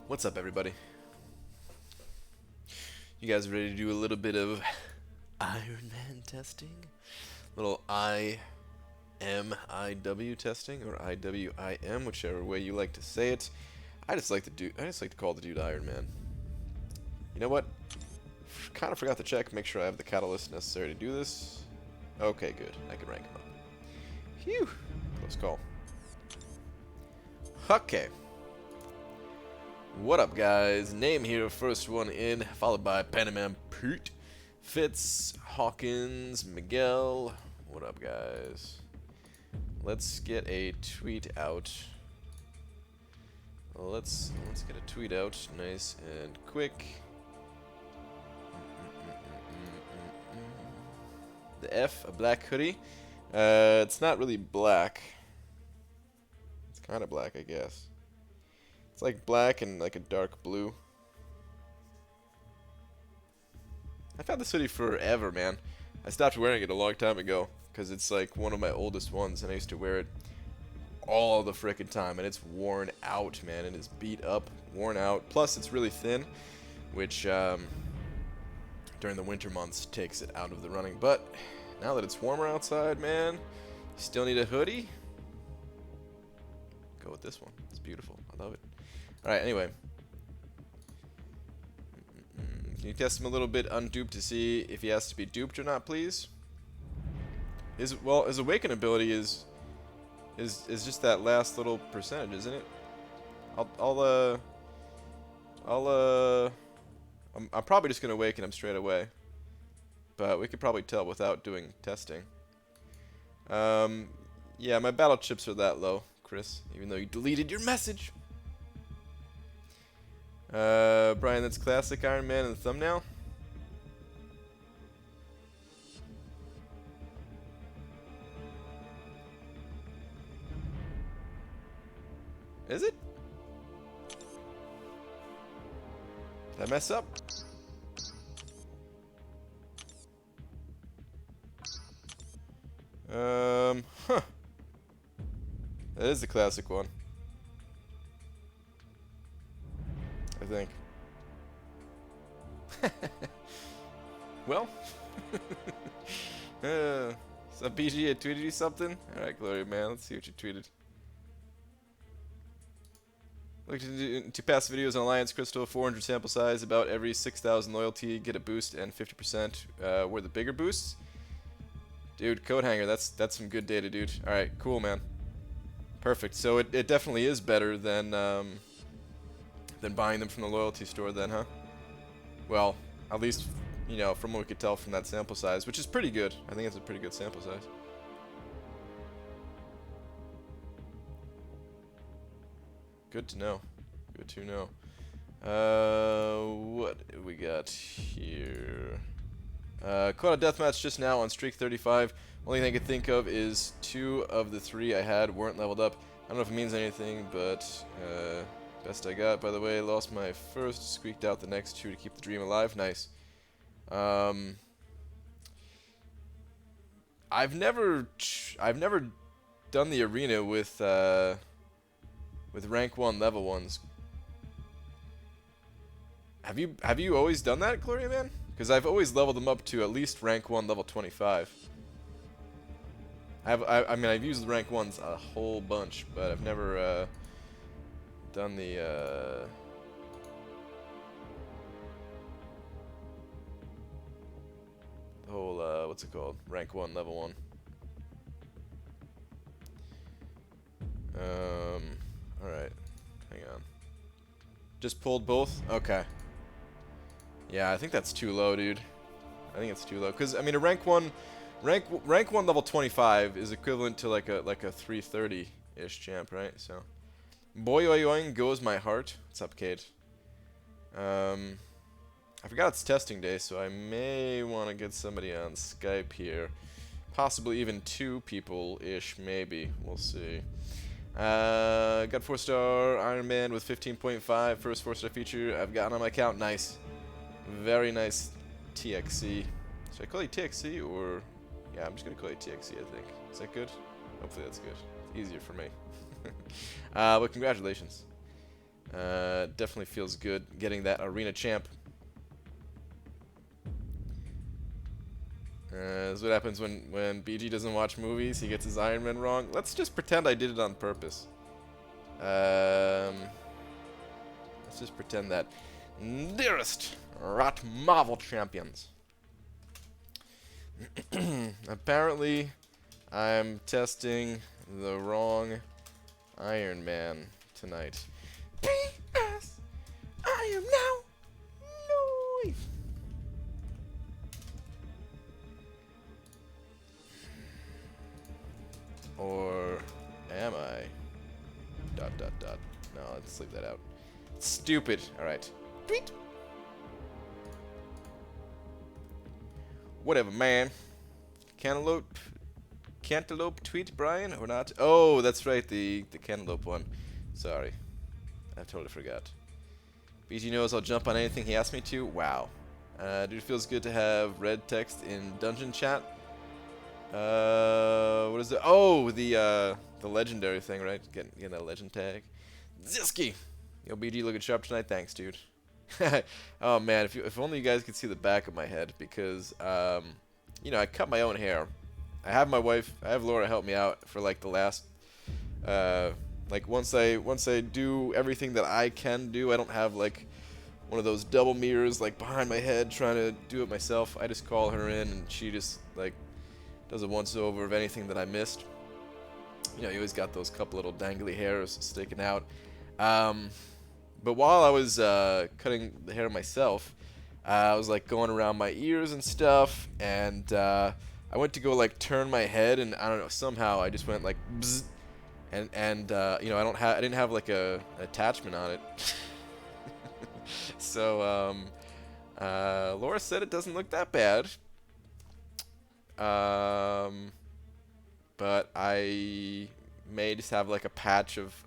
What's up, everybody? You guys ready to do a little bit of Iron Man testing? Little IMIW testing, or IWIM, whichever way you like to say it. I just like to call the dude Iron Man. You know what? Kind of forgot to check, make sure I have the catalyst necessary to do this. Okay, good. I can rank him up. Phew! Close call. Okay. What up, guys? Name here, first one in, followed by Panaman Pete, Fitz, Hawkins, Miguel. What up, guys? Let's get a tweet out. Let's get a tweet out, nice and quick. The F, a black hoodie. It's not really black. It's kind of black, I guess. It's like black and like a dark blue. I've had this hoodie forever, man. I stopped wearing it a long time ago because it's like one of my oldest ones, and I used to wear it all the frickin' time, and it's worn out, man. It is beat up, worn out. Plus, it's really thin, which during the winter months takes it out of the running. But now that it's warmer outside, man, you still need a hoodie? Go with this one. It's beautiful. I love it. Alright, anyway. Can you test him a little bit unduped to see if he has to be duped or not, please? His awaken ability is just that last little percentage, isn't it? I'm probably just gonna awaken him straight away. But we could probably tell without doing testing. Yeah, my battle chips are that low, Chris, even though you deleted your message. Brian, that's classic Iron Man in the thumbnail. Is it? Did I mess up? Huh. That is the classic one. I think. Well. So BG had tweeted you something? Alright, Gloria, man. Let's see what you tweeted. Looked into past videos on Alliance Crystal, 400 sample size, about every 6,000 loyalty, get a boost, and 50% were the bigger boosts. Dude, Code Hanger, that's some good data, dude. Alright, cool, man. Perfect. So it definitely is better than buying them from the loyalty store then, huh? Well, at least, you know, from what we could tell from that sample size, which is pretty good. I think it's a pretty good sample size. Good to know. Good to know. What do we got here? Caught a deathmatch just now on streak 35. Only thing I could think of is 2 of the 3 I had weren't leveled up. I don't know if it means anything, but best I got. By the way, lost my first, squeaked out the next 2 to keep the dream alive. Nice. I've never done the arena with rank 1 level 1s. Have you always done that, Gloria, man? Because I've always leveled them up to at least rank 1 level 25. I mean, I've used the rank 1s a whole bunch, but I've never done the whole what's it called? Rank 1 level 1. Alright. Hang on. Just pulled both? Okay. Yeah, I think that's too low, dude. I think it's too low. Because, I mean, a rank 1 level 25 is equivalent to like a 330-ish champ, right? So, boy oing goes my heart. What's up, Kate? I forgot it's testing day, so I may want to get somebody on Skype here. Possibly even 2 people-ish, maybe. We'll see. Got 4-star Iron Man with 15.5, first 4-star feature I've gotten on my account. Nice. Very nice TXC. Should I call you TXC or... Yeah, I'm just going to call you TXC, I think. Is that good? Hopefully that's good. It's easier for me. But congratulations. Definitely feels good getting that arena champ. This is what happens when BG doesn't watch movies. He gets his Iron Man wrong. Let's just pretend I did it on purpose. Let's just pretend that. Dearest Rat Marvel champions. Apparently, I'm testing the wrong Iron Man tonight. P.S. I am now live. Or am I? ... No, let's leave that out. Stupid. Alright. Tweet. Whatever, man. Cantaloupe tweet, Brian, or not? Oh, that's right, the cantaloupe one. Sorry. I totally forgot. BG knows I'll jump on anything he asks me to. Wow. Dude, it feels good to have red text in dungeon chat. What is it? Oh, the legendary thing, right? Getting that legend tag. Ziski! Yo, BG looking sharp tonight. Thanks, dude. Oh, man, if only you guys could see the back of my head, because, you know, I cut my own hair. I have Laura help me out for, like, the last, like, once I do everything that I can do, I don't have, like, one of those double mirrors, like, behind my head trying to do it myself. I just call her in, and she just, like, does a once-over of anything that I missed. You know, you always got those couple little dangly hairs sticking out. But while I was cutting the hair myself, I was like going around my ears and stuff, and I went to go like turn my head, and I don't know, somehow I just went like bzz, and you know, I didn't have like an attachment on it. So Laura said it doesn't look that bad. But I may just have like a patch of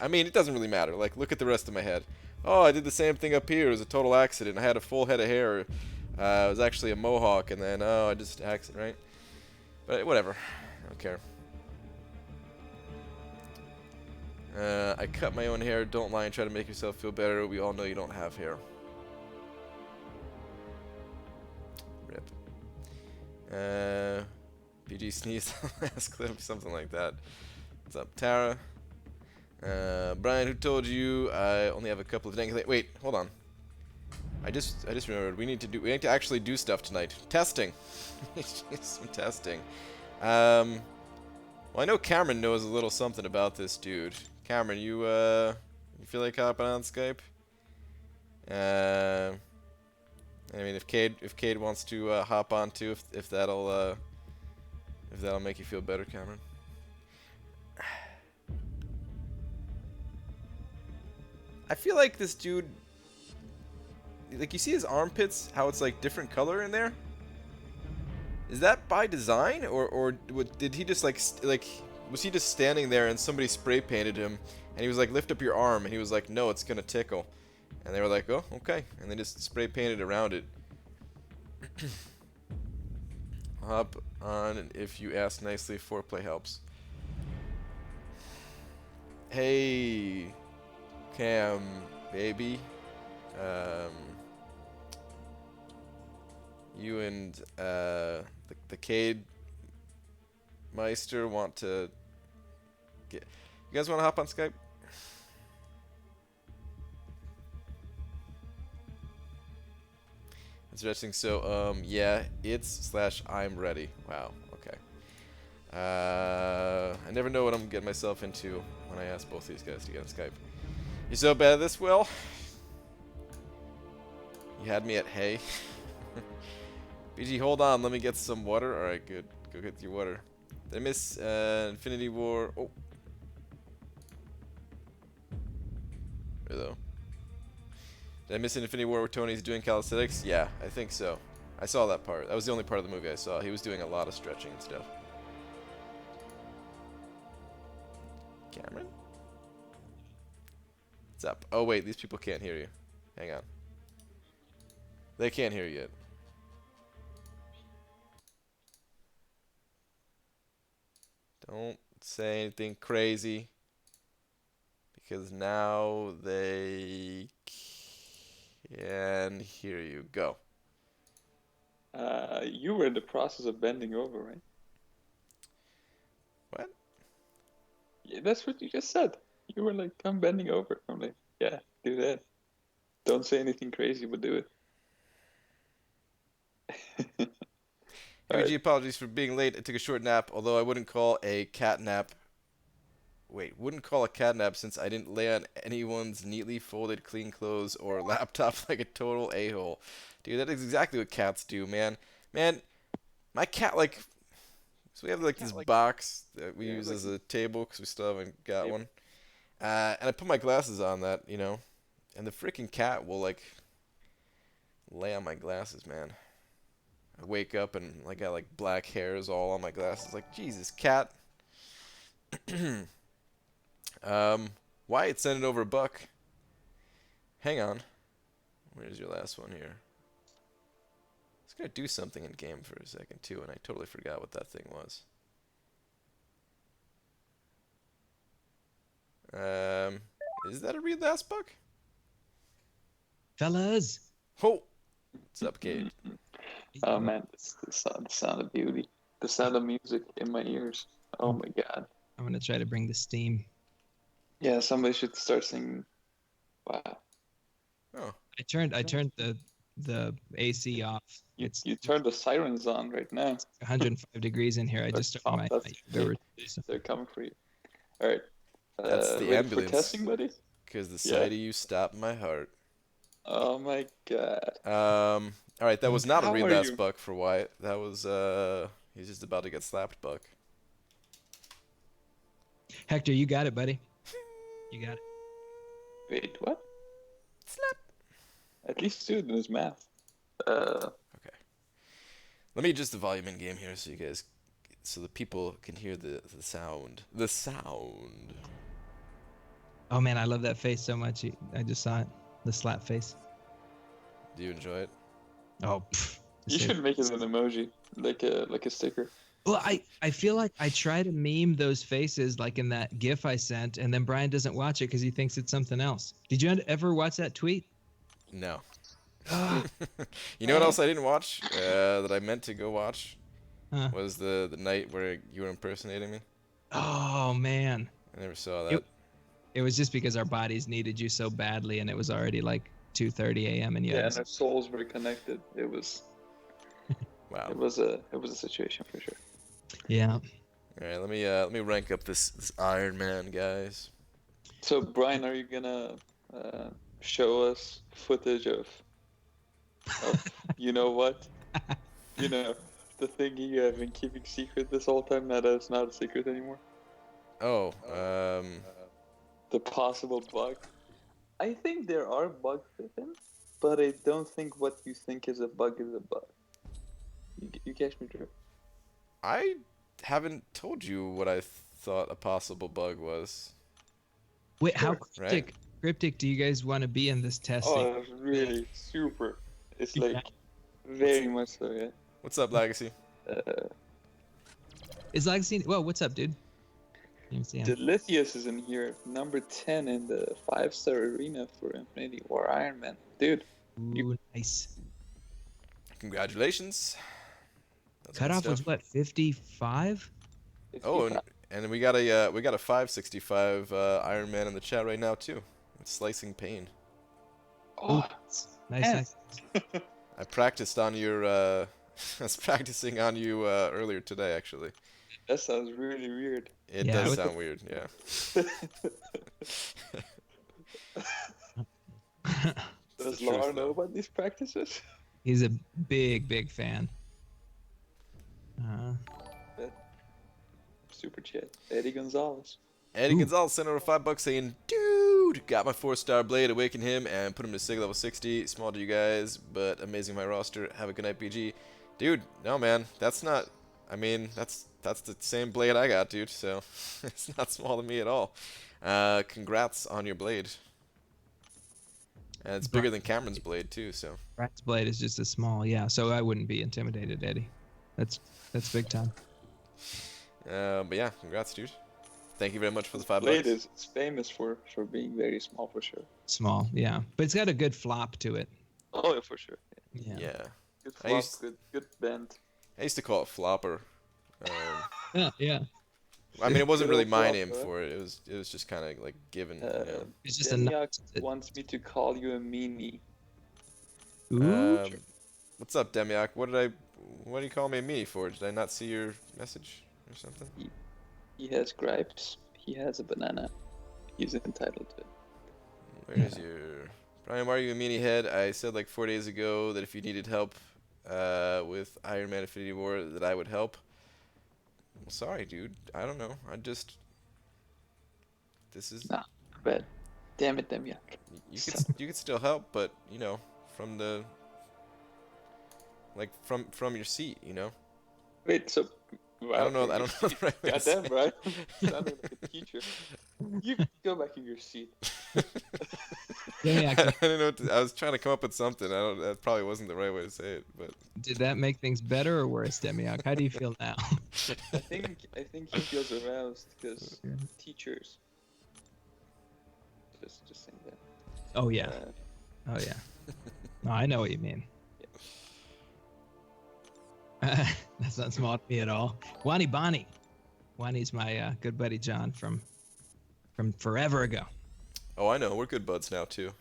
I mean, it doesn't really matter. Like, look at the rest of my head. Oh, I did the same thing up here. It was a total accident. I had a full head of hair. It was actually a mohawk, and then, oh, I just accident, right? But whatever. I don't care. I cut my own hair. Don't lie and try to make yourself feel better. We all know you don't have hair. Rip. BG sneezed on the last clip, something like that. What's up, Tara? Brian, who told you I only have a couple of dangling? Wait, hold on. I just remembered we need to actually do stuff tonight. Testing. Some testing. Well, I know Cameron knows a little something about this dude. Cameron, you feel like hopping on Skype? I mean, if Cade wants to hop on too, if that'll make you feel better, Cameron. I feel like this dude, like, you see his armpits, how it's like different color in there? Is that by design, or did he just like was he just standing there and somebody spray painted him and he was like, lift up your arm, and he was like, no, it's gonna tickle, and they were like, oh, okay, and they just spray painted around it. Hop on if you ask nicely. Foreplay helps. Hey, Cam, baby. You and the Cade Meister want to get. You guys want to hop on Skype? It's interesting. So, yeah, I'm ready. Wow. Okay. I never know what I'm getting myself into when I ask both these guys to get on Skype. You so bad at this, Will? You had me at hey. BG, hold on. Let me get some water. All right, good. Go get your water. Did I miss Infinity War? Oh. Hello. Did I miss Infinity War where Tony's doing calisthenics? Yeah, I think so. I saw that part. That was the only part of the movie I saw. He was doing a lot of stretching and stuff. Cameron? What's up? Oh, wait, these people can't hear you. Hang on. They can't hear you yet. Don't say anything crazy, because now they can hear you. Go. You were in the process of bending over, right? What? Yeah, that's what you just said. You were like, I'm bending over. I'm like, yeah, do that. Don't say anything crazy, but do it. Heavy Alright. G, apologies for being late. I took a short nap, although I wouldn't call a cat nap. Wait, wouldn't call a cat nap since I didn't lay on anyone's neatly folded clean clothes or laptop like a total a-hole. Dude, that is exactly what cats do, man. Man, my cat, like, so we have like this box that we use as a table because we still haven't got one. And I put my glasses on that, you know, and the freaking cat will like lay on my glasses, man. I wake up and like got like black hairs all on my glasses. Like, Jesus, cat. Wyatt sent it over a buck. Hang on. Where's your last one here? I was gonna do something in game for a second too, and I totally forgot what that thing was. Is that a real last buck? Fellas. Oh, what's up, Cade? Oh man, the sound of beauty. The sound of music in my ears. Oh my god. I'm gonna try to bring the steam. Yeah, somebody should start singing. Wow. Oh, I turned the AC off. It's You turned the sirens on right now. 105 degrees in here. I just started my yoga routine, so. They're coming for you. All right. that's the ready ambulance. for testing, buddy? Because the sight of you stopped my heart. Oh my god. All right, that was not a How real are last you? buck for Wyatt. That was he's just about to get slapped, buck. Hector, you got it, buddy. You got it. Wait, what? Slap. At least do it in his math. Okay. Let me adjust the volume in game here so you guys, so the people can hear the sound. The sound. Oh man, I love that face so much. I just saw it. The slap face. Do you enjoy it? Oh. You should make it an emoji, like a sticker. Well, I feel like I try to meme those faces like in that GIF I sent, and then Brian doesn't watch it because he thinks it's something else. Did you ever watch that tweet? No. You know what else I didn't watch that I meant to go watch? Huh. Was the night where you were impersonating me. Oh man. I never saw that. It was just because our bodies needed you so badly, and it was already like 2:30 a.m. and Yeah, and our souls were connected. It was. Wow. It was a situation for sure. Yeah. All right, let me rank up this Iron Man, guys. So Brian, are you gonna show us footage of you know what? You know, the thing you have been keeping secret this whole time, now that it's not a secret anymore? Oh, The possible bug. I think there are bugs within, but I don't think what you think is a bug is a bug. You catch me, Drew? I haven't told you what I thought a possible bug was. Wait, how Right. cryptic do you guys want to be in this testing? Oh, it's really super. It's like very much so, yeah. What's up, Legacy? Is Legacy? Well, what's up, dude? Delithius is in here, number 10 in the 5-star arena for Infinity War Iron Man. Dude. Ooh, nice. Congratulations. That's Cutoff good was stuff. what, 55? Oh, and we got a 565 Iron Man in the chat right now too. It's Slicing Pain. Oh, nice. I practiced on your I was practicing on you earlier today, actually. That sounds really weird. It does sound weird, yeah. Does Laura know about these practices? He's a big fan. Super chat. Eddie Gonzalez. Eddie Gonzalez sent over $5 saying, "Dude, got my 4-star blade, awaken him, and put him to Sig level 60. Small to you guys, but amazing my roster. Have a good night, BG." Dude, no man, that's not. I mean, that's the same blade I got, dude. So it's not small to me at all. Congrats on your blade. And it's bigger than Cameron's blade too. So. Brian's blade is just as small, yeah. So I wouldn't be intimidated, Eddie. That's big time. But yeah, congrats, dude. Thank you very much for the $5. Blade is famous for being very small for sure. Small, yeah, but it's got a good flop to it. Oh yeah, for sure. Yeah. Yeah. Good I flop, used- good bend. I used to call it flopper. Yeah, yeah. I mean, it wasn't Good really old my flopper, name huh? for it. It was just kind of like given. You know. It's just a Demiak nut. wants me to call you a meanie. Ooh. What's up, Demiak? What do you call me a meanie for? Did I not see your message or something? He has gripes. He has a banana. He's entitled to it. Where is your... Brian, why are you a meanie head? I said like 4 days ago that if you needed help with Iron Man Infinity War that I would help. Well, sorry, dude. I don't know. This is... Nah, bad. Damn it, Demiak. You could still help, but, you know, from the... Like, from your seat, you know? Wait, so... I don't know the right way to say Goddamn, Brian. Sounding like a teacher. You go back in your seat. Yeah, I don't know. I was trying to come up with something. That probably wasn't the right way to say it, but did that make things better or worse, Demiak? How do you feel now? I think he feels aroused because Yeah. teachers. Just saying that. Oh yeah. Oh yeah. No, I know what you mean. That's not small to me at all. Wani Bonnie. Wani's my good buddy John from forever ago. oh, I know. We're good buds now too.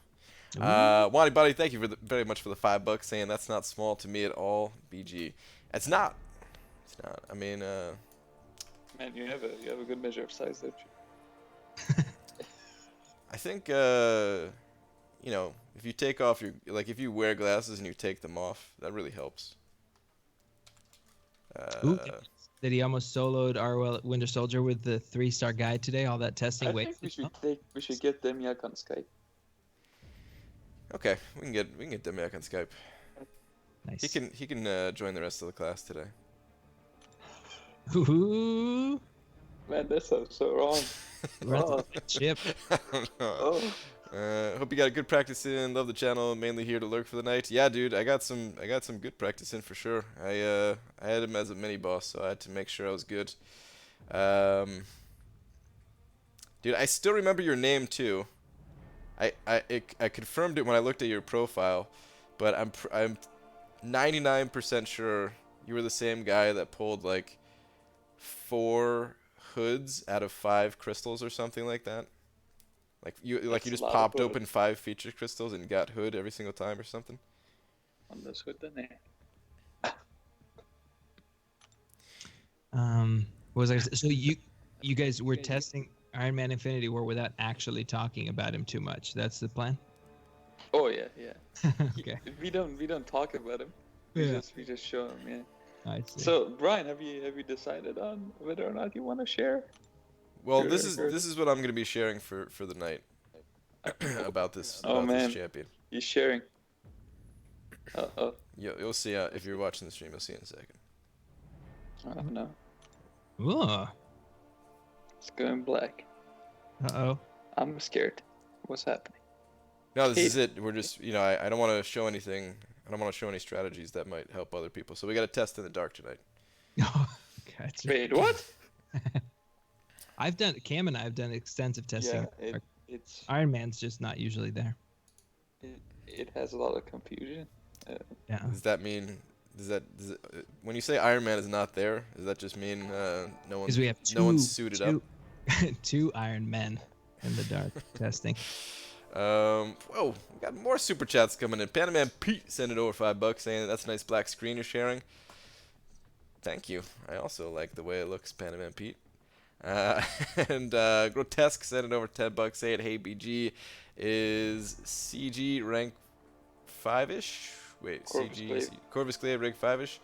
Wani Buddy, thank you very much for the $5, saying that's not small to me at all. BG, it's not. It's not. I mean, Man, you have a good measure of size, don't you? I think you know, if you take off your if you wear glasses and you take them off, that really helps. Ooh, that he almost soloed our Winter Soldier with the 3-star guide today. All that testing. I Wait. think we should get Demiak on Skype. Okay, we can get Demiak on Skype. Nice. He can join the rest of the class today. Ooh. Man, that sounds so wrong. Run Oh. the chip. I don't know. Oh, Hope you got a good practice in. Love the channel. Mainly here to lurk for the night. Yeah, dude, I got some good practice in for sure. I had him as a mini boss, so I had to make sure I was good. Dude, I still remember your name too. I confirmed it when I looked at your profile, but I'm 99% sure you were the same guy that pulled like 4 hoods out of 5 crystals or something like that. Like you That's a just lot of popped hoods. open 5 feature crystals and got hood every single time or something. andas hood den är. What was I gonna say? So you guys were testing Iron Man Infinity War without actually talking about him too much. That's the plan. Oh yeah. Okay. We don't talk about him. We just show him. Yeah. I see. So Brian, have you decided on whether or not you want to share? Well, Sure, this is sure. what I'm gonna be sharing for the night about this Oh, man. this champion. He's sharing. Oh, You'll see if you're watching the stream. You'll see in a second. I don't know. Ooh. It's going black. Uh-oh. I'm scared. What's happening? No, this is it. We're just I don't want to show anything. I don't want to show any strategies that might help other people. So we got to test in the dark tonight. Gotcha. Wait, what? Cam and I have done extensive testing. Yeah, it's Iron Man's just not usually there. it has a lot of confusion. Yeah. Does that mean? Does it, when you say Iron Man is not there, does that just mean no Because we have no one's suited up? 2 Iron Men in the dark testing. Whoa, we got more super chats coming in. Panaman Pete sent it over $5 saying that's a nice black screen you're sharing. Thank you. I also like the way it looks, Panaman Pete. And Grotesque sent it over $10 saying, hey BG, is CG rank 5-ish? Wait, Corvus CG Glaive. Corvus Glaive rank 5-ish?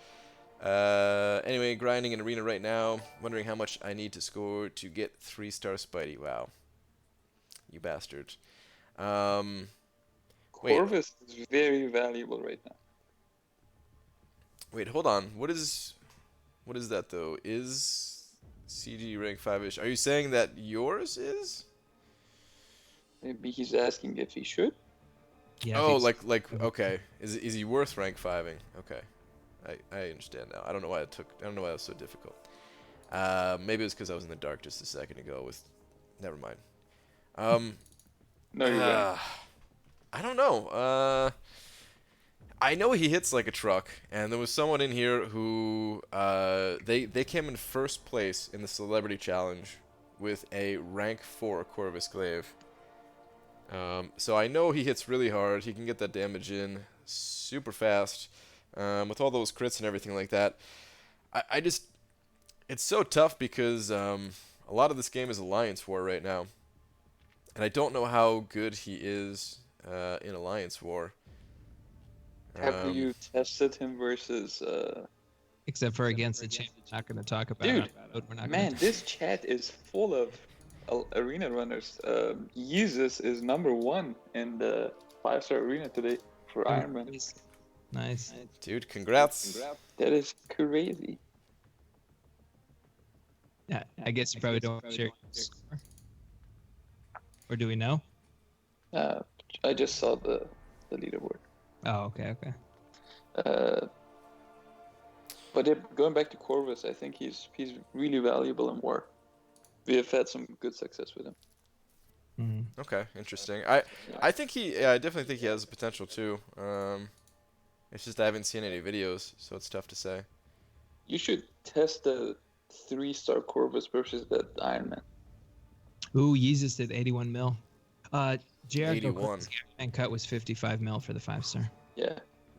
Anyway, grinding in arena right now. Wondering how much I need to score to get 3-star Spidey. Wow. You bastards. Wait. Corvus is very valuable right now. Wait, hold on. What is that though? Is CG rank 5-ish? Are you saying that yours is? Maybe he's asking if he should. Yeah. Oh, because- like okay. Is he worth rank 5ing? Okay. I understand now. I don't know why that was so difficult. Maybe it was because I was in the dark just a second ago with... Never mind. No, you're right. I don't know. I know he hits like a truck, and there was someone in here who they came in first place in the Celebrity Challenge with a rank 4 Corvus Glaive. So I know he hits really hard. He can get that damage in super fast with all those crits and everything like that. I just... It's so tough because a lot of this game is Alliance War right now. And I don't know how good he is in Alliance War. Have you tested him versus... Except for against the champ. We're not going to talk about Dude, it. We're not Man, gonna this chat is full of arena runners. Yeezus is #1 in the 5-star arena today for Ironman. Nice. Dude, congrats. That is crazy. Yeah, I guess you probably don't share your score. Or do we know? I just saw the leaderboard. Oh, okay. But going back to Corvus, I think he's really valuable in war. We have had some good success with him. Mm-hmm. Okay, interesting. I think I definitely think he has the potential too. It's just I haven't seen any videos, so it's tough to say. You should test the 3-star Corvus versus that Ironman. Ooh, Yeezus did 81 mil. Jared 81. and cut was 55 mil for the 5-star. Yeah.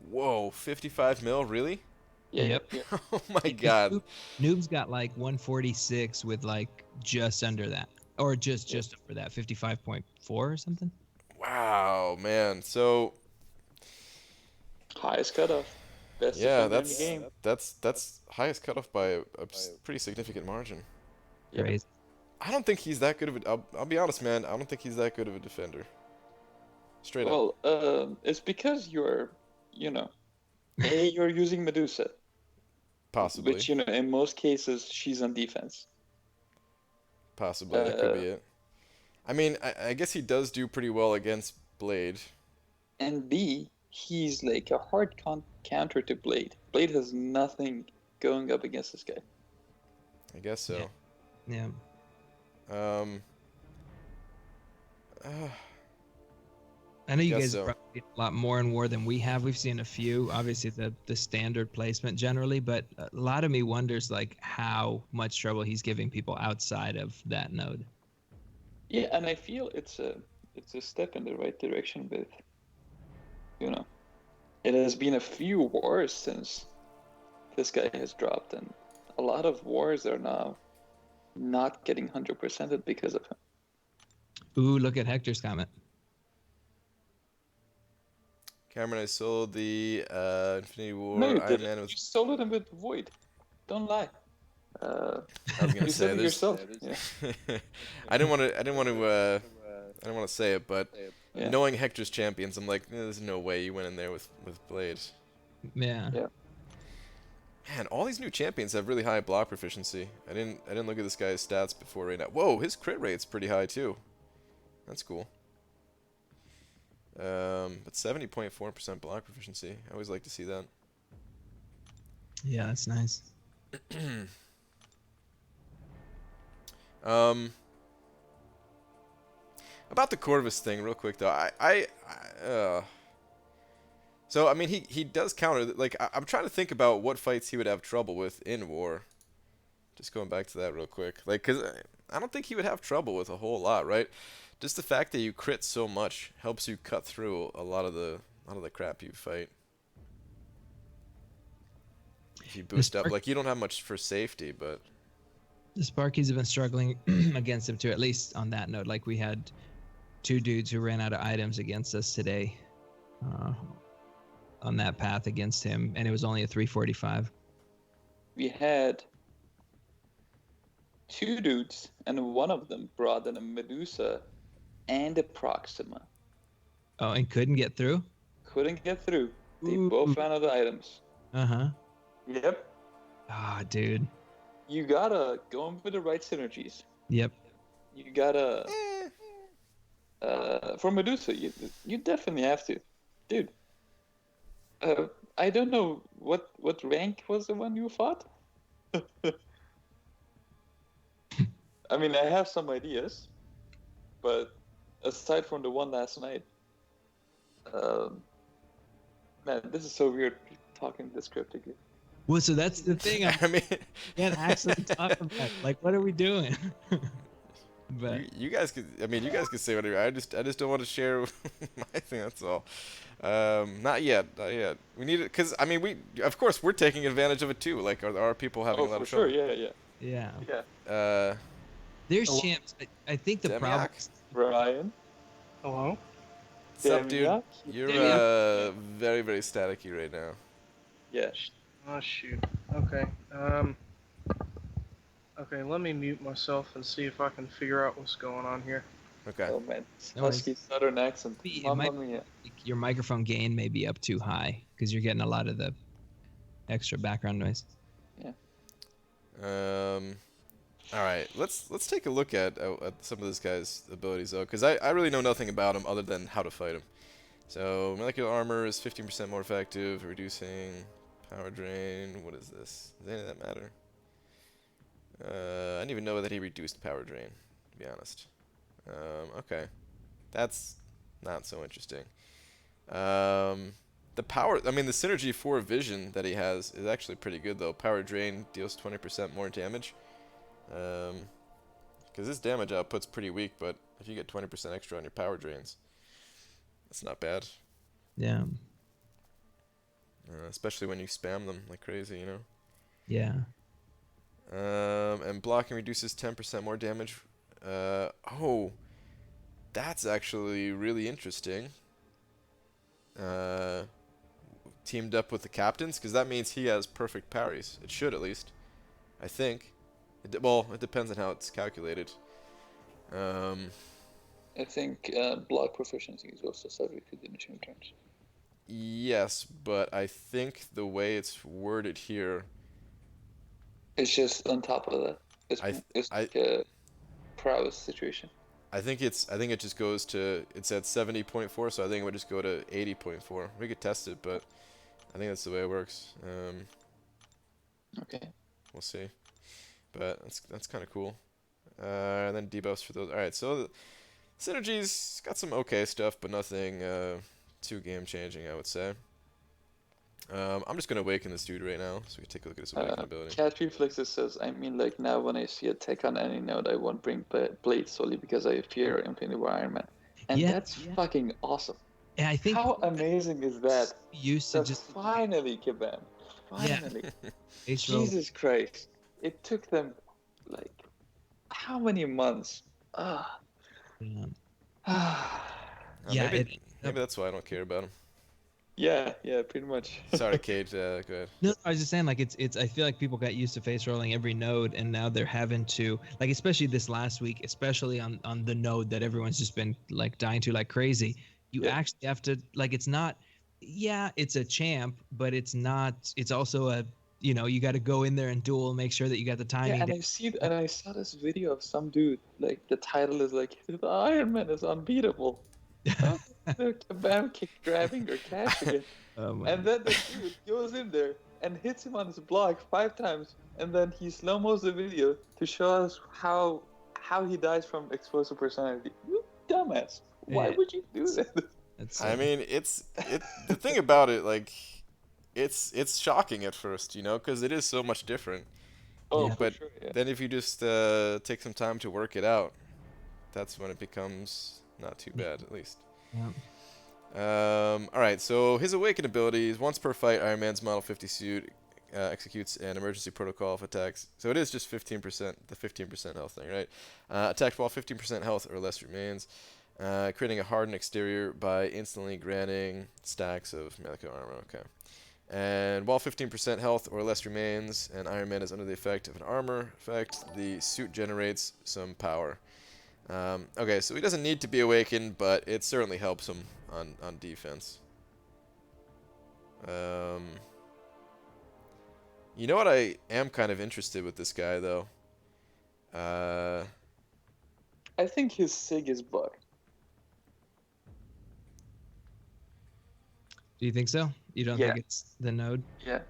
Whoa, 55 mil, really? Yeah. Yep. Yeah. Oh my god. Noob's got like 146 with like just under that. Or just over that, 55.4 or something. Wow, man. So Highest cutoff. Best yeah, defender in the game. that's highest cutoff by a pretty significant margin. Yeah. Crazy. I don't think he's that good of a. I'll be honest, man. I don't think he's that good of a defender. Straight up. Well, it's because you're using Medusa. Possibly. Which, in most cases, she's on defense. Possibly. That could be it. I mean, I guess he does do pretty well against Blade. And B, he's like a hard counter to Blade. Blade has nothing going up against this guy. I guess so. Yeah. I know you Guess guys so. have probably seen a lot more in war than we have. We've seen a few, obviously the standard placement generally, but a lot of me wonders like how much trouble he's giving people outside of that node. Yeah, and I feel it's a step in the right direction with, it has been a few wars since this guy has dropped, and a lot of wars are now not getting 100%ed because of him. Ooh, look at Hector's comment. Cameron, I sold the Infinity War No, you Iron didn't. Man with. You sold it with Void. Don't lie. I was gonna You say said it there's. yourself. Yeah. I didn't want to say it, but Yeah. knowing Hector's champions, I'm like, there's no way you went in there with Blade. Yeah. Yeah. Man, all these new champions have really high block proficiency. I didn't look at this guy's stats before right now. Whoa, his crit rate's pretty high too. That's cool. But 70.4% block proficiency. I always like to see that. Yeah, that's nice. About the Corvus thing, real quick though. So I mean, he does counter. Like I'm trying to think about what fights he would have trouble with in war. Just going back to that real quick, like, cause I don't think he would have trouble with a whole lot, right? Just the fact that you crit so much helps you cut through a lot of the crap you fight. If you boost up, like you don't have much for safety, but The Sparkies have been struggling against him too, at least on that note. Like we had 2 dudes who ran out of items against us today on that path against him, and it was only a 345. We had 2 dudes, and one of them brought in a Medusa and a Proxima. Oh, and couldn't get through? Couldn't get through. They Ooh. both ran out of items. Uh-huh. Yep. Ah, dude. You gotta go in with the right synergies. Yep. You gotta... for Medusa, you definitely have to. Dude. I don't know what rank was the one you fought? I mean, I have some ideas, but aside from the one last night, um, man, this is so weird talking this cryptically. Well, so that's the thing. I I mean, can't actually talk about. Like, what are we doing? But you guys could. I mean, you guys could say whatever. I just don't want to share my thing. That's all. Not yet. Not yet. We need it because I mean, of course we're taking advantage of it too. Like, are people having Oh, a lot for of sure. trouble? Yeah. yeah, there's Hello? champs. I think the problem. Demiak? Ryan. Hello? What's up, dude? Demiak? You're Demiak. very very staticky right now. Yeah. Oh shoot. Okay. Okay, let me mute myself and see if I can figure out what's going on here. Okay. Oh man, No worries. husky southern accent. It Mamma might- mia. Your microphone gain may be up too high because you're getting a lot of the extra background noise. All right. Let's take a look at some of this guy's abilities though, because I really know nothing about him other than how to fight him. So molecular armor is 15% more effective, reducing power drain. What is this? Does any of that matter? I didn't even know that he reduced power drain, to be honest. Okay. That's not so interesting. The power, I mean, the synergy for vision that he has is actually pretty good, though. Power drain deals 20% more damage. Because his damage output's pretty weak, but if you get 20% extra on your power drains, that's not bad. Yeah. Especially when you spam them like crazy, you know? Yeah. And blocking reduces 10% more damage. Oh, that's actually really interesting. Teamed up with the captains, because that means he has perfect parries. It should, at least. I think. Well, it depends on how it's calculated. I think block proficiency is also subject to diminishing returns. Yes, but I think the way it's worded here, It's just on top of that. It's like a prowess situation. I think it just goes to, it's at 70.4, so I think it would just go to 80.4. We could test it, but I think that's the way it works. Okay. We'll see. But that's kind of cool. And then debuffs for those. All right, so the synergy's got some okay stuff, but nothing too game changing, I would say. I'm just gonna awaken this dude right now, so we can take a look at his awaken ability. Cat Reflexes says, I mean, like now when I see a tech on any node, I won't bring Blade solely because I fear Infinity War Iron Man. And Yeah, that's fucking awesome. Yeah, I think How amazing is that? used to That just finally, Kabam. Finally. H-roll. Jesus Christ. It took them, like, how many months? Ah. Yeah. Maybe, it- maybe that's why I don't care about him. Yeah, pretty much. Sorry, Kate. Go ahead. No, I was just saying, like, it's. I feel like people got used to face rolling every node, and now they're having to, like, especially this last week, especially on the node that everyone's just been like dying to like crazy. You Yeah. actually have to, like, it's not. Yeah, it's a champ, but it's not. It's also a. You know, you got to go in there and duel, make sure that you got the timing. Yeah, and I saw this video of some dude, like, the title is like, the Iron Man is unbeatable. Oh, the Kabam kick grabbing or catching it. Oh my And then the dude goes in there and hits him on his block 5 times, and then he slow-mos the video to show us how he dies from explosive personality. You dumbass! Why Yeah. would you do that? That's, I mean, the thing about it, like, it's shocking at first, you know, because it is so much different. Oh, Yeah. for But sure. Yeah. then if you just take some time to work it out, that's when it becomes not too bad, at least. yeah. Alright, so his awaken abilities, once per fight, Iron Man's Model 50 suit executes an emergency protocol of attacks. So it is just 15%, the 15% health thing, right? Attacked while 15% health or less remains, creating a hardened exterior by instantly granting stacks of molecular armor, okay. And while 15% health or less remains, and Iron Man is under the effect of an armor effect, the suit generates some power. Okay, so he doesn't need to be awakened, but it certainly helps him on defense. You know what, I am kind of interested with this guy, though. I think his SIG is bugged. Do you think so? You don't Yeah. think it's the node? Yeah.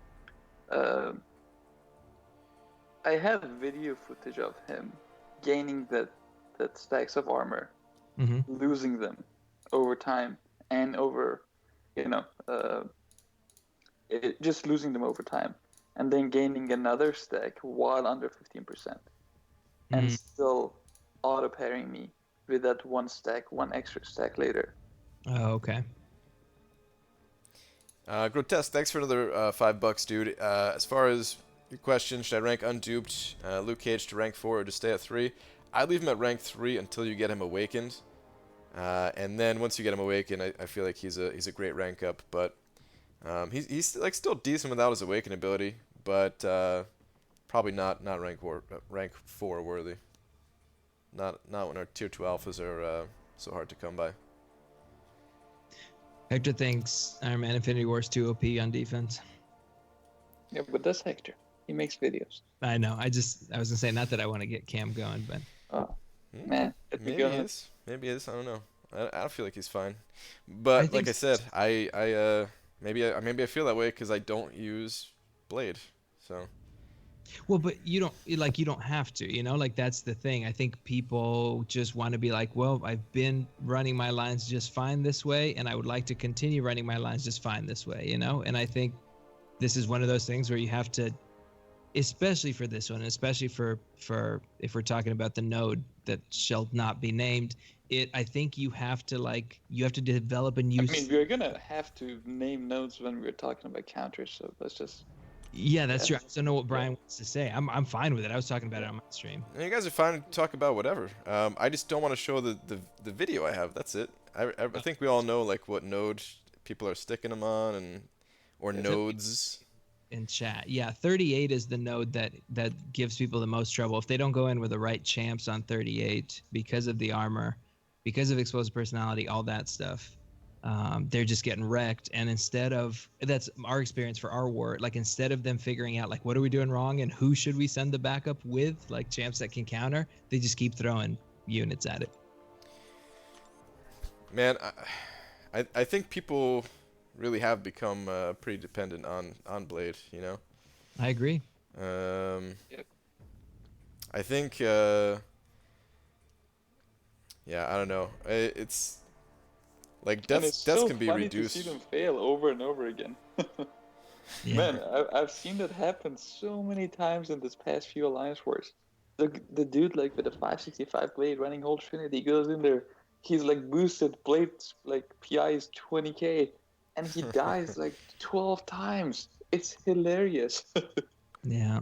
I have video footage of him gaining that stacks of armor, Mm-hmm. losing them over time, and over, just losing them over time, and then gaining another stack while under 15%, and still auto pairing me with that one extra stack later. Oh, okay. Grotesque, thanks for another $5, dude. As far as your question, should I rank Unduped Luke Cage to rank 4 or just stay at 3? I'd leave him at rank 3 until you get him awakened. And then once you get him awakened, I feel like he's a great rank up. But he's like still decent without his awaken ability, but probably not rank 4 worthy. Not when our tier 2 alphas are so hard to come by. Hector thinks Iron Man Infinity War's too OP on defense. Yeah, but that's Hector. He makes videos. I know. I was gonna say, not that I want to get Cam going, but Oh, man. Maybe he is. Maybe he is. I don't know. I don't feel like he's fine. But like I said, maybe I feel that way because I don't use Blade. So. Well, but you don't have to, like that's the thing. I think people just want to be like, well, I've been running my lines just fine this way, and I would like to continue running my lines just fine this way, And I think this is one of those things where you have to, especially for this one, especially for if we're talking about the node that shall not be named, I think you have to develop a new. I mean, we're gonna have to name nodes when we're talking about counters, so let's just. Yeah, that's true. I don't know what Brian wants to say. I'm fine with it. I was talking about it on my stream. And you guys are fine to talk about whatever. I just don't want to show the video I have. That's it. I think we all know like what node people are sticking them on or nodes. In chat, yeah, 38 is the node that gives people the most trouble if they don't go in with the right champs on 38 because of the armor, because of explosive personality, all that stuff. They're just getting wrecked, and that's our experience for our war, like instead of them figuring out like what are we doing wrong and who should we send the backup with, like champs that can counter, they just keep throwing units at it. Man, I think people really have become pretty dependent on Blade, I agree. Yep. I think yeah, I don't know, it's like deaths can be reduced. To see them fail over and over again. Yeah. Man, I've seen that happen so many times in this past few Alliance Wars. The dude like with a 565 blade running whole Trinity goes in there. He's like boosted blade, like PI is 20k, and he dies like 12 times. It's hilarious. Yeah.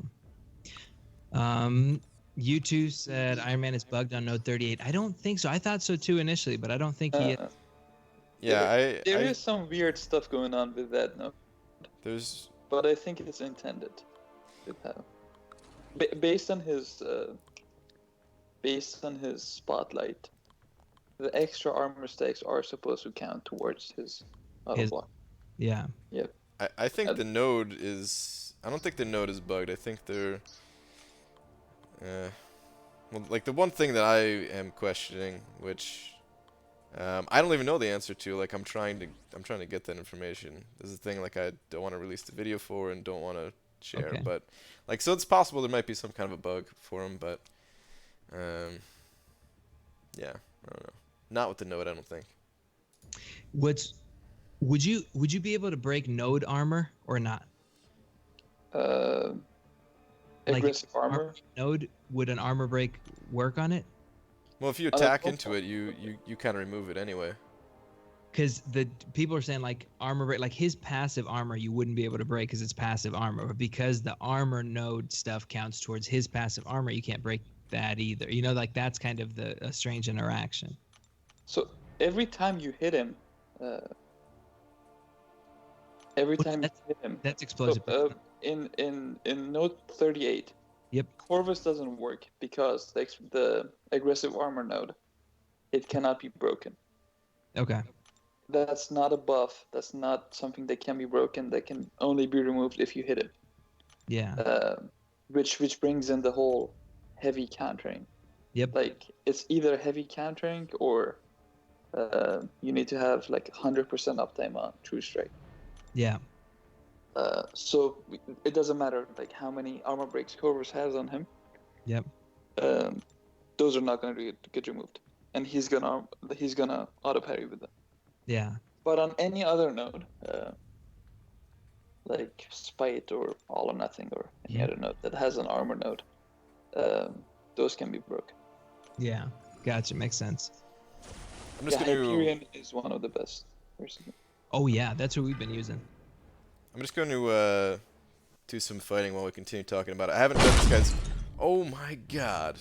U2 said Iron Man is bugged on node 38. I don't think so. I thought so too initially, but I don't think he is. Yeah, there is some weird stuff going on with that, no? But I think it's intended. Based on his spotlight, the extra armor stacks are supposed to count towards his auto block. Yeah. Yep. I think the node is. I don't think the node is bugged. I think they're. Well, like the one thing that I am questioning, which I don't even know the answer to. Like I'm trying to get that information. This is the thing like I don't want to release the video for and don't want to share. Okay. But like so it's possible there might be some kind of a bug for him, but yeah, I don't know. Not with the node, I don't think. Would you be able to break node armor or not? Aggressive armor. Node, would an armor break work on it? Well, if you attack into it, you kind of remove it anyway. Because the people are saying like armor break, like his passive armor, you wouldn't be able to break because it's passive armor. But because the armor node stuff counts towards his passive armor, you can't break that either. Like that's kind of a strange interaction. So every time you hit him, that's explosive. So, in node 38. Yep. Corvus doesn't work because the aggressive armor node, it cannot be broken. Okay. That's not a buff. That's not something that can be broken. That can only be removed if you hit it. Yeah. Which brings in the whole heavy countering. Yep. Like it's either heavy countering or you need to have like 100% uptime on True Strike. Yeah. So it doesn't matter like how many armor breaks Corvus has on him. Yep. those are not going to get removed, and he's gonna auto parry with them. Yeah. But on any other node, like Spite or All or Nothing or any other node that has an armor node, those can be broken. Yeah. Gotcha. Makes sense. I'm just Yeah, gonna. Hyperion is one of the best. Personally. Oh yeah, that's what we've been using. I'm just going to do some fighting while we continue talking about it. I haven't done this guy's. Oh my god.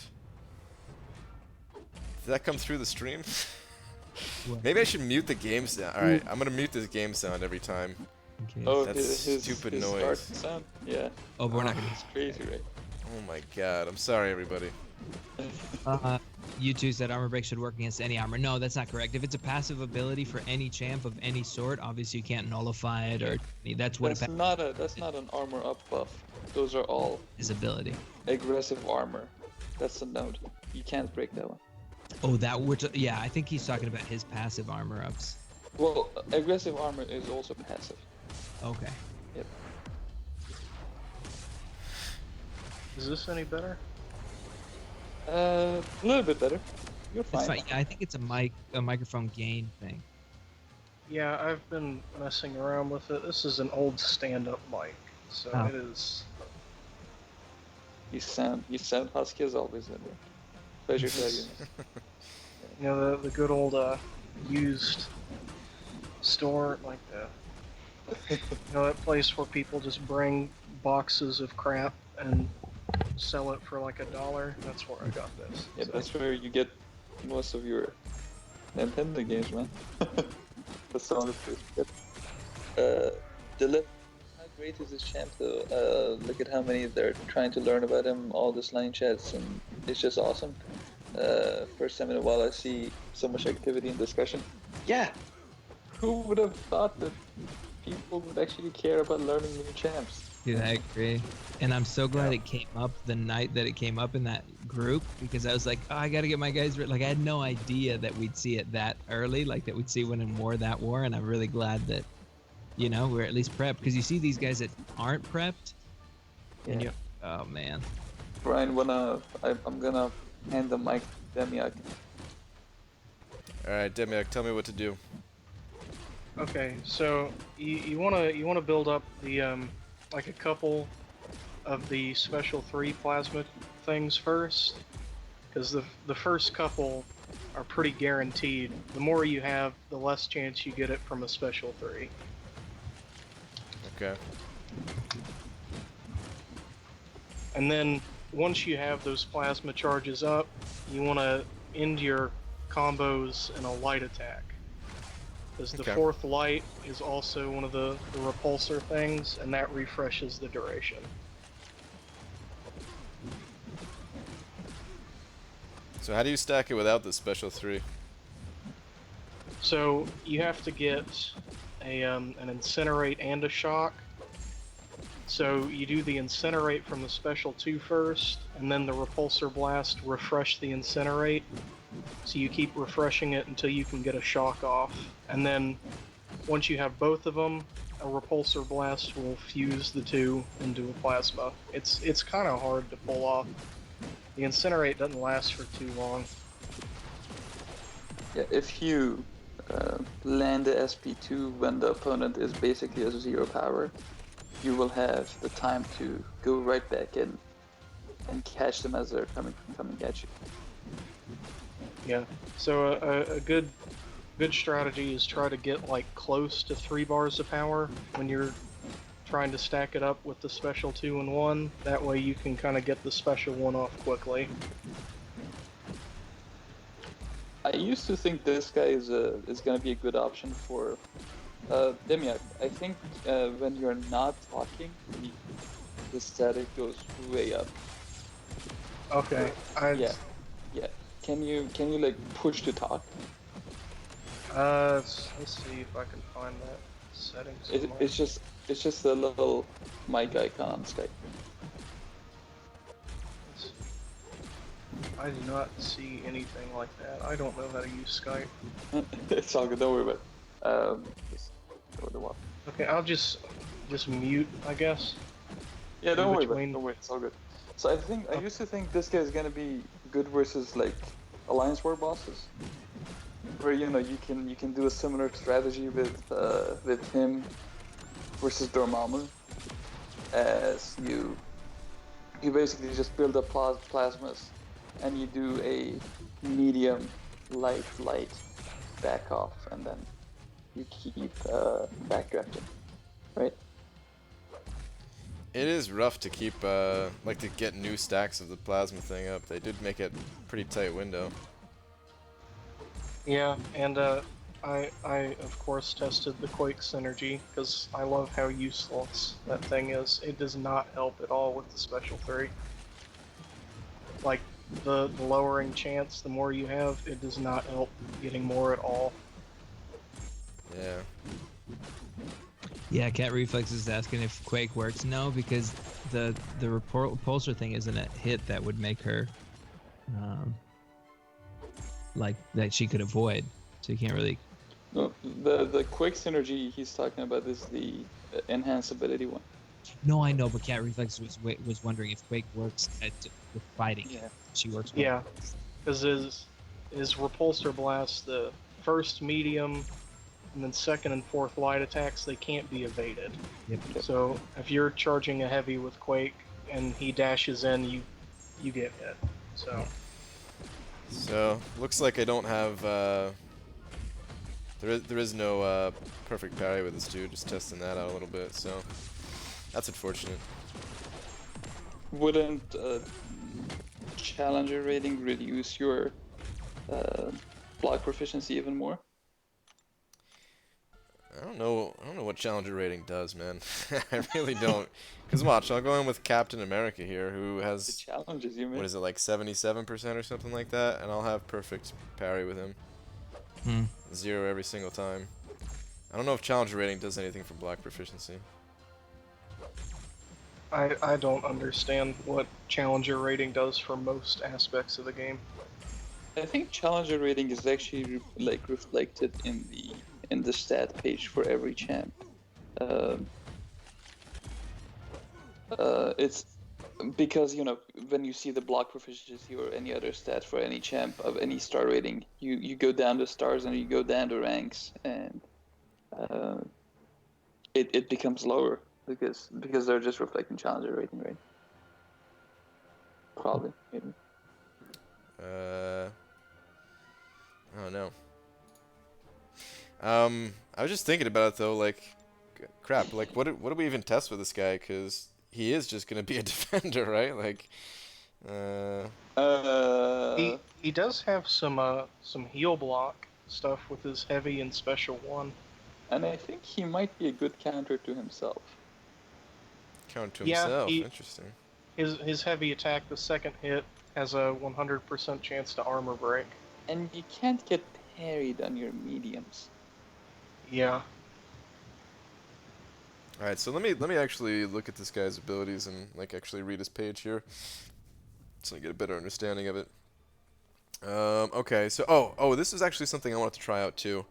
Did that come through the stream? Maybe I should mute the game sound. Alright, I'm gonna mute this game sound every time. Okay. Oh, That's his stupid his noise. start sound? Yeah. Oh, but we're not gonna. It's crazy, right? Oh my god. I'm sorry, everybody. You two said armor break should work against any armor. No, that's not correct. If it's a passive ability for any champ of any sort, obviously you can't nullify it, or that's what That's not an armor up buff. Those are all his ability. aggressive armor. That's a node. You can't break that one. Oh, that which yeah, I think he's talking about his passive armor ups. Well, aggressive armor is also passive. Okay. Yep. Is this any better? A little bit better. You're It's fine. fine. Yeah, I think it's a microphone gain thing. Yeah, I've been messing around with it. This is an old stand-up mic, so Oh. it is. You sound husky as always. Pleasure to have you. You know, the good old used store, like the, you know, that place where people just bring boxes of crap and sell it for like $1. That's where I got this. Yeah, So, that's where you get most of your Nintendo games, man. That's the only place you get. How great is this champ though? Look at how many they're trying to learn about him, all this line chats, and it's just awesome. First time in a while I see so much activity and discussion. Yeah! Who would have thought that people would actually care about learning new champs? Dude, I agree. And I'm so glad it came up the night that it came up in that group, because I was like, oh, I gotta get my guys like, I had no idea that we'd see it that early, like that we'd see one in war that war, and I'm really glad that, you know, we're at least prepped, because you see these guys that aren't prepped, and Yeah. oh man. Brian, I'm gonna hand the mic to Demiak. Alright, Demiak, tell me what to do. okay, so you wanna build up the like a couple of the special 3 plasma things first, because the first couple are pretty guaranteed. The more you have, the less chance you get it from a special 3. Okay. And then once you have those plasma charges up, you want to end your combos in a light attack. Because the Okay. 4th light is also one of the repulsor things, and that refreshes the duration. So how do you stack it without the special 3? So you have to get an incinerate and a shock. So you do the incinerate from the special 2 first, and then the repulsor blast refresh the incinerate. So you keep refreshing it until you can get a shock off, and then once you have both of them, a repulsor blast will fuse the 2 into a plasma. It's kind of hard to pull off. The incinerate doesn't last for too long. Yeah, if you land the SP2 when the opponent is basically at 0 power, you will have the time to go right back in and catch them as they're coming at you. Yeah. So a good strategy is try to get like close to 3 bars of power when you're trying to stack it up with the special 2 and 1. That way you can kind of get the special 1 off quickly. I used to think this guy is gonna be a good option for Demiak. I think when you're not talking, the static goes way up. Okay. Yeah. Can you like push to talk? Let's see if I can find that setting somewhere. It's just a little mic icon on Skype. I do not see anything like that. I don't know how to use Skype. It's all good. Don't worry about it. Just go to the wall. Okay, I'll just mute, I guess. Yeah, don't In worry about it. between. Don't worry. It's all good. So I used to think this guy is gonna be good versus like Alliance War bosses, where you can do a similar strategy with him versus Dormammu, as you basically just build up plasmas, and you do a medium light back off, and then you keep backdrafting, right? It is rough to keep, like, to get new stacks of the plasma thing up. They did make it pretty tight window. Yeah, and I of course tested the Quake synergy because I love how useless that thing is. It does not help at all with the special 3. Like the lowering chance, the more you have, it does not help getting more at all. Yeah. Yeah, Cat Reflex is asking if Quake works. No, because the repulsor thing isn't a hit that would make her like that she could avoid. So you can't really. No, the quick synergy he's talking about is the enhanced ability one. No, I know, but Cat Reflex was wondering if Quake works with fighting. Yeah. She works well. Yeah, because his repulsor blast, the first medium, and then second and fourth light attacks, they can't be evaded. Yep. So if you're charging a heavy with Quake and he dashes in, you get hit. So So, looks like I don't have, there is no, perfect parry with this dude, just testing that out a little bit, so that's unfortunate. Wouldn't challenger rating reduce your block proficiency even more? I don't know what challenger rating does, man. I really don't. Because watch, I'll go in with Captain America here, who The has, challenges you what make. is it, like 77% or something like that, and I'll have perfect parry with him. Hmm. 0 every single time. I don't know if challenger rating does anything for block proficiency. I don't understand what challenger rating does for most aspects of the game. I think challenger rating is actually reflected in the stat page for every champ. It's because when you see the block proficiency or any other stat for any champ of any star rating, you go down the stars and you go down the ranks, and it becomes lower because they're just reflecting challenger rating, right? Probably, maybe. I don't know. I was just thinking about it though, like, crap, like what do we even test with this guy? Because he is just gonna be a defender, right? Like, He does have some heal block stuff with his heavy and special 1. And I think he might be a good counter to himself. count to Yeah, himself. Interesting. his heavy attack, the second hit, has a 100% chance to armor break. And you can't get parried on your mediums. Yeah. All right, so let me actually look at this guy's abilities and like actually read his page here, so I get a better understanding of it. Okay, so oh, this is actually something I wanted to try out too.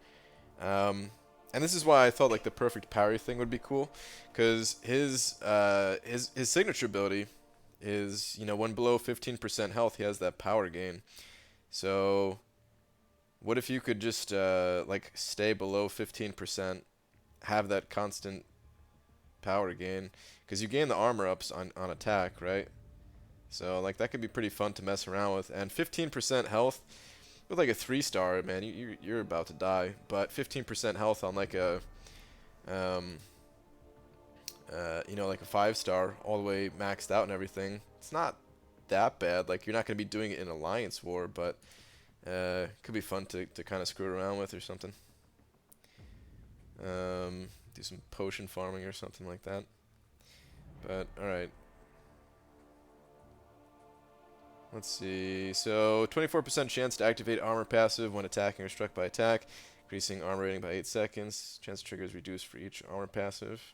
And this is why I thought like the perfect parry thing would be cool, because his signature ability is, when below 15% health, he has that power gain. So what if you could just like stay below 15%, have that constant power gain, because you gain the armor ups on attack, right? So like that could be pretty fun to mess around with. And 15% health with like a 3-star, man, you're about to die. But 15% health on like a like a 5-star all the way maxed out and everything, it's not that bad. Like you're not going to be doing it in Alliance War, but could be fun to kind of screw around with or something. Do some potion farming or something like that. But alright, let's see. So 24% chance to activate armor passive when attacking or struck by attack, increasing armor rating by 8 seconds. Chance to trigger is reduced for each armor passive.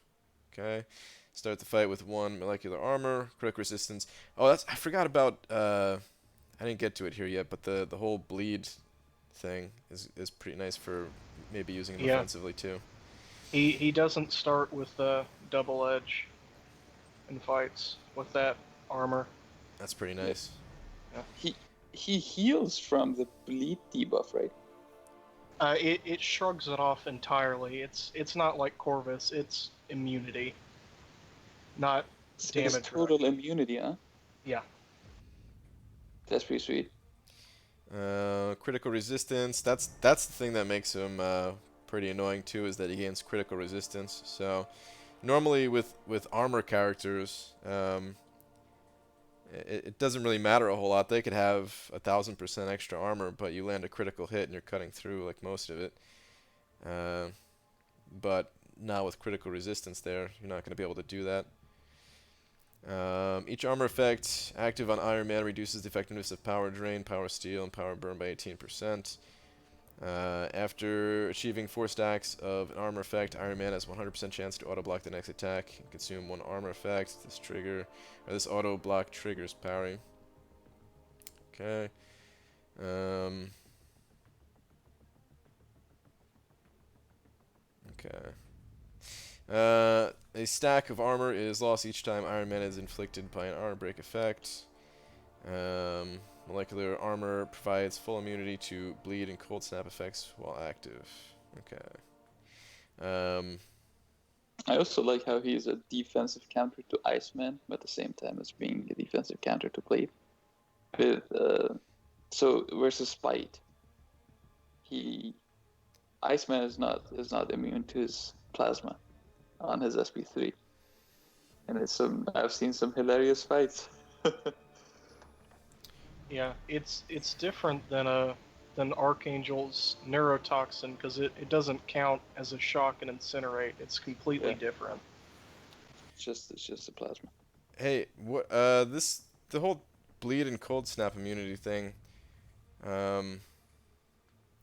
Okay. Start the fight with 1 molecular armor, quick resistance. Oh, I forgot about, I didn't get to it here yet, but the whole bleed thing is pretty nice for maybe using it offensively too. He doesn't start with double edge in fights with that armor. That's pretty nice. Yeah. he heals from the bleed debuff, right? It shrugs it off entirely. It's not like Corvus. It's immunity, not It's damage total reduction. immunity, huh? Yeah. That's pretty sweet. Critical resistance. That's the thing that makes him pretty annoying too, is that he gains critical resistance. So normally with armor characters, it doesn't really matter a whole lot. They could have 1,000% extra armor, but you land a critical hit and you're cutting through like most of it. But now with critical resistance there, you're not going to be able to do that. Each armor effect active on Iron Man reduces the effectiveness of Power Drain, Power Steal, and Power Burn by 18%. After achieving 4 stacks of an armor effect, Iron Man has 100% chance to auto-block the next attack and consume 1 armor effect. This auto-block triggers powering. Okay. Okay. A stack of armor is lost each time Iron Man is inflicted by an armor break effect. Molecular armor provides full immunity to bleed and cold snap effects while active. Okay. I also like how he's a defensive counter to Iceman, but at the same time as being a defensive counter to Blade. With so versus Spite, Iceman is not immune to his plasma on his SP3, and I've seen some hilarious fights. Yeah, it's different than Archangel's neurotoxin because it doesn't count as a shock and incinerate. It's completely different. It's just the plasma. Hey, the whole bleed and cold snap immunity thing.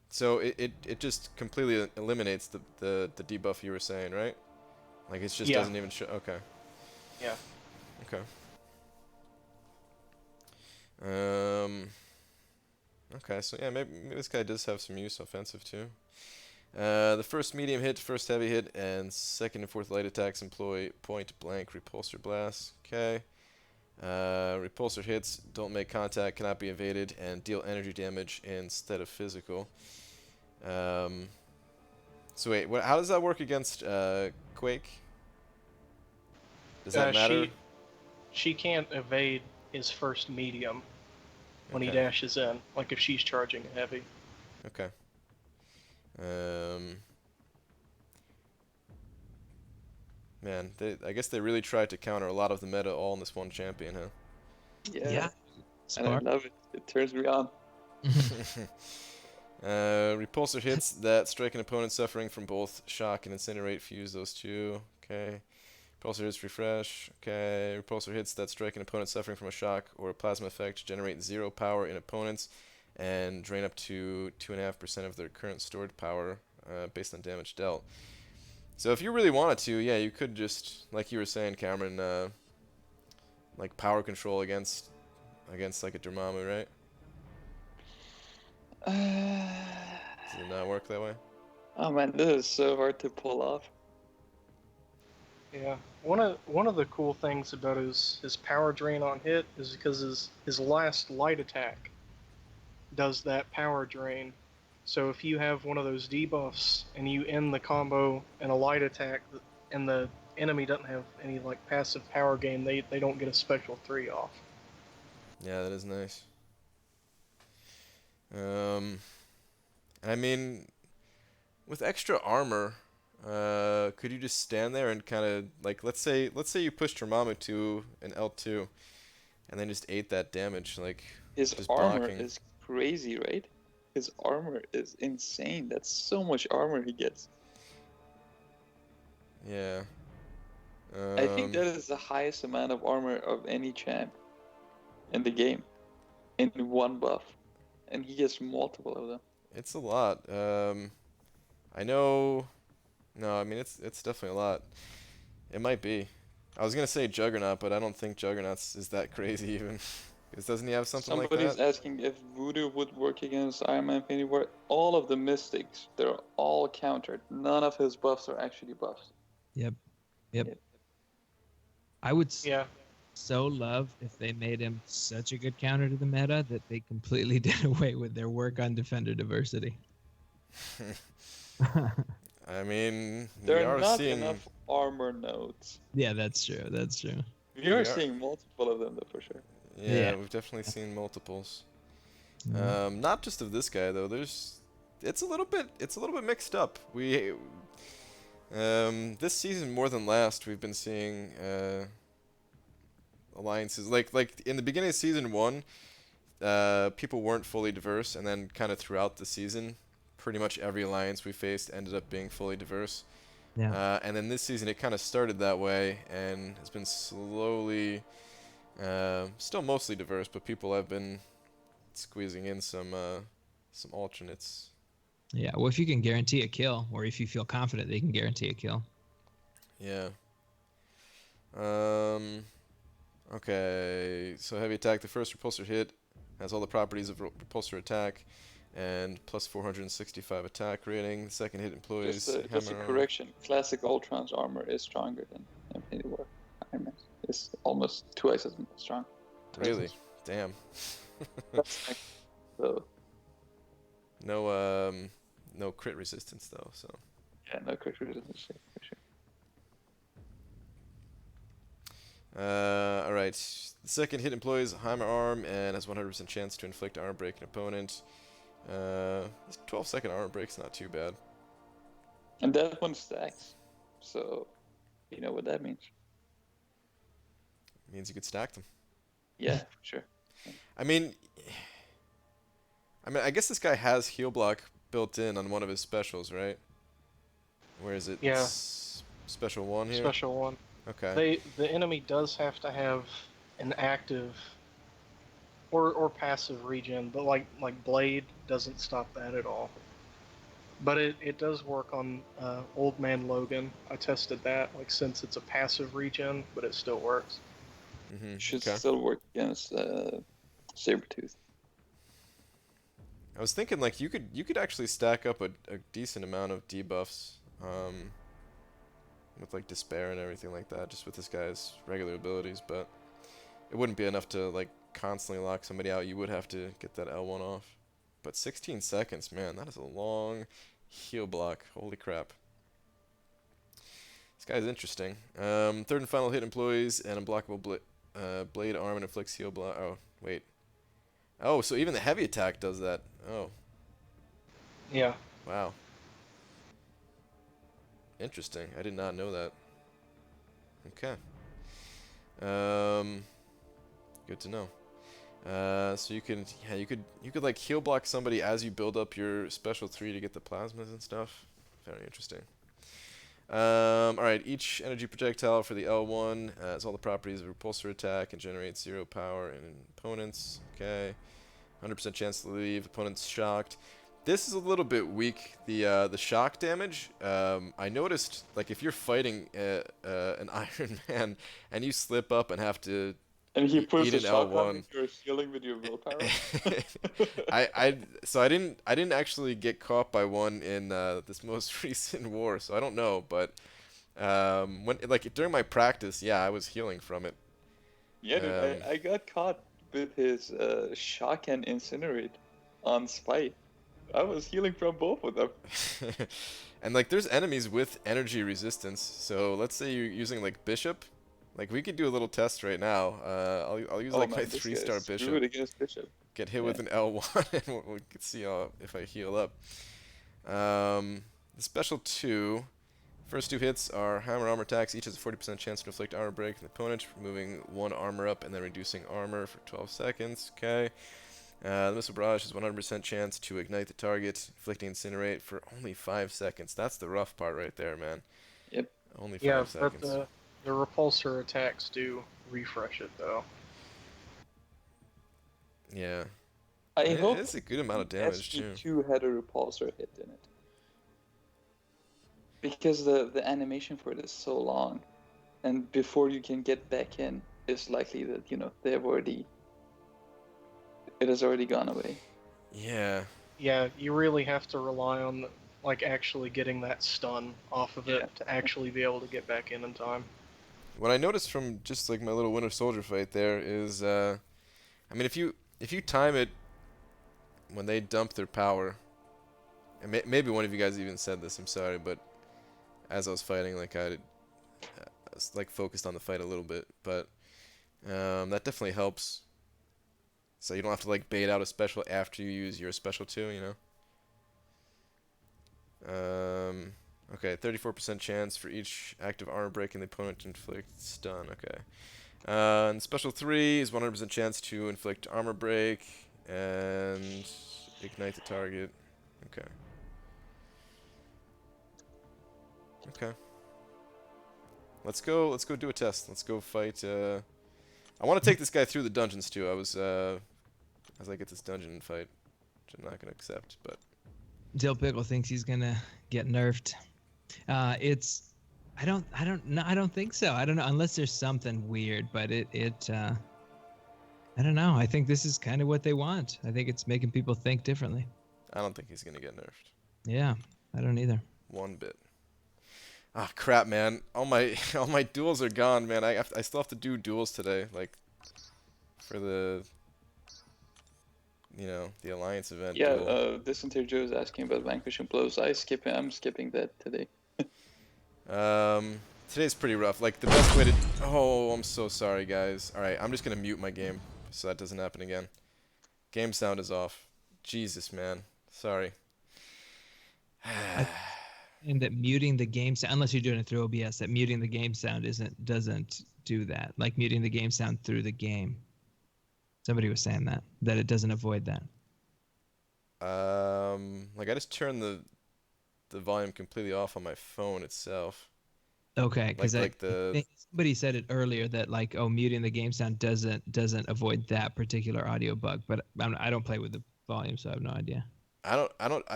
So it just completely eliminates the debuff you were saying, right? Like it just doesn't even show. Okay. Yeah. Okay. Okay, so yeah, maybe this guy does have some use offensive too. The first medium hit, first heavy hit, and second and fourth light attacks employ point blank repulsor blasts. Okay. Repulsor hits don't make contact, cannot be evaded, and deal energy damage instead of physical. So wait, how does that work against Quake? Does that matter? She can't evade his first medium when he Okay. dashes in, like if she's charging a heavy. Okay. Man, I guess they really tried to counter a lot of the meta all in this one champion, huh? Yeah. And I Smart. love it. It turns me on. Repulsor hits that strike an opponent suffering from both shock and incinerate. Fuse those two. Okay. Repulsor hits refresh. Okay. Repulsor hits that strike an opponent suffering from a shock or a plasma effect generate 0 power in opponents and drain up to 2.5% of their current stored power based on damage dealt. So if you really wanted to, yeah, you could just, like you were saying, Cameron, like power control against like a Dormammu, right? Does it not work that way? Oh man, this is so hard to pull off. Yeah. One of the cool things about his power drain on hit is because his last light attack does that power drain. So if you have one of those debuffs and you end the combo in a light attack and the enemy doesn't have any like passive power gain, they don't get a special 3 off. Yeah, that is nice. I mean, with extra armor, could you just stand there and kind of like let's say you pushed Dormammu to an L2, and then just ate that damage, like His just armor blocking. is crazy, right? His armor is insane. That's so much armor he gets. Yeah. I think that is the highest amount of armor of any champ in the game in one buff, and he gets multiple of them. It's a lot. I know. No, I mean it's definitely a lot. It might be. I was gonna say Juggernaut, but I don't think Juggernaut's is that crazy even. Because doesn't he have something like Somebody's that? asking if Voodoo would work against Iron Man Infinity War. All of the mystics, they're all countered. None of his buffs are actually buffs. Yep. Yep. I would. Yeah. so love if they made him such a good counter to the meta that they completely did away with their work on defender diversity. I mean, we There are are not seeing enough armor nodes. Yeah, that's true. That's true. We are We are- seeing multiple of them though for sure. yeah, Yeah. we've definitely seen multiples. Yeah. Not just of this guy though. It's a little bit mixed up. This season more than last, we've been seeing alliances like in the beginning of season 1, people weren't fully diverse, and then kind of throughout the season, pretty much every alliance we faced ended up being fully diverse. Yeah. And then this season it kind of started that way and has been slowly, still mostly diverse, but people have been squeezing in some alternates. Yeah. Well, if you can guarantee a kill, or if you feel confident they can guarantee a kill. Yeah. Okay. So heavy attack. The first repulsor hit has all the properties of repulsor attack, and plus 465 attack rating. The second hit employs Just a hammer. correction. Classic Ultron's armor is stronger than Infinity War. Iron Man. It's almost twice as strong. Twice Really? as- Damn. That's like, so No crit resistance though. So. yeah, no crit resistance for sure. All right. The second hit employs hammer arm and has 100% chance to inflict armor break an opponent. This 12-second armor break's not too bad. And that one stacks. So you know what that means. Means you could stack them. Yeah, for sure. I mean, I guess this guy has heal block built in on one of his specials, right? Where is it? Yeah. Special 1 here? Special 1. Okay. The enemy does have to have an active or passive regen, but like Blade doesn't stop that at all. But it does work on Old Man Logan. I tested that, like, since it's a passive regen, but it still works. Mm-hmm. Should Okay. still work against Sabretooth. I was thinking like you could actually stack up a decent amount of debuffs, with like despair and everything like that, just with this guy's regular abilities, but it wouldn't be enough to like constantly lock somebody out. You would have to get that L1 off. But 16 seconds, man, that is a long heal block. Holy crap. This guy's interesting. Third and final hit employs an unblockable blade arm and inflicts heal block. Oh, wait. Oh, so even the heavy attack does that. Oh, Yeah. wow. Interesting. I did not know that. Okay. Good to know. So you could like heal block somebody as you build up your special 3 to get the plasmas and stuff. Very interesting. Alright, each energy projectile for the L1 has all the properties of repulsor attack and generates 0 power in opponents. Okay. 100% chance to leave. Opponent's shocked. This is a little bit weak, the shock damage. I noticed, like, if you're fighting an Iron Man and you slip up and have to And he puts eat a an shotgun L1. and you're healing with your willpower. So I didn't actually get caught by one in this most recent war, so I don't know. But when like during my practice, yeah, I was healing from it. Yeah, dude, I got caught with his shock and incinerate on Spite. I was healing from both of them. And like there's enemies with energy resistance. So let's say you're using like Bishop. Like we could do a little test right now. I'll use like my 3-star Bishop. Against Bishop. Get hit with an L1 and we can see if I heal up. The special 2. First 2 hits are hammer armor attacks. Each has a 40% chance to inflict armor break on the opponent, removing 1 armor up and then reducing armor for 12 seconds. Okay. The missile barrage has 100% chance to ignite the target, inflicting incinerate for only 5 seconds. That's the rough part right there, man. Yep. Only 5 Yeah, seconds. but the repulsor attacks do refresh it, though. Yeah. I hope It's a good amount of damage too. SP2 had a repulsor hit in it. Because the animation for it is so long. And before you can get back in, it's likely that, it has already gone away. Yeah. Yeah, you really have to rely on, like, actually getting that stun off of it Yeah. to actually be able to get back in time. what I noticed from just like my little Winter Soldier fight there is, I mean, if you time it when they dump their power, and maybe one of you guys even said this. I'm sorry, but as I was fighting, like I was like focused on the fight a little bit, but that definitely helps. So you don't have to like bait out a special after you use your special too, you know. Okay, 34% chance for each active armor break in the opponent to inflict stun. Okay. And special 3 is 100% chance to inflict armor break and ignite the target. Okay. Okay. Let's go do a test. Let's go fight. I want to take this guy through the dungeons too. As I get this dungeon fight, which I'm not gonna accept, but. Dill Pickle thinks he's gonna get nerfed. I don't think so. I don't know, unless there's something weird, but I don't know. I think this is kind of what they want. I think it's making people think differently. I don't think he's gonna get nerfed. Yeah, I don't either. One bit. Ah, crap, man. All my duels are gone, man. I still have to do duels today, like for the the Alliance event. Yeah, duel. Dysentery Joe is asking about Vanquishing Blows. I'm skipping that today. Today's pretty rough. Like the best way to. Oh, I'm so sorry, guys. All right, I'm just gonna mute my game so that doesn't happen again. Game sound is off. Jesus, man. Sorry. And that muting the game sound, unless you're doing it through OBS, that muting the game sound doesn't do that. Like muting the game sound through the game. Somebody was saying that it doesn't avoid that. Like I just turned the volume completely off on my phone itself. Okay, because somebody said it earlier that like, oh, muting the game sound doesn't avoid that particular audio bug. But I don't play with the volume, so I have no idea. I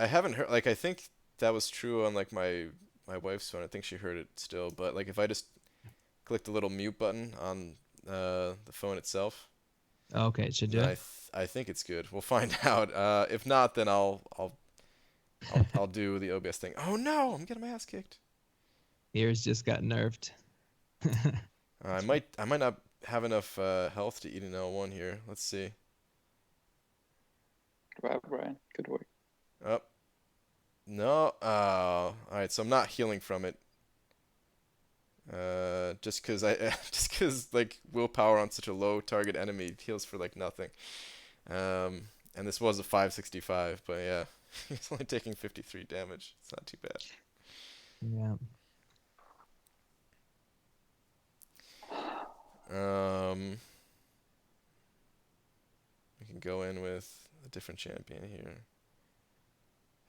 haven't heard. Like I think that was true on like my wife's phone. I think she heard it still. But like if I just click the little mute button on the phone itself. Okay, it should do it. I think it's good. We'll find out. If not, then I'll do the OBS thing. Oh no, I'm getting my ass kicked. Ears just got nerfed. I might not have enough health to eat an L1 here. Let's see. Wow, Brian, good work. Oh. No. All right. So I'm not healing from it. Just because like willpower on such a low target enemy heals for like nothing. And this was a 565, but yeah, he's only taking 53 damage. It's not too bad. Yeah. We can go in with a different champion here.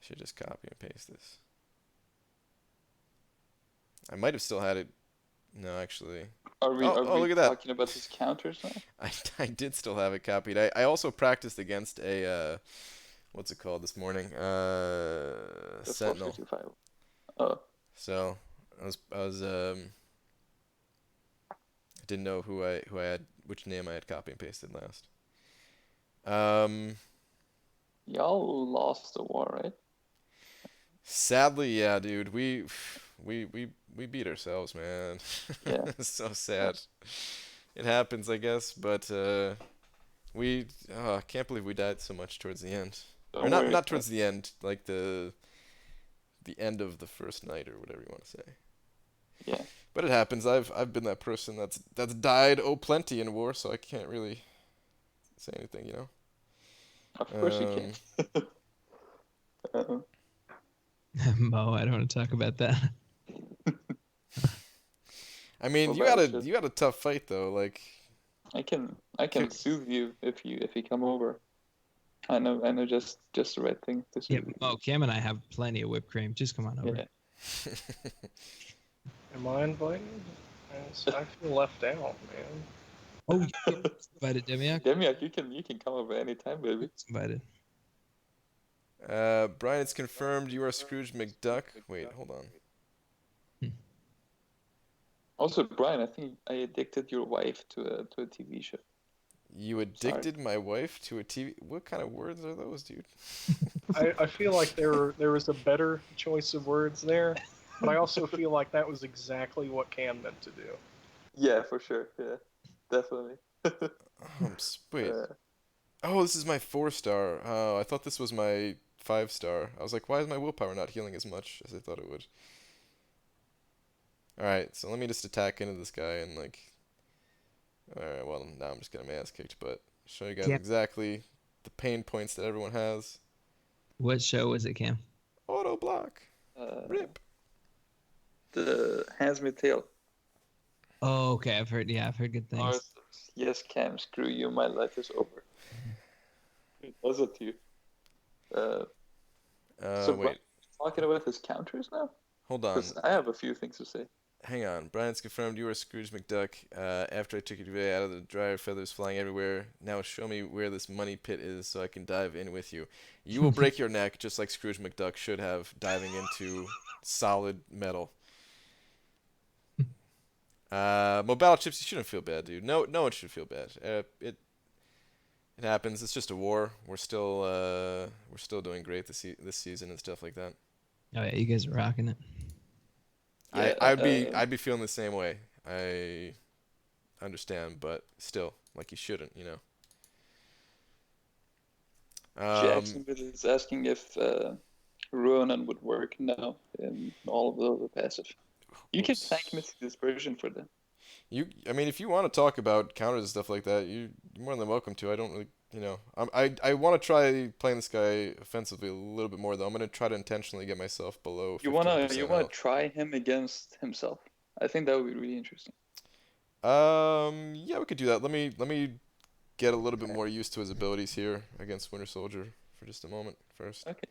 Should just copy and paste this. I might have still had it. No, actually. Are we look at that. talking about his counters now? I did still have it copied. I also practiced against a what's it called this morning? The Sentinel. 455. Oh. So I didn't know who I had, which name I had copy and pasted last. Y'all lost the war, right? Sadly, yeah, dude. We beat ourselves, man. Yeah. It's so sad. It happens, I guess, but I can't believe we died so much towards the end. Or not towards the end, like the end of the first night or whatever you want to say. Yeah. But it happens. I've been that person that's died plenty in war, so I can't really say anything, you know. Of course you can. Mo, I don't want to talk about that. I mean, you got a tough fight though. Like, I can soothe you if you come over. I know just the right thing to soothe you. Oh, Cam and I have plenty of whipped cream. Just come on over. Yeah. Am I invited? I feel left out, man. Oh, you get invited, Demiak. Demiak, you can come over anytime, baby. Invited. Brian, it's confirmed you are Scrooge McDuck. Wait, hold on. Also, Brian, I think I addicted your wife to a TV show. You addicted my wife to a TV? What kind of words are those, dude? I feel like there was a better choice of words there, but I also feel like that was exactly what Cam meant to do. Yeah, for sure. Yeah, definitely. Wait. Uh, Oh, this is my 4-star. Oh, I thought this was my 5-star. I was like, why is my willpower not healing as much as I thought it would? Alright, so let me just attack into this guy and like... Alright, well, now I'm just getting my ass kicked, but show you guys Cam, exactly the pain points that everyone has. what show was it, Cam? Auto block. uh, Rip. the Hands Me Tail. Oh, okay. I've heard good things. Ours, yes, Cam, screw you. My life is over. It does it to you. So Brian, Wait. talking about his counters now, Hold on. because I have a few things to say. Hang on. Brian's confirmed you are Scrooge McDuck. After I took you away out of the dryer, feathers flying everywhere. Now show me where this money pit is so I can dive in with you. You will break your neck just like Scrooge McDuck should have, diving into solid metal. Mobile chips, you shouldn't feel bad, dude. No one should feel bad. It happens. It's just a war. We're still doing great this season and stuff like that. Oh yeah, you guys are rocking it. Yeah, I'd be feeling the same way. I understand, but still, like you shouldn't, you know. Jacksonville is asking if Ronan would work now in all of the other passive. You can thank Mystic Dispersion for that. I mean, if you want to talk about counters and stuff like that, you're more than welcome to. I don't really, you know, I want to try playing this guy offensively a little bit more though. I'm gonna try to intentionally get myself below 15% You wanna health. try him against himself? I think that would be really interesting. Yeah, we could do that. Let me get a little bit more used to his abilities here against Winter Soldier for just a moment first. Okay.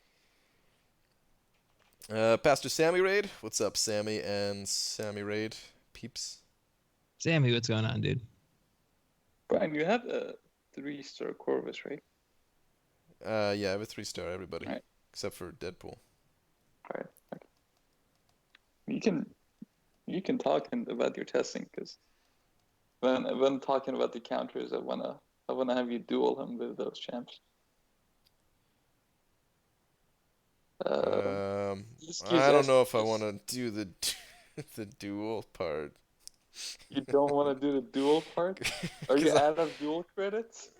Pastor Sammy Raid, what's up, Sammy and Sammy Raid peeps? Sammy, what's going on, dude? Brian, you have a 3-star Corvus, right? Yeah, I have a 3-star, everybody, Alright. except for Deadpool. Alright. Okay. You can talk about your testing, because when talking about the counters, I wanna have you duel him with those champs. I don't know if I want to do the the duel part. You don't want to do the duel part? Are you 'Cause out of duel credits?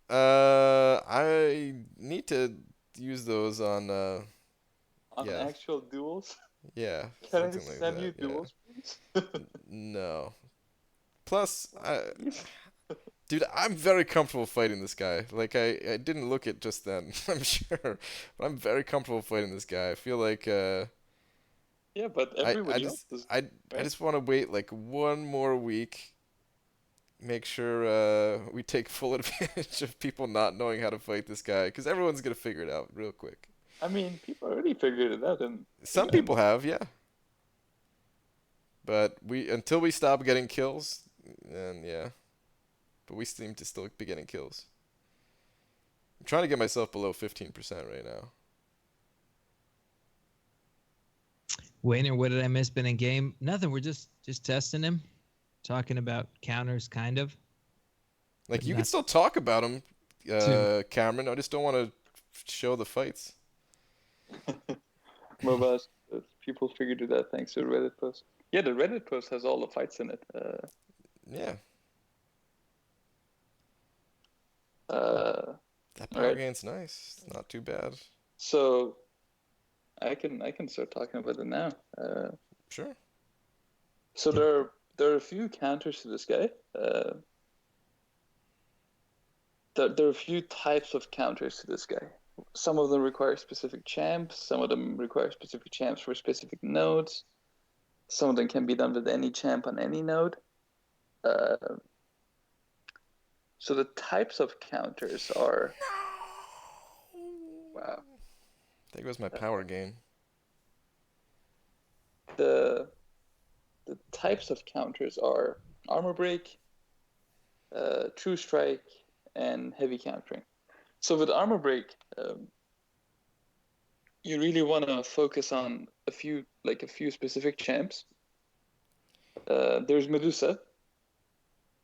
I need to use those on On yeah, actual duels? yeah, Can I something like send that. you Yeah. duels, please? No. Plus, dude, I'm very comfortable fighting this guy. Like I didn't look it just then, I'm sure, but I'm very comfortable fighting this guy. I feel like Yeah, but I everybody else just does, I right? just want to wait like one more week. Make sure we take full advantage of people not knowing how to fight this guy, because everyone's gonna figure it out real quick. I mean, people already figured it out, and Some people have, yeah. But until we stop getting kills, and yeah. But we seem to still be getting kills. I'm trying to get myself below 15% right now. Wayner, what did I miss? Been in game? Nothing. We're just testing him, talking about counters, kind of. Like, But you can not still talk about him, too. Cameron. I just don't want to show the fights. mobile people figured it out thanks to the Reddit post. Yeah, the Reddit post has all the fights in it. Yeah. That power Alright. gain's nice. Not too bad. So I can start talking about it now. Sure. So there are a few counters to this guy. There are a few types of counters to this guy. Some of them require specific champs. Some of them require specific champs for specific nodes. Some of them can be done with any champ on any node. So the types of counters are... Wow. There goes my power gain. The types of counters are armor break, true strike, and heavy countering. So with armor break, you really want to focus on a few specific champs. There's Medusa.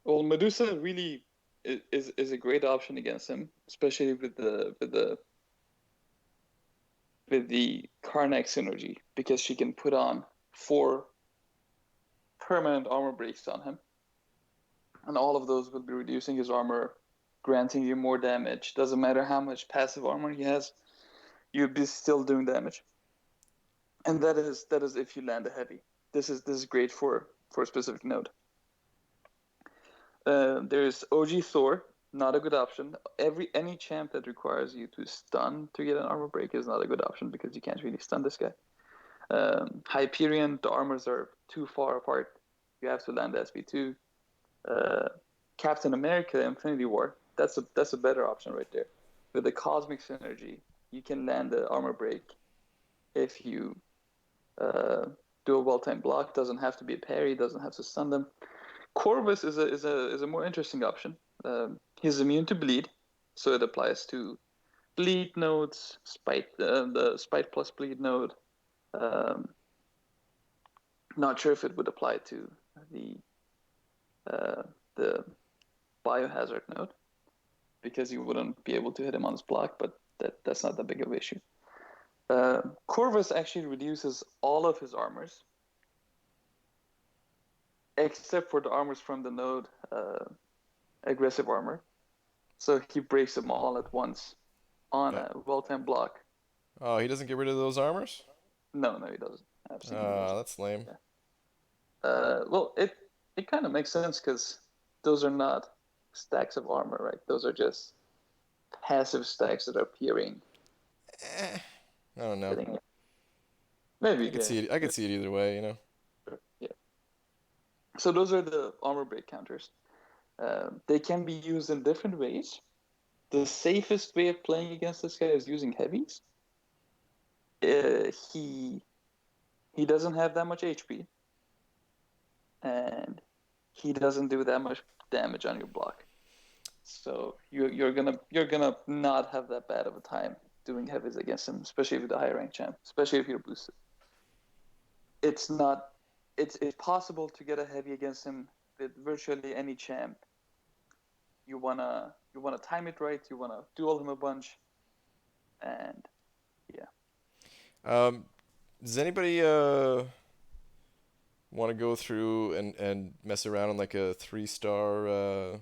Well, Medusa really is a great option against him, especially with the Karnak synergy, because she can put on 4 permanent armor breaks on him. and all of those will be reducing his armor, granting you more damage. Doesn't matter how much passive armor he has, you'll be still doing damage. And that is if you land a heavy. This is great for a specific node. There's OG Thor, not a good option. Any champ that requires you to stun to get an armor break is not a good option because you can't really stun this guy. Hyperion, the armors are too far apart. You have to land SP2. Captain America, Infinity War, that's a better option right there. With the Cosmic Synergy, you can land the armor break if you do a well-timed block. Doesn't have to be a parry. Doesn't have to stun them. Corvus is a more interesting option. He's immune to bleed, so it applies to bleed nodes, the spite plus bleed node. Not sure if it would apply to the biohazard node because you wouldn't be able to hit him on his block, but that's not that big of an issue. Corvus actually reduces all of his armors except for the armors from the node aggressive armor. So he breaks them all at once on a well-timed block. Oh, he doesn't get rid of those armors? No, he doesn't. Absolutely doesn't. That's lame. Yeah. Well, it kind of makes sense because those are not stacks of armor, right? Those are just passive stacks that are appearing. I don't know. Maybe I could see it. I could see it either way, you know. Yeah. So those are the armor break counters. They can be used in different ways. The safest way of playing against this guy is using heavies. He doesn't have that much HP, and he doesn't do that much damage on your block. So you're gonna not have that bad of a time doing heavies against him, especially with the higher rank champ, especially if you're boosted. It's possible to get a heavy against him with virtually any champ. You wanna time it right. You wanna duel him a bunch, and yeah. Does anybody want to go through and mess around in like a 3-star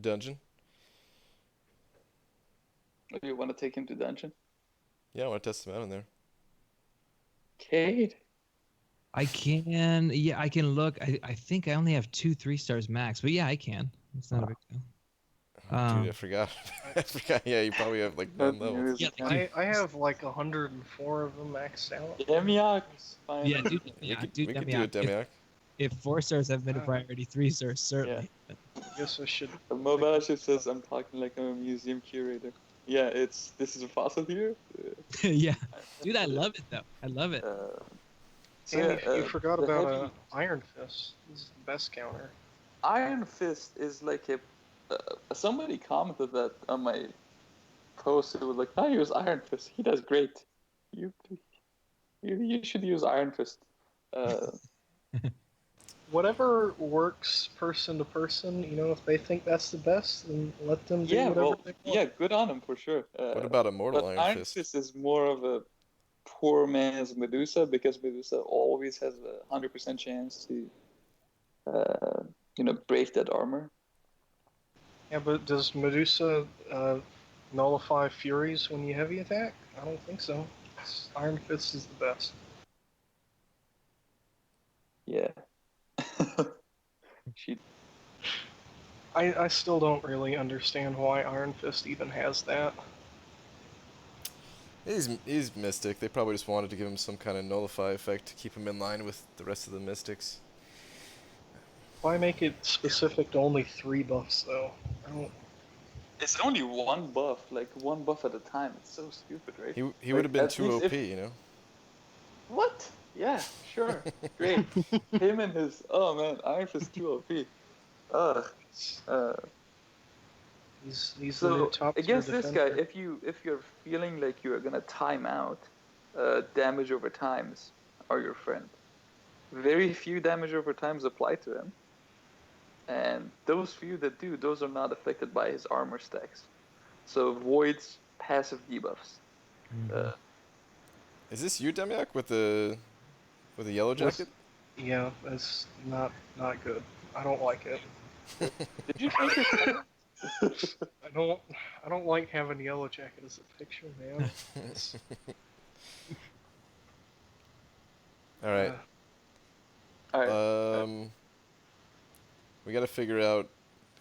dungeon? Do you want to take him to dungeon? Yeah, I want to test him out in there. Cade? I can. Yeah, I can look. I think I only have 2 3-stars max, but yeah, I can. It's not a big deal. Dude, I forgot. I forgot. Yeah, you probably have like 9 levels. Yeah, I have like 104 of them maxed out. Demiak. Yeah, dude. We could dude, do it, Demiak. If 4-stars have been a priority, 3-stars certainly. Yeah. I guess I should. Mobash says I'm talking like I'm a museum curator. Yeah, this is a fossil here. Yeah, dude, I love it though. I love it. And you forgot the about heavy- Iron Fist. This is the best counter. Iron Fist is like somebody commented that on my post. It was like, I use Iron Fist. He does great. You should use Iron Fist. Whatever works person to person, you know, if they think that's the best, then let them do whatever they want. Yeah, good on him for sure. What about Immortal but Iron Fist? Fist is more of a poor man's Medusa because Medusa always has a 100% chance to, break that armor. Yeah, but does Medusa nullify Furies when you heavy attack? I don't think so. Iron Fist is the best. Yeah. I still don't really understand why Iron Fist even has that. He's Mystic. They probably just wanted to give him some kind of nullify effect to keep him in line with the rest of the Mystics. Why make it specific to only 3 buffs, though? I don't... It's only one buff, like one buff at a time. It's so stupid, right? He would have been too OP, you know? What? Yeah, sure. Great. Him and his... Oh, man. Iron Fist 2 OP. Ugh. He's the new So, top against tier this guy, defender. if you're feeling like you're going to time out, damage over times are your friend. Very few damage over times apply to him. And those few that do, those are not affected by his armor stacks. So avoids passive debuffs. Is this you, Demiak, with the yellow jacket? Yeah, that's not good. I don't like it. Did you change your color? I don't like having Yellow Jacket as a picture, man. It's, All right. Alright. We gotta figure out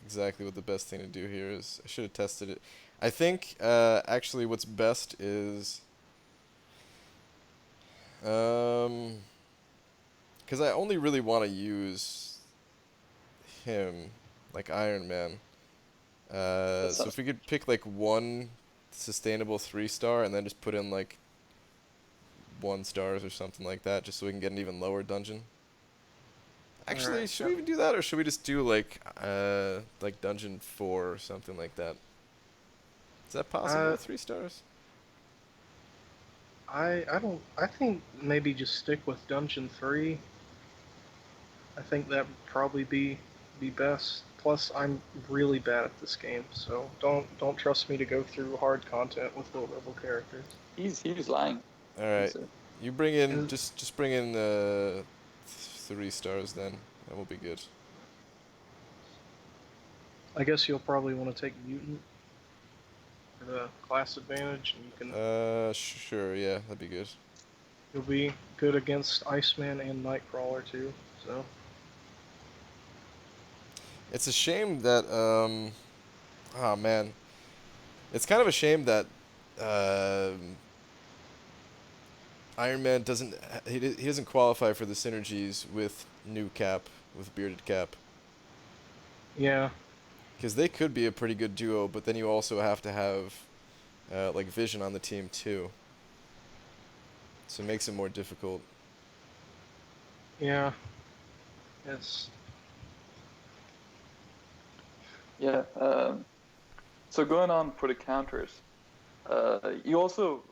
exactly what the best thing to do here is. I should have tested it. I think actually what's best is because I only really want to use him like Iron Man. That So sounds if we could pick like one sustainable 3-star and then just put in like 1 stars or something like that, just so we can get an even lower dungeon. Actually, Alright, should we even do that, or should we just do like dungeon 4 or something like that? Is that possible with 3 stars? I think maybe just stick with Dungeon 3. I think that would probably be best. Plus, I'm really bad at this game, so don't trust me to go through hard content with low-level characters. he's lying. All right, So, you bring in And just bring in 3 stars then. That will be good. I guess you'll probably want to take Mutant for the class advantage, and you can Sure, yeah, that'd be good. you'll be good against Iceman and Nightcrawler too. So It's a shame that oh man, it's kind of a shame that Iron Man doesn't he doesn't qualify for the synergies with New Cap, with Bearded Cap. yeah, Because they could be a pretty good duo, but then you also have to have like Vision on the team too. So it makes it more difficult. yeah, yes. yeah. So going on for the counters, you also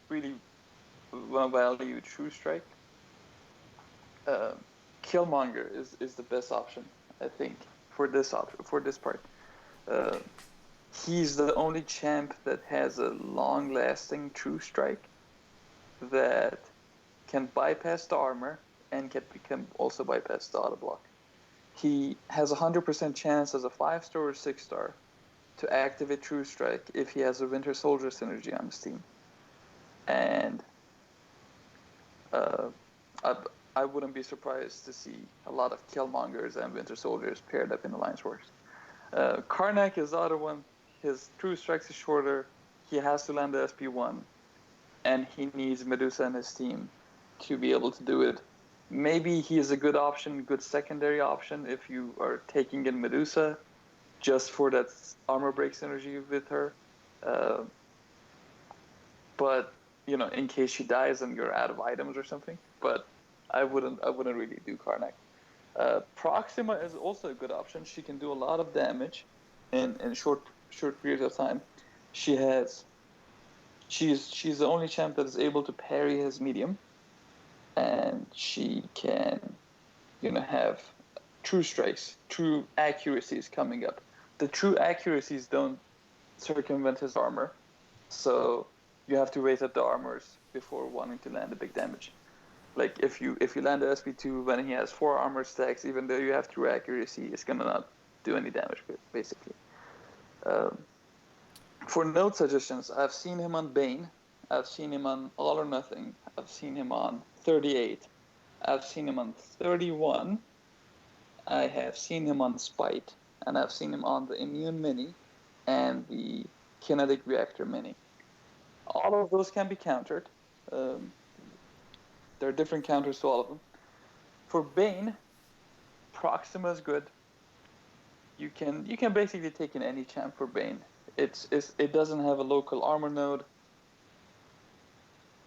really want to value True Strike. Killmonger is the best option, I think, for this part. Uh, he's the only champ that has a long-lasting True Strike that can bypass the armor and can also bypass the auto block. He has a 100% chance as a 5-star or 6-star to activate True Strike if he has a Winter Soldier synergy on his team. And I wouldn't be surprised to see a lot of Killmongers and Winter Soldiers paired up in Alliance Wars. Karnak is the other one. His True Strikes is shorter. He has to land the SP1, and he needs Medusa and his team to be able to do it. Maybe he is a good option, good secondary option if you are taking in Medusa just for that armor break synergy with her. But in case she dies and you're out of items or something. But I wouldn't really do Karnak. Proxima is also a good option. She can do a lot of damage in short periods of time. She's the only champ that is able to parry his medium, and she can have true strikes, true accuracies coming up. The true accuracies don't circumvent his armor, so you have to wait at the armors before wanting to land a big damage. Like if you land the SP2 when he has 4 armor stacks, even though you have true accuracy, it's gonna not do any damage basically. For note suggestions, I've seen him on Bane, I've seen him on All or Nothing, I've seen him on 38, I've seen him on 31, I have seen him on Spite, and I've seen him on the Immune Mini and the Kinetic Reactor Mini. All of those can be countered. There are different counters to all of them. For Bane, Proxima is good. You can basically take in any champ for Bane. It doesn't have a local armor node,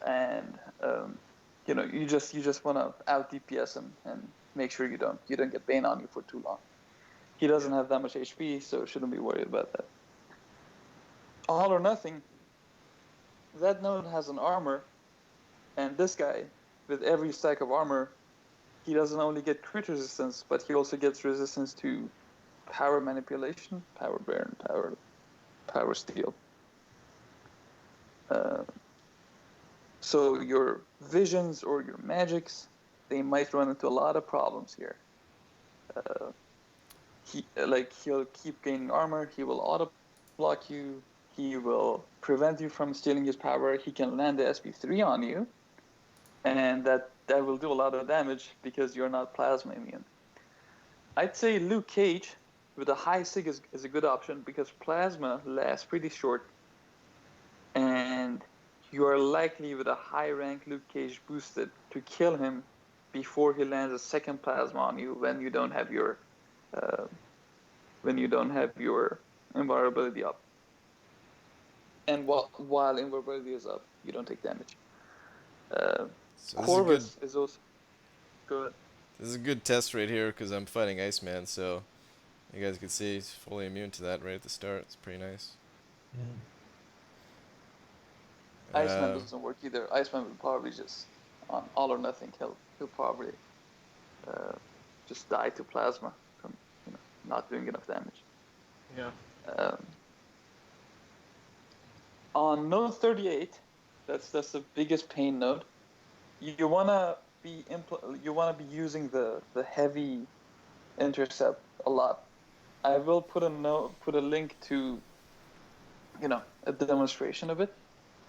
and you just want to out DPS him and make sure you don't get Bane on you for too long. He doesn't have that much HP, so shouldn't be worried about that. All or Nothing. That node has an armor, and this guy, with every stack of armor, he doesn't only get crit resistance, but he also gets resistance to power manipulation, power burn, power steal. So your visions or your magics, they might run into a lot of problems here. he'll keep gaining armor. He will auto block you. He will prevent you from stealing his power. He can land the SP3 on you, and that will do a lot of damage because you're not plasma immune. I'd say Luke Cage with a high sig is a good option because plasma lasts pretty short, and you are likely with a high rank Luke Cage boosted to kill him before he lands a second plasma on you when you don't have your invulnerability up. And while invulnerability is up, you don't take damage. So Corvus is also good. This is a good test right here because I'm fighting Iceman, so you guys can see he's fully immune to that right at the start. It's pretty nice. Yeah. Iceman doesn't work either. Iceman will probably just on all or nothing. He'll probably just die to plasma from not doing enough damage. Yeah. On node 38, that's the biggest pain node. You wanna be using the heavy intercept a lot. I will put a link to a demonstration of it.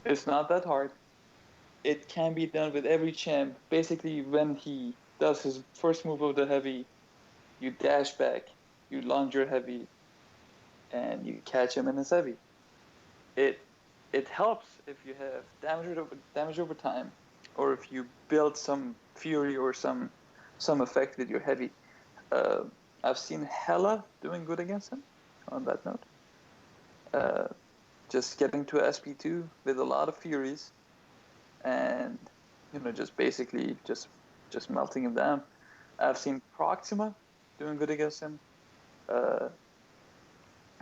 It's not that hard. It can be done with every champ. Basically, when he does his first move of the heavy, you dash back, you launch your heavy, and you catch him in his heavy. It helps if you have damage over time, or if you build some fury or some effect with your heavy. I've seen Hela doing good against him on that note. Just getting to SP2 with a lot of furies, and just basically just melting him down. I've seen Proxima doing good against him.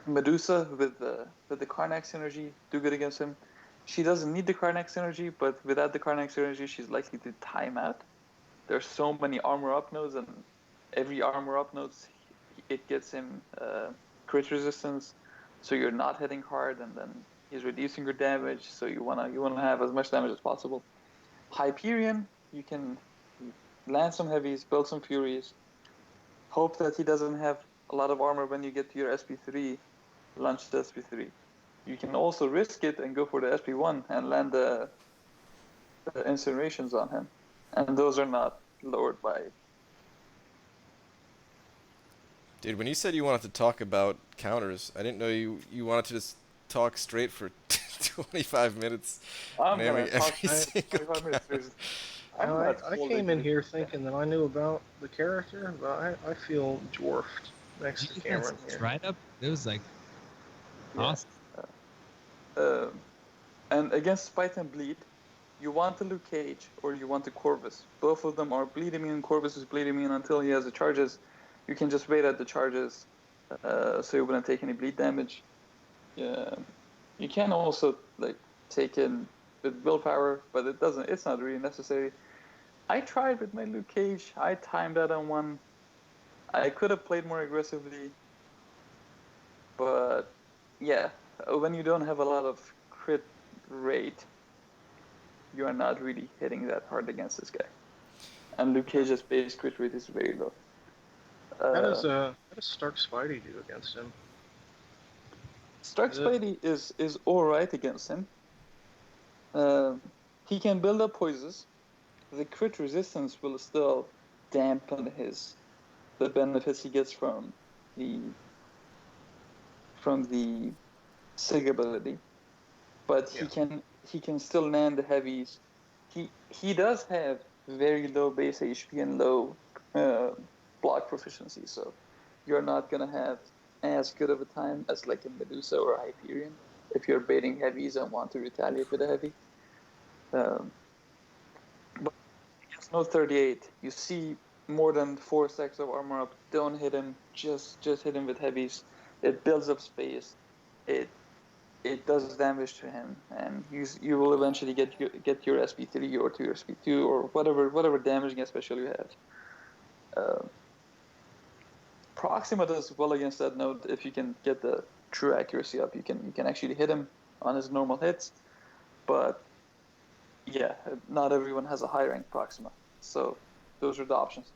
Medusa with the Karnak synergy do good against him. She doesn't need the Karnak synergy, but without the Karnak synergy, she's likely to time out. There's so many armor up nodes, and every armor up nodes, it gets him crit resistance, so you're not hitting hard, and then he's reducing your damage. So you wanna have as much damage as possible. Hyperion, you can land some heavies, build some furies, hope that he doesn't have a lot of armor when you get to your SP3, launch the SP3. You can also risk it and go for the SP1 and land the incinerations on him, and those are not lowered by. Dude, when you said you wanted to talk about counters, I didn't know you wanted to just talk straight for 25 minutes. I'm gonna naming talk every single 25 minutes. counter. I came in here thinking that I knew about the character, but I feel dwarfed next to Cameron here. Right up. It was like awesome. And against Spite and Bleed, you want the Luke Cage or you want the Corvus. Both of them are bleed immune. Corvus is bleed immune until he has the charges. You can just wait at the charges, so you wouldn't take any bleed damage. Yeah, you can also take in with willpower, but it's not really necessary. I tried with my Luke Cage. I timed out on one. I could have played more aggressively, but yeah, when you don't have a lot of crit rate, you are not really hitting that hard against this guy. And Luke Cage's base crit rate is very low. How does Stark Spidey do against him? Stark Spidey is alright against him. He can build up poisons. The crit resistance will still dampen the benefits he gets from the Sig ability. But he can still land the heavies. He does have very low base HP and low block proficiency, so you're not gonna have as good of a time as like a Medusa or a Hyperion if you're baiting heavies and want to retaliate with a heavy. But against node 38, you see more than 4 stacks of armor up. Don't hit him. Just hit him with heavies. It builds up space. It does damage to him, and you will eventually get your SP3 or to your SP2 or whatever damaging special you have. Proxima does well against that node if you can get the true accuracy up. You can actually hit him on his normal hits, but yeah, not everyone has a high rank Proxima, so those are the options.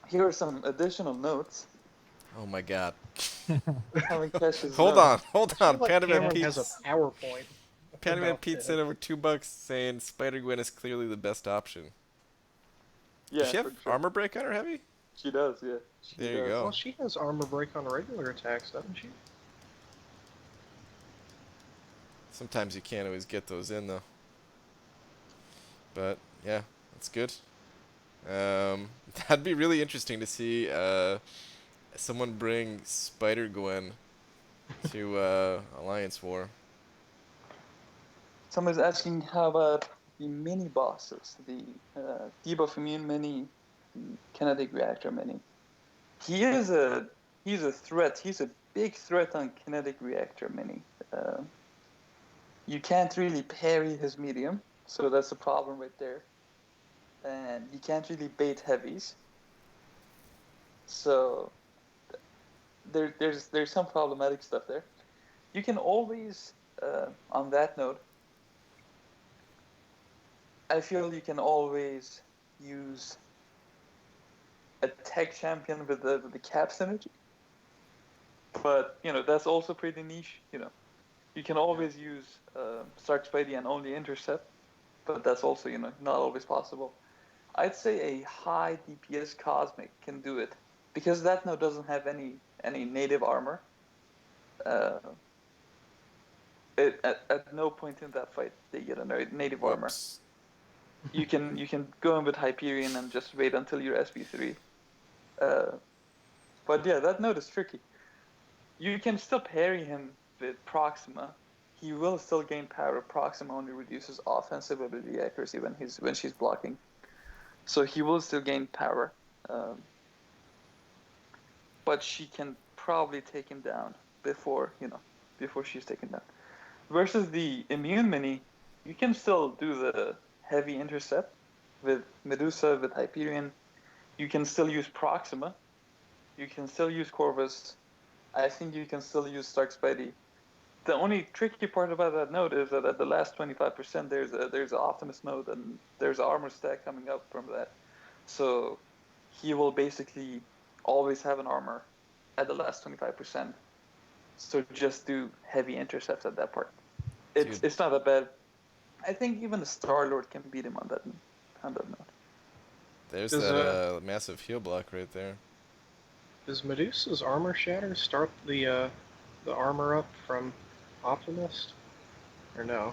here are some additional notes. Oh my god. Having Cash's Hold notes. on, hold I feel on. like Panaman Cameron has a Pete's PowerPoint Panaman about Pete this. sent over $2 saying Spider-Gwen is clearly the best option. Does Yeah, she have for sure. armor break on her heavy? She does, yeah. She There you does. go. Well, she has armor break on regular attacks, doesn't she? Sometimes you can't always get those in though. But yeah, that's good. That'd be really interesting to see someone bring Spider-Gwen to Alliance War. Someone's asking how about the mini bosses, the debuff immune mini, kinetic reactor mini. He's a threat. He's a big threat on kinetic reactor mini. You can't really parry his medium, so that's a problem right there. And you can't really bait heavies. So there's some problematic stuff there. You can always, on that note, I feel you can always use a tech champion with the cap synergy. But, that's also pretty niche, You can always use Stark Spidey and only intercept, but that's also, not always possible. I'd say a high DPS Cosmic can do it, because that now doesn't have any native armor. At no point in that fight they get a native armor. Whoops. You can go in with Hyperion and just wait until you're SP3. But yeah, that node is tricky. You can still parry him with Proxima. He will still gain power. Proxima only reduces offensive ability accuracy when she's blocking, so he will still gain power. But she can probably take him down before she's taken down. Versus the immune mini, you can still do the heavy intercept with Medusa, with Hyperion. You can still use Proxima. You can still use Corvus. I think you can still use Stark Spidey. The only tricky part about that node is that at the last 25%, there's an Optimus node, and there's an armor stack coming up from that. So he will basically always have an armor at the last 25%. So just do heavy intercepts at that part. It's not that bad. I think even the Star-Lord can beat him on that node. There's Does, that massive heal block right there. Does Medusa's armor shatter start the armor up from Optimist? Or no?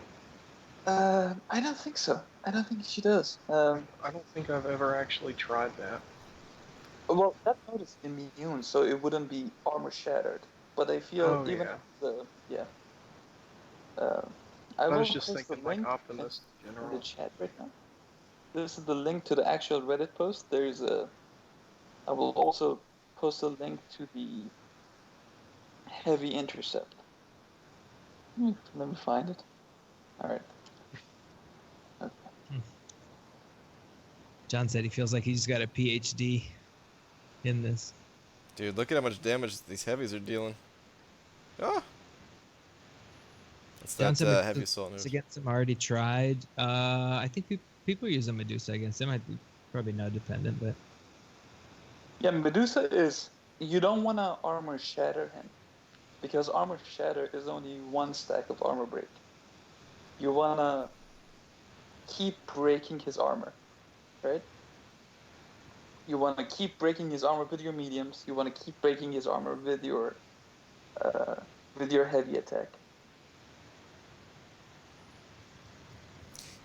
I don't think so. I don't think she does. I don't think I've ever actually tried that. Well, that node is immune, so it wouldn't be armor shattered. But I feel I was will just post the thinking like link Optimist in in the general. chat right now. This is the link to the actual Reddit post. I will also post a link to the heavy intercept. Let me find it. All right. Okay. John said he feels like he's got a PhD in this. Dude, look at how much damage these heavies are dealing. Oh! That's John that said heavy assault news. against him already tried. I think people use a Medusa against him. Might be probably node dependent, but Yeah, Medusa is. You don't want to armor shatter him, because armor shatter is only one stack of armor break. You want to keep breaking his armor, right? You want to keep breaking his armor with your mediums. You want to keep breaking his armor with your heavy attack.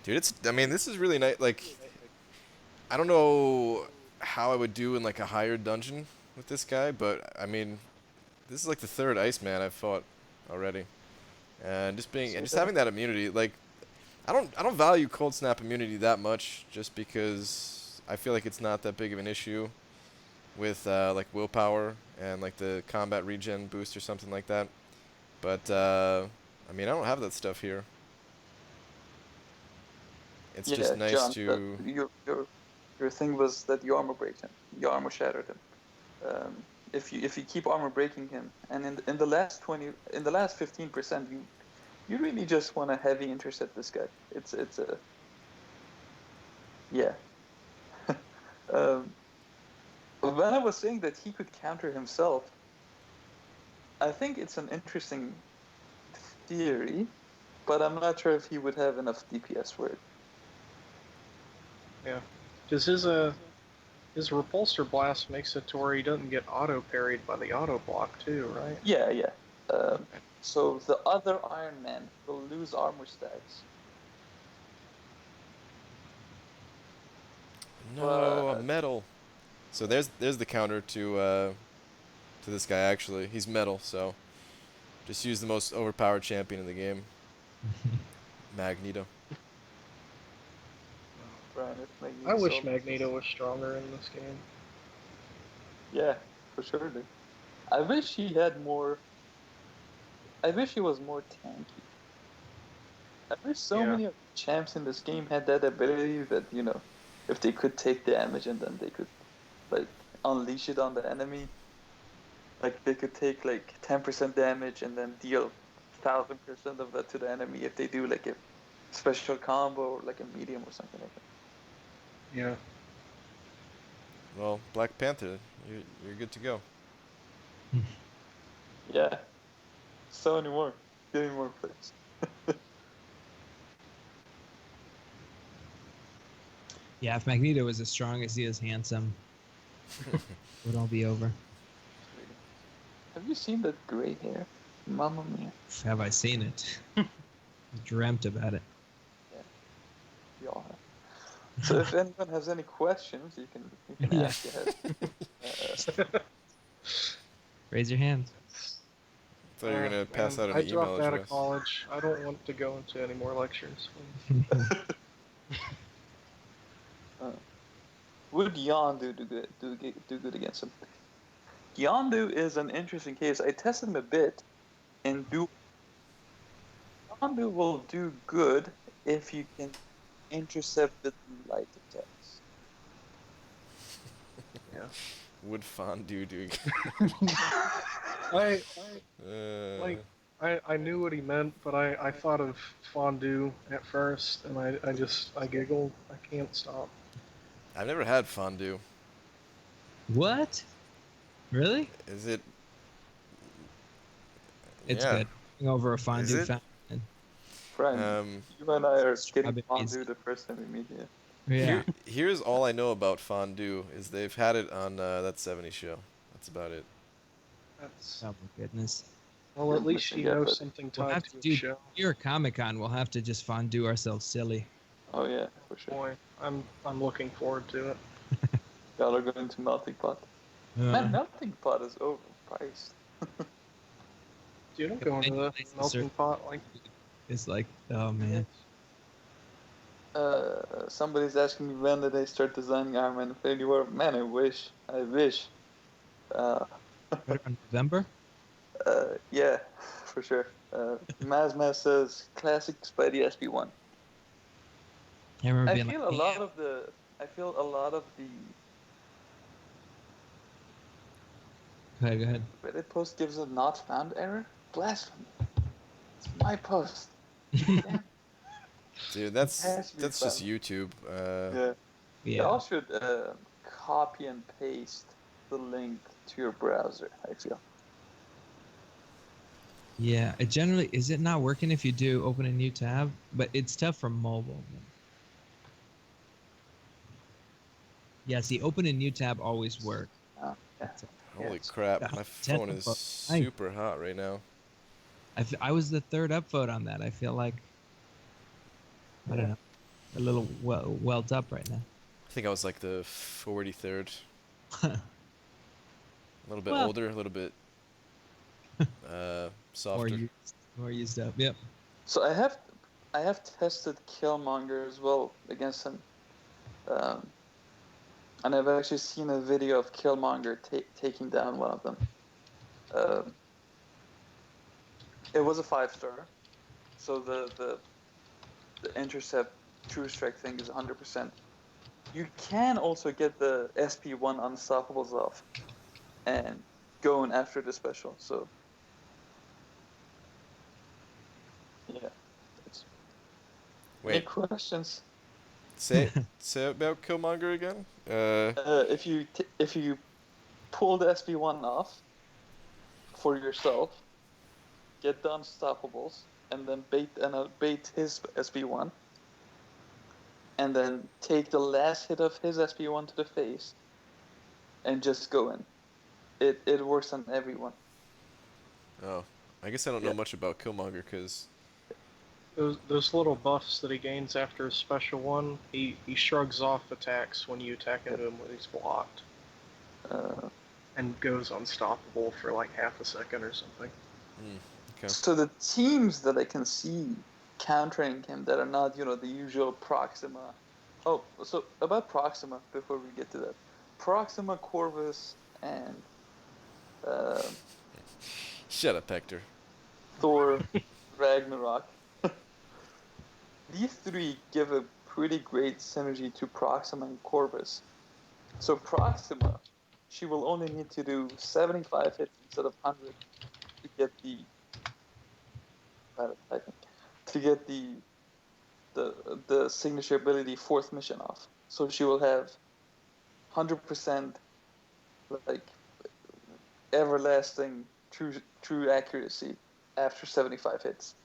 Dude, this is really nice. Like, I don't know how I would do in like a higher dungeon with this guy, but I mean, this is like the third Iceman I've fought already, and just having that immunity, like, I don't value Cold Snap immunity that much, just because I feel like it's not that big of an issue with like willpower and like the combat regen boost or something like that. But I mean, I don't have that stuff here. It's just nice John, to. Your thing was that you armor break him. You armor shattered him. If you keep armor breaking him, and in the last 15%, you really just want to heavy intercept this guy. It's yeah. But when I was saying that he could counter himself, I think it's an interesting theory, but I'm not sure if he would have enough DPS for it. Yeah. Does his repulsor blast makes it to where he doesn't get auto parried by the auto block too, right? Yeah, yeah. So the other Iron Man will lose armor stacks. No, a But metal. So there's the counter to this guy actually. He's metal, so just use the most overpowered champion in the game, Magneto. Brian, if I Magneto wish solved Magneto this- was stronger in this game. Yeah, for sure, dude. I wish he had more. I wish he was more tanky. I wish so Yeah. many of the champs in this game had that ability that, if they could take damage and then they could, like, unleash it on the enemy. Like, they could take, like, 10% damage and then deal 1000% of that to the enemy if they do, like, a special combo or, like, a medium or something like that. Yeah. Well, Black Panther, you're good to go. Yeah. So many more. Getting more players. Yeah, if Magneto was as strong as he is handsome, it would all be over. Have you seen that gray hair? Mamma mia. Have I seen it? Dreamt about it. We all have. So if anyone has any questions, you can Yeah. ask ahead. Raise your hand. Thought you were gonna pass out an I email dropped out of address. college. I don't want to go into any more lectures. Would Yondu do good against him? Yondu is an interesting case. I tested him a bit, and Yondu will do good if you can intercept the light attacks. Yeah. Would fondue do? I uh, I knew what he meant, but I thought of fondue at first, and I giggled. I can't stop. I've never had fondue. What? Really? Is it? It's Yeah. good. Over a fondue it? fountain. Brian, you and I are getting Strawberries. fondue the first time we meet here. Yeah. Here's all I know about fondue is they've had it on that 70s show. That's about it. That's Oh my goodness. well, at least you Yeah, know but something We'll tied have to to the do show. here at Comic-Con. We'll have to just fondue ourselves silly. Oh yeah, for sure. Boy, I'm looking forward to it. Y'all are going to melting pot. Man, melting pot is overpriced. Dude, don't go into the melting pot like. It's like, oh man. Somebody's asking me when did they start designing Iron Man Infinity War. Man, I wish. What, around November? Yeah, for sure. Mazmaz says classic Spidey SB1. I remember I being feel like, a lot of the. Go ahead. Reddit post gives a not found error. Blasphemy. It's my post. Damn. Dude, It that's has to be just fun. YouTube. Yeah. Yeah. Y'all should copy and paste the link to your browser, I feel. Yeah. It generally, is it not working if you do open a new tab? But it's tough for mobile. Yeah, see, open a new tab always works. Oh, yeah. Holy Yes. crap, Yeah. my phone is super hot right now. I was the third upvote on that. I feel like, I don't know, a little welled up right now. I think I was like the 43rd. A little bit Well- older, a little bit softer. More used up. Yep. So I have tested Killmonger as well against him, and I've actually seen a video of Killmonger taking down one of them. It was a 5-star, so the intercept true strike thing is 100%. You can also get the SP1 Unstoppables off and going after the special. So yeah. Any Wait, questions? say about Killmonger again? If you pull the SB1 off for yourself, get the unstoppables, and then bait his SB1, and then take the last hit of his SB1 to the face, and just go in. It works on everyone. Oh, I guess I don't know much about Killmonger because Those little buffs that he gains after his special one, he shrugs off attacks when you attack into him when he's blocked. And goes unstoppable for like half a second or something. okay. So the teams that I can see countering him that are not, the usual Proxima. Oh, so about Proxima, before we get to that. Proxima, Corvus, and Shut up, Hector. Thor, Ragnarok. These three give a pretty great synergy to Proxima and Corvus. So Proxima, she will only need to do 75 hits instead of 100 to get the signature ability fourth mission off. So she will have 100% like everlasting true accuracy after 75 hits.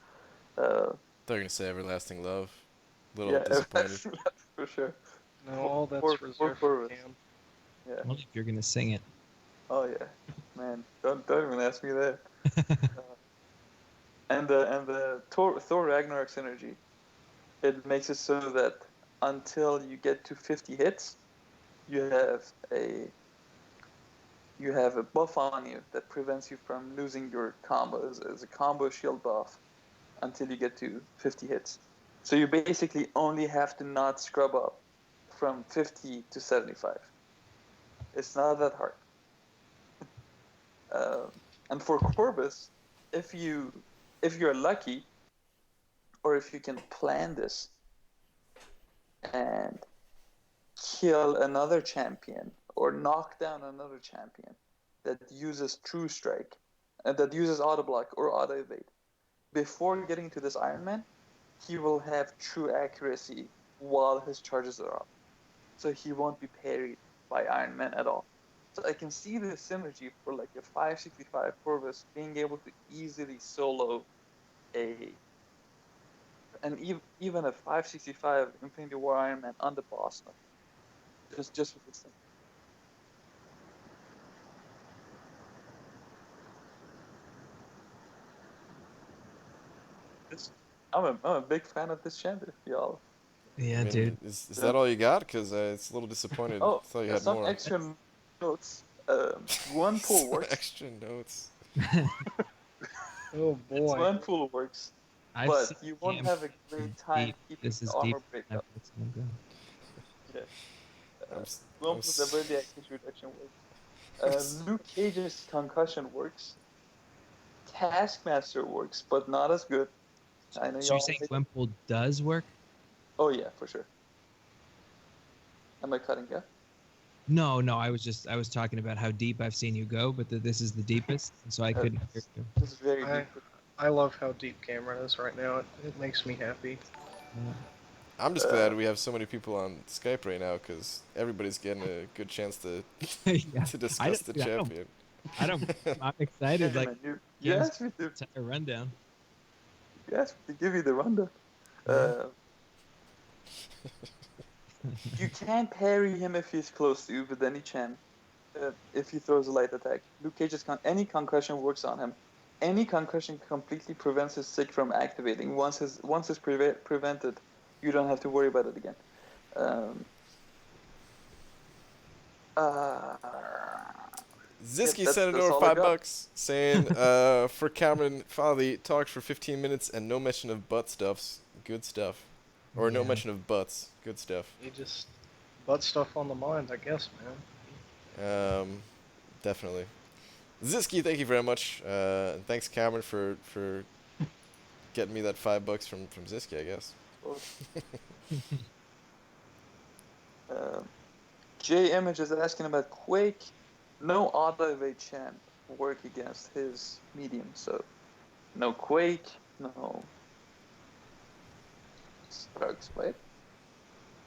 They're gonna say everlasting love. Little Yeah, disappointed. for sure. No, all that's For reserved for Corvus. Cam. Yeah. Only if you're gonna sing it. Oh yeah, man. Don't even ask me that. And the Thor Ragnarok synergy, it makes it so that until you get to 50 hits, you have a buff on you that prevents you from losing your combo as a combo shield buff until you get to 50 hits. So you basically only have to not scrub up from 50 to 75. It's not that hard. And for Corvus, if you're lucky, or if you can plan this and kill another champion or knock down another champion that uses True Strike, and that uses Auto Block or Auto Evade, before getting to this Iron Man, he will have true accuracy while his charges are up. So he won't be parried by Iron Man at all. So I can see the synergy for like a 565 Corvus being able to easily solo even a 565 Infinity War Iron Man on the boss. Just with this thing. I'm a big fan of this champion, y'all. Yeah, I mean, dude. is that all you got? Because it's a little disappointed. Oh, I thought you had some more. extra notes. One pull works. Extra notes. Oh boy. One pull works, I've but seen you won't Cam have a great time deep. keeping This the is armor deep. break I've up. seen him go. Yeah. I'm, s- One I'm pull s- ability accuracy reduction works. Luke Cage's concussion works. Taskmaster works, but not as good. I know So you're y'all saying hate. Wemple does work? Oh yeah, for sure. Am I cutting you? No, I was talking about how deep I've seen you go, but this is the deepest, so I couldn't hear you. It's very deep. I love how deep Cameron is right now. It makes me happy. I'm just glad we have so many people on Skype right now because everybody's getting a good chance to Yeah. to discuss the champion. I'm excited. Hey, Like, man, you Cam's asked me to entire rundown. give you the rundown. You can't parry him if he's close to you with any champ. If he throws a light attack, Luke Cage's any concussion works on him. Any concussion completely prevents his sick from activating. Once it's prevented, you don't have to worry about it again. Ziski that's sent it over all I got. $5 saying, for Cameron, Folly talked for 15 minutes and no mention of butt stuffs. Good stuff. Or no Yeah. mention of butts. Good stuff. You just butt stuff on the mind, I guess, man. Definitely. Ziski, thank you very much. And thanks, Cameron, for getting me that $5 from Ziski, I guess. J Image is asking about Quake. No auto evade champ work against his medium, so no Quake, no Sparks,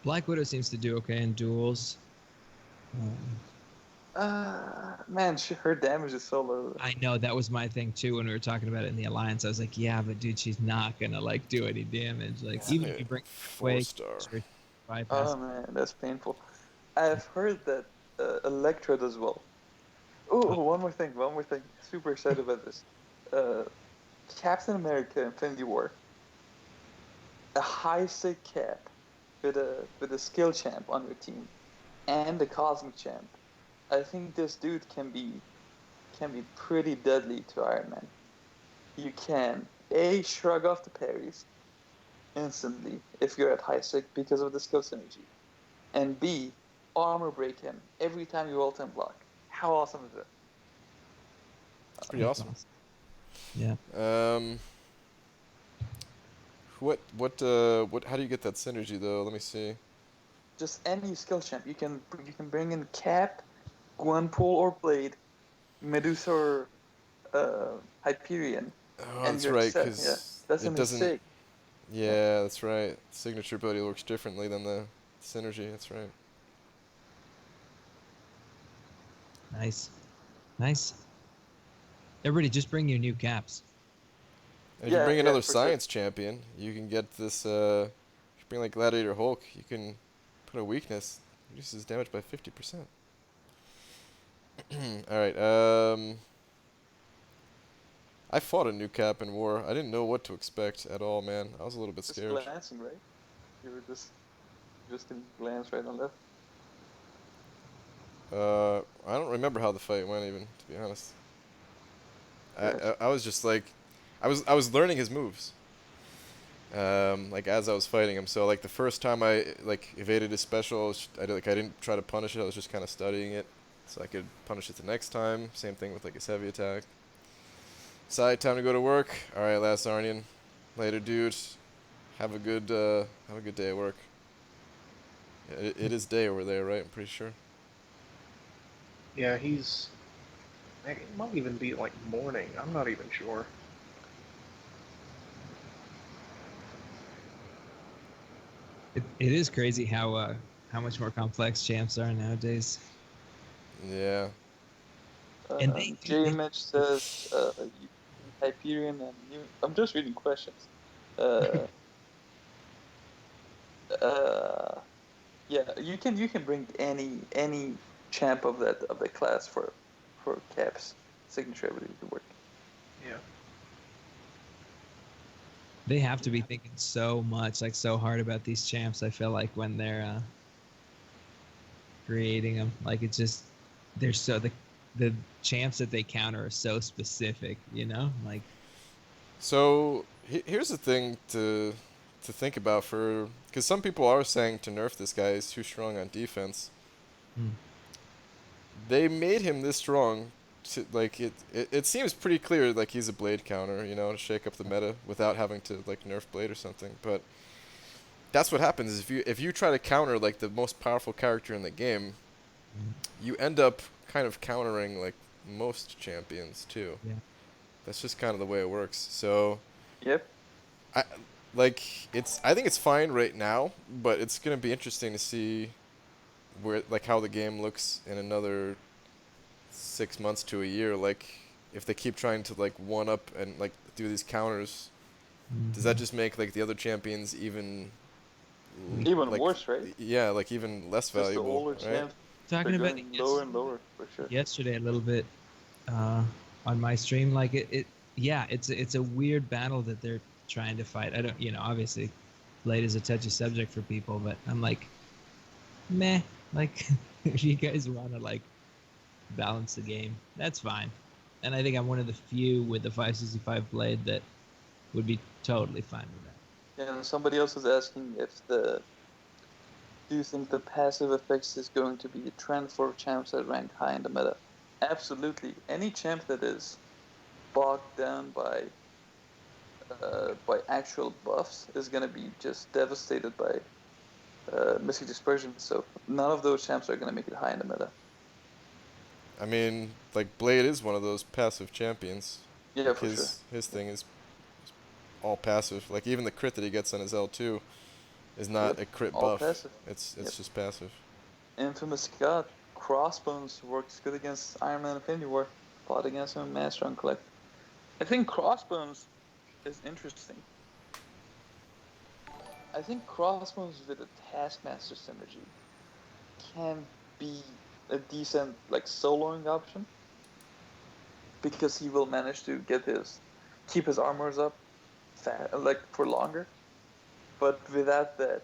Black Widow seems to do okay in duels. Man, her damage is so low. I know that was my thing too when we were talking about it in the alliance. I was like, yeah, but dude, she's not gonna like do any damage. Like Yeah, even if you bring away, 4-star. sure, bypass. Oh man, that's painful. I've heard that Electra does well. Oh, one more thing, one more thing. Super excited about this. Uh, Captain America Infinity War. A high sick cap with a skill champ on your team and a cosmic champ. I think this dude can be pretty deadly to Iron Man. You can A shrug off the parries instantly if you're at high sick because of the skill synergy. And B armor break him every time you ult and block. How awesome is that? It's pretty That's awesome. Yeah. What how do you get that synergy though? Let me see. Just any skill champ. You can bring in Cap, Gwenpool or Blade, Medusa or Hyperion, Oh, and that's you're right, set. Yeah, because that's it an doesn't. mistake. Yeah, Yeah, that's right. Signature ability works differently than the synergy. That's right. Nice. Nice. Everybody, just bring your new caps. And if you bring yeah, another for sure. science champion, you can get this. If you bring like Gladiator Hulk, you can put a weakness, reduces damage by 50%. All right. I fought a new cap in war. I didn't know what to expect at all, man. I was a little bit Just scared. glancing, right? You were just gonna glance right and left. I don't remember how the fight went, even to be honest. Gotcha. I was just like, I was learning his moves. Like as I was fighting him. So like the first time I like evaded his special, I didn't try to punish it. I was just kind of studying it, so I could punish it the next time. Same thing with like his heavy attack. Side, time to go to work. All right, last Arnian. Later, dude. Have a good day at work. It is day over there, right? I'm pretty sure. Yeah, he's. It might even be like morning. I'm not even sure. It is crazy how much more complex champs are nowadays. Yeah. And they do J they Mitch says Hyperion and New. I'm just reading questions. Uh, yeah, you can bring any champ of the class for Cap's signature ability to work. Yeah. they have to be thinking so much, like so hard about these champs. I feel like when they're creating them, like it's just they're so the champs that they counter are so specific, you know, like So here's the thing to think about for because some people are saying to nerf this guy. He's too strong on defense. hmm, They made him this strong. Like it seems pretty clear like he's a blade counter, you know, to shake up the meta without having to like nerf blade or something. But that's what happens is if you try to counter like the most powerful character in the game, hmm, you end up kind of countering like most champions too. yeah. That's just kind of the way it works. So Yep. I like I think it's fine right now, but it's gonna be interesting to see where like how the game looks in another 6 months to a year. Like if they keep trying to like one up and like do these counters, does that Mhm. just make like the other champions even Even like worse, right? yeah, like even less Just the valuable, older right? champs are Talking about it going lower and lower for sure. yesterday a little bit uh, on my stream, like yeah, it's a weird battle that they're trying to fight. I don't, you know, obviously, blade is a touchy subject for people, but I'm like, meh. Like, if you guys want to like balance the game, that's fine. And I think I'm one of the few with the 565 blade that would be totally fine with that. And somebody else was asking if the do you think the passive effects is going to be a trend for champs that rank high in the meta? Absolutely. Any champ that is bogged down by actual buffs is going to be just devastated by Mystic Dispersion. So none of those champs are going to make it high in the meta. I mean, like Blade is one of those passive champions. Yeah, Like for sure. his thing is all passive. Like even the crit that he gets on his L2 is not Yep. a crit All buff. passive. It's Yep. just passive. Infamous God, Crossbones works good against Iron Man Infinity War, fought against him in Master and Collect. I think Crossbones is interesting. I think Crossbones with a Taskmaster synergy can be a decent like soloing option because he will manage to keep his armors up like for longer. But without that,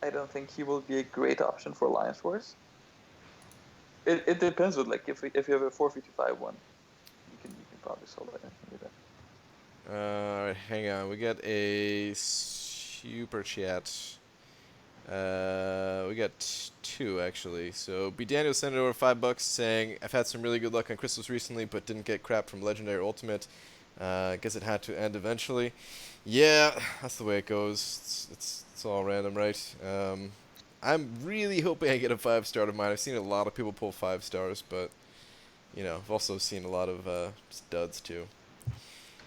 I don't think he will be a great option for Alliance Force. It depends with like if you have a 455 one, you can probably solo it with that. Alright, hang on. We got a super chat. We got two actually. So B Daniel sent it over $5 saying, "I've had some really good luck on crystals recently, but didn't get crap from Legendary Ultimate. Guess it had to end eventually." Yeah, that's the way it goes. It's all random, right? I'm really hoping I get a 5-star of mine. I've seen a lot of people pull 5 stars, but you know, I've also seen a lot of just duds too.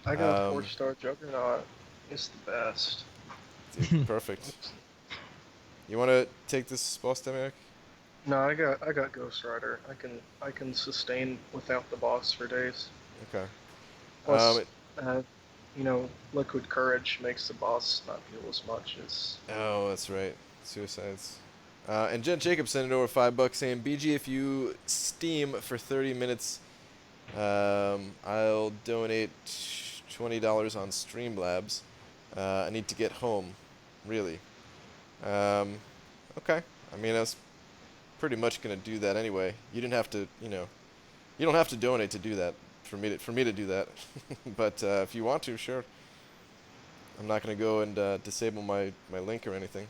I got a 4-star Juggernaut. It's the best. Dude, perfect. You want to take this boss, Demiak? No, I got Ghost Rider. I can sustain without the boss for days. Okay. Plus, you know, Liquid Courage makes the boss not feel as much as. Oh, that's right. Suicides. And Jen Jacob sent it over $5 saying, "BG, if you Steam for 30 minutes, I'll donate $20 on Streamlabs. I need to get home. Really." Okay. I mean, I was pretty much gonna do that anyway. You didn't have to, you know, you don't have to donate to do that for me to do that. But if you want to, sure. I'm not gonna go and disable my link or anything.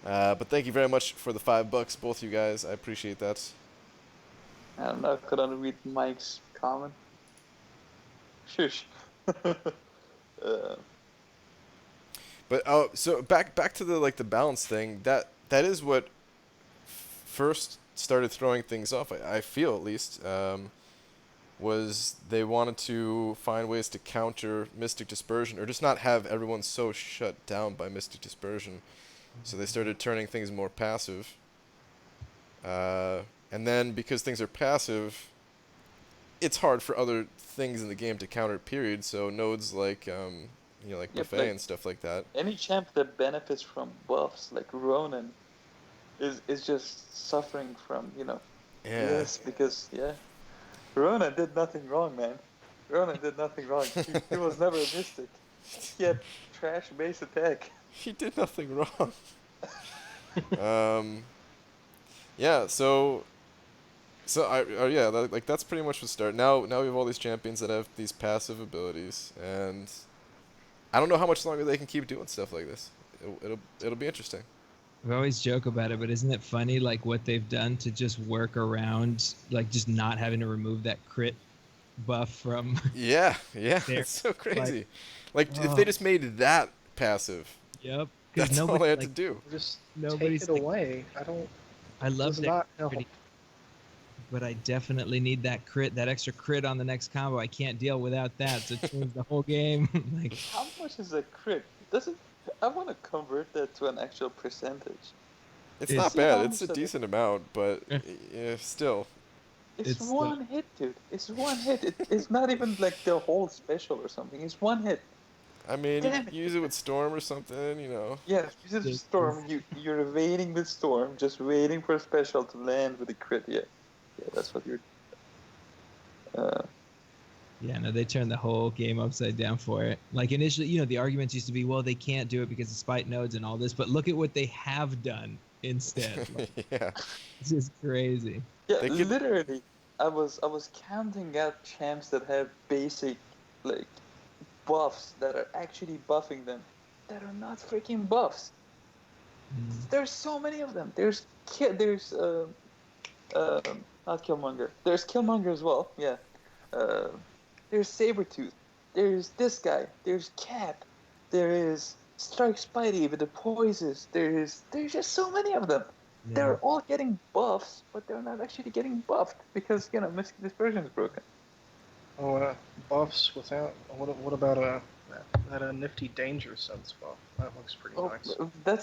But thank you very much for the $5, both you guys. I appreciate that. I don't know. Could I read Mike's comment? Shush. But so back to the balance thing. That is what first started throwing things off. I feel at least was they wanted to find ways to counter Mystic Dispersion, or just not have everyone so shut down by Mystic Dispersion. So they started turning things more passive. And then because things are passive, it's hard for other things in the game to counter. Period. So nodes like you know, like Buffet like, and stuff like that. Any champ that benefits from buffs, like Ronan, is just suffering from, you know, this because, Ronan did nothing wrong, man. Ronan did nothing wrong. He was never a mystic. He had trash base attack. He did nothing wrong. Yeah, so that's pretty much the start. Now we have all these champions that have these passive abilities, and I don't know how much longer they can keep doing stuff like this. It'll be interesting. We always joke about it, but isn't it funny, like what they've done to just work around, like just not having to remove that crit buff from? Yeah, it's so crazy. Like if they just made that passive. Yep. That's all they had to do. Just Nobody's take it away. I love does that, not help. but I definitely need that extra crit on the next combo. I can't deal without that. So it changes the whole game. Like, how much is a crit? I want to convert that to an actual percentage. It's not bad. It's a decent amount, but yeah, still. It's one hit, dude. It's one hit. It's not even like the whole special or something. It's one hit. I mean, use it with Storm or something, you know. Yeah, use it with Storm. You're waiting with Storm, just waiting for a special to land with a crit. Yeah, that's what you're. Yeah, no, they turned the whole game upside down for it. Like initially, you know, the arguments used to be, well, they can't do it because of spite nodes and all this, but look at what they have done instead. Like, Yeah. It's just crazy. Yeah, literally, I was counting out champs that have basic, like, buffs that are actually buffing them, that are not freaking buffs. There's so many of them. There's not Killmonger. There's Killmonger as well. Yeah. There's Sabretooth. There's this guy. There's Cap. There is Strike Spidey with the poises. There's just so many of them. Yeah. They're all getting buffs, but they're not actually getting buffed because, you know, Mystic Dispersion is broken. Oh, buffs without. What about that nifty Danger Sense buff? That looks pretty nice.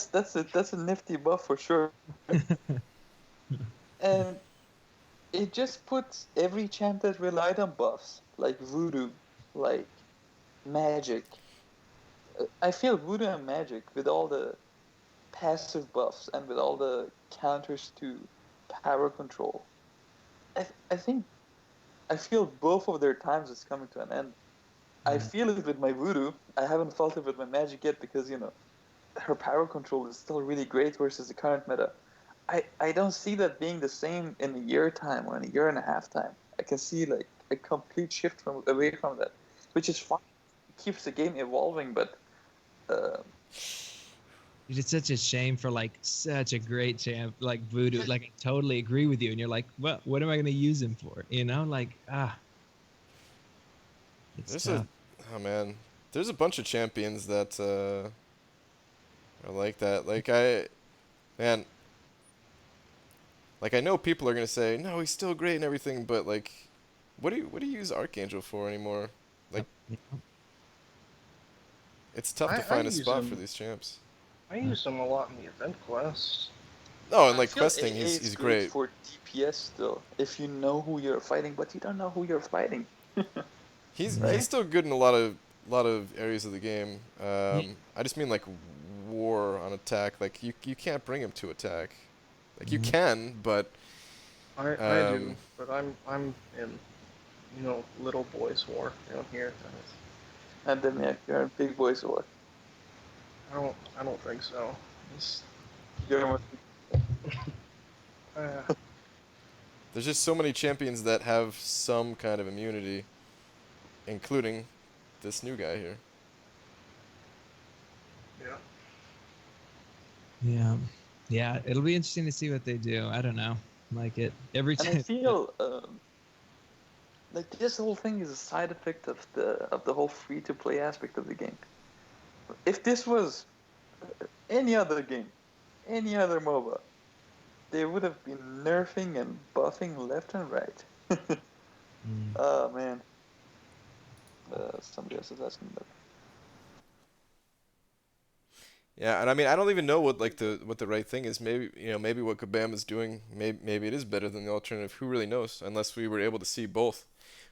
That's a nifty buff for sure. And it just puts every champ that relied on buffs, like Voodoo, like Magic. I feel Voodoo and Magic, with all the passive buffs and with all the counters to power control, I think I feel both of their times is coming to an end. I Yeah. feel it with my Voodoo. I haven't felt it with my Magic yet because, her power control is still really great versus the current meta. I don't see that being the same in a year time or in a year and a half time. I can see like a complete shift from away from that, which is fine. It keeps the game evolving, but uh, It's such a shame for like such a great champ like Voodoo. Like I totally agree with you, and you're like, what am I gonna use him for? You know, like it's There's a, tough. oh man, there's a bunch of champions that are like that. Man, like I know people are gonna say, no, he's still great and everything, but like, what do you use Archangel for anymore? Like, You know? it's tough to I find a use spot for him. these champs. I use him a lot in the event quest. No, and I like feel questing, AA is he's great great. for DPS still. If you know who you're fighting, but you don't know who you're fighting, He's Yeah. right? he's still good in a lot of areas of the game. Yeah. I just mean like war on attack. Like you can't bring him to attack. Like you Mhm. can, but I do, but I'm in little boys war down here. And then yeah, you're in big boys war. I don't think so. It's, You're uh, there's just so many champions that have some kind of immunity, including this new guy here. yeah. Yeah. Yeah. It'll be interesting to see what they do. I don't know. Like it every and I time. feel like this whole thing is a side effect of the whole free to play aspect of the game. If this was any other game, any other MOBA, they would have been nerfing and buffing left and right. Mm. Oh man, somebody else is asking that. Yeah, and I mean I don't even know what the right thing is. Maybe maybe what Kabam is doing, maybe it is better than the alternative. Who really knows? Unless we were able to see both.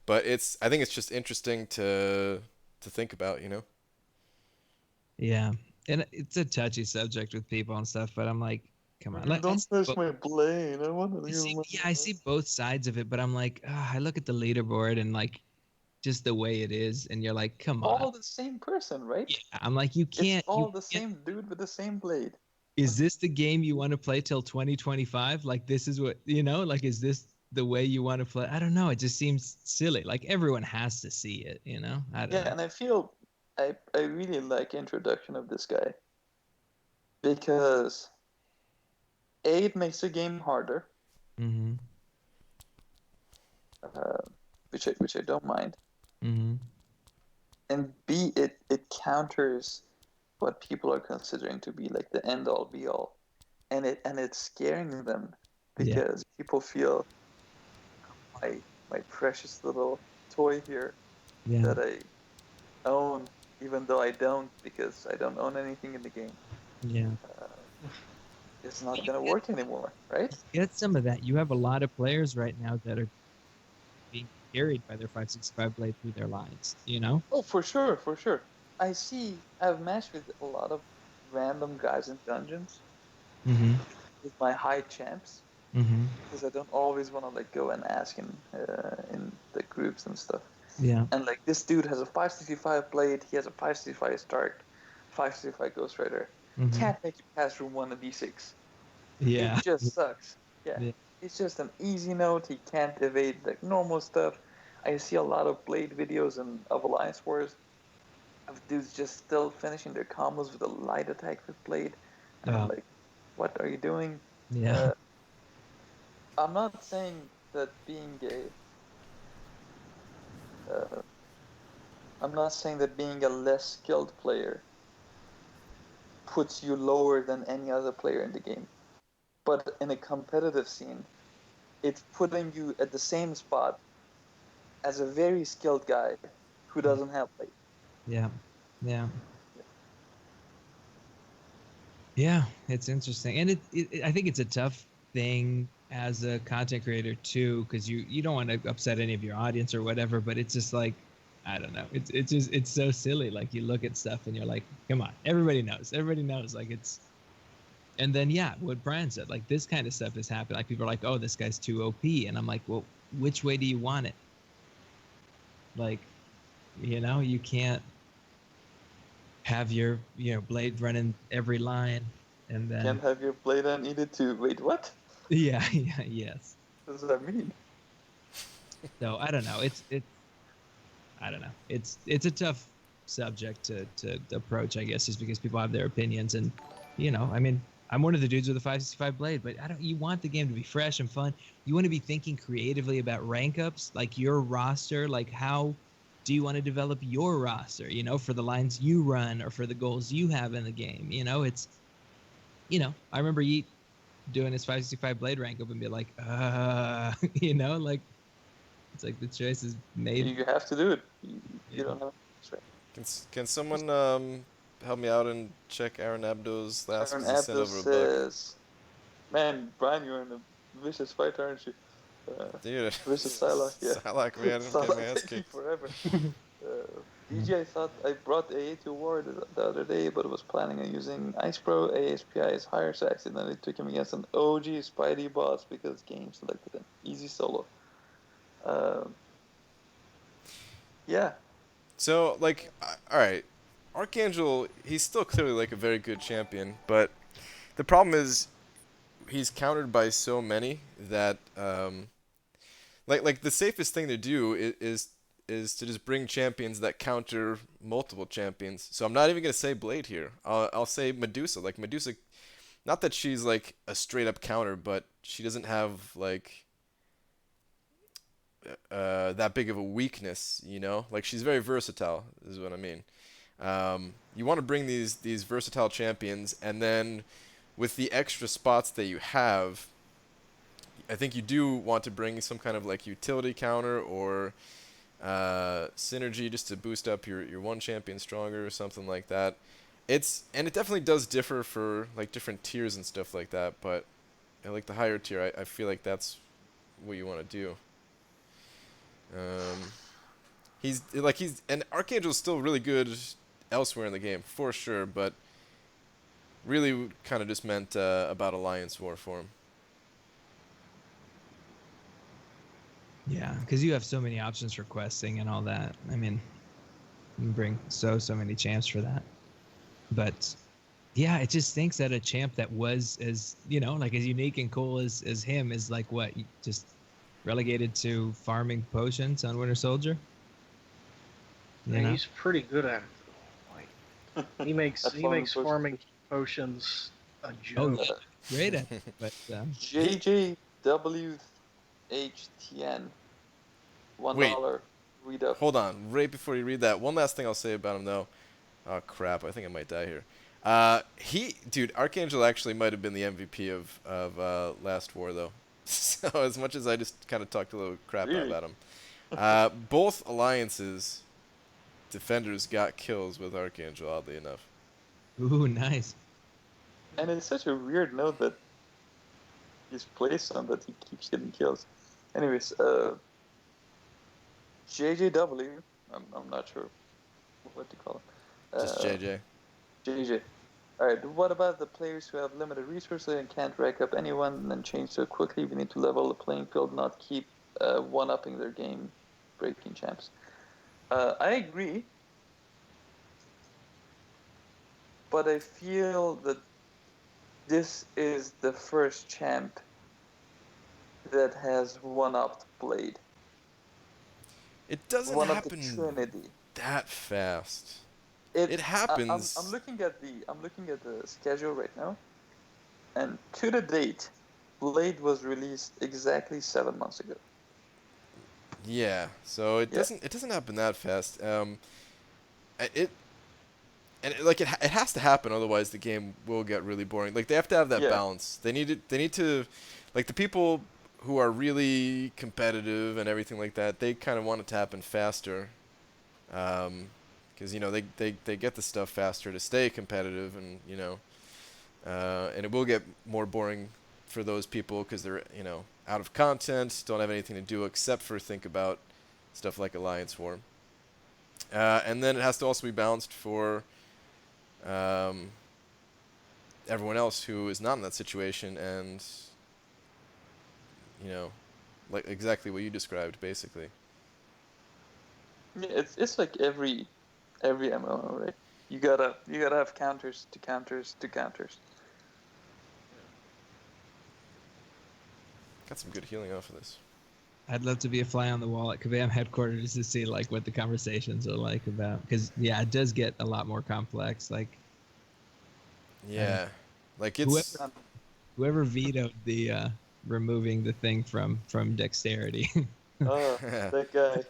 But I think it's just interesting to think about. Yeah. And it's a touchy subject with people and stuff, but I'm like, come on. Like Don't touch my blade. I want to use my. I see both sides of it, but I'm like, I look at the leaderboard and like just the way it is, and you're like, come on. All the same person, right? Yeah, I'm like, you It's can't. all the same dude with the same blade. Is this the game you want to play till 2025? Like, this is what like, is this the way you want to play? I don't know. It just seems silly. Like everyone has to see it. I don't Yeah, know. and I feel I really like introduction of this guy because A, it makes the game harder, Mm-hmm. uh, which I don't mind, Mm-hmm. and B, it counters what people are considering to be like the end all be all, and it's scaring them Yeah. because people feel my my precious little toy here Yeah. that I own, even though I don't because I don't own anything in the game. Yeah. It's not gonna work anymore, right? Get some of that. You have a lot of players right now that are being carried by their 565 blade through their lines. Oh, for sure, for sure. I've matched with a lot of random guys in dungeons Mm-hmm. with my high champs Mm-hmm. because I don't always want to like go and ask in the groups and stuff. Yeah. And like this dude has a 565 blade, he has a 565 start, 565 Ghost Rider. Mm-hmm. Can't make it past room 1 and D6. Yeah. It just sucks. Yeah. Yeah. It's just an easy note. He can't evade like normal stuff. I see a lot of blade videos of Alliance Wars of dudes just still finishing their combos with a light attack with blade. And I'm Oh, like, what are you doing? yeah. I'm not saying that uh, I'm not saying that being a less skilled player puts you lower than any other player in the game. But in a competitive scene, it's putting you at the same spot as a very skilled guy who doesn't have blade. Yeah. Yeah. Yeah, it's interesting, and I think it's a tough thing as a content creator too, because you don't want to upset any of your audience or whatever, but it's just like, I don't know, it's so silly. Like you look at stuff and you're like, come on, everybody knows, like it's. And then yeah, what Brian said, like this kind of stuff has happened. Like people are like, oh, this guy's too OP, and I'm like, well, which way do you want it? Like, you can't have your blade running every line, and then Can't have your blade unneeded to wait. What? yeah, yes. What does that mean? So I don't know. I don't know. It's a tough subject to approach, I guess, just because people have their opinions, and I mean, I'm one of the dudes with a 565 blade, but you want the game to be fresh and fun. You want to be thinking creatively about rank ups, like your roster, like how do you want to develop your roster, for the lines you run or for the goals you have in the game. It's I remember Yeet doing his 565 blade rank up and be like, like it's like the choice is made. You have to do it. You don't have to. Can someone help me out and check Aaron Abdo's last? Aaron 'Cause he sent Abdo over a bug. says, "Man, Brian, you're in a vicious fight, aren't you? Dude, Versus Psylocke, yeah. Psylocke, man, I'm getting my ass taking kicked. forever. DJ, I thought I brought the A to war the other day, but was planning on using Ice Pro. ASPI is higher, so I accidentally took him against an OG Spidey boss because game selected him. Easy solo. Yeah. So, like, alright, Archangel, he's still clearly, like, a very good champion, but the problem is he's countered by so many that, like the safest thing to do is to just bring champions that counter multiple champions. So I'm not even going to say Blade here. I'll say Medusa. Like, Medusa, not that she's, like, a straight-up counter, but she doesn't have, like, that big of a weakness, Like, she's very versatile, is what I mean. You want to bring these versatile champions, and then with the extra spots that you have, I think you do want to bring some kind of, like, utility counter or synergy just to boost up your one champion stronger or something like that. And it definitely does differ for, like, different tiers and stuff like that, but like the higher tier, I feel like that's what you want to do. And Archangel's still really good elsewhere in the game, for sure, but really kind of just meant about Alliance War for him. Yeah, because you have so many options for questing and all that. I mean, you can bring so many champs for that. But yeah, it just thinks that a champ that was as like as unique and cool as him is like what, just relegated to farming potions on Winter Soldier. Yeah, he's pretty good at it. Like he makes farming potions a joke. Oh, yeah. Great at it. But JJWHTN. $1 read up. Hold on, right before you read that, one last thing I'll say about him though. Oh crap, I think I might die here. Dude, Archangel actually might have been the MVP of Last War though. So as much as I just kind of talked a little crap about him, both alliances defenders got kills with Archangel, oddly enough. Ooh, nice. And it's such a weird note that he's placed on that he keeps getting kills. Anyways, JJW, I'm not sure what to call him. Just JJ. JJ. Alright, what about the players who have limited resources and can't rack up anyone and then change so quickly? We need to level the playing field, not keep one-upping their game-breaking champs. I agree, but I feel that this is the first champ that has one-upped Blade. It doesn't happen that fast. It happens. I'm looking at the schedule right now, and to the date, Blade was released exactly 7 months ago. Yeah, so it doesn't happen that fast. It has to happen, otherwise the game will get really boring. Like, they have to have that balance. They need to, like, the people who are really competitive and everything like that, they kind of want it to happen faster, because they get the stuff faster to stay competitive, and and it will get more boring for those people because they're, you know, out of content, don't have anything to do except for think about stuff like Alliance War. And then it has to also be balanced for everyone else who is not in that situation and, you know, like exactly what you described, basically. Yeah, it's like every MMO, right? You gotta have counters to counters to counters. Got some good healing off of this. I'd love to be a fly on the wall at Kabam headquarters just to see like what the conversations are like about, because yeah, it does get a lot more complex. Like, Yeah, like it's whoever vetoed the removing the thing from dexterity. Oh, that guy.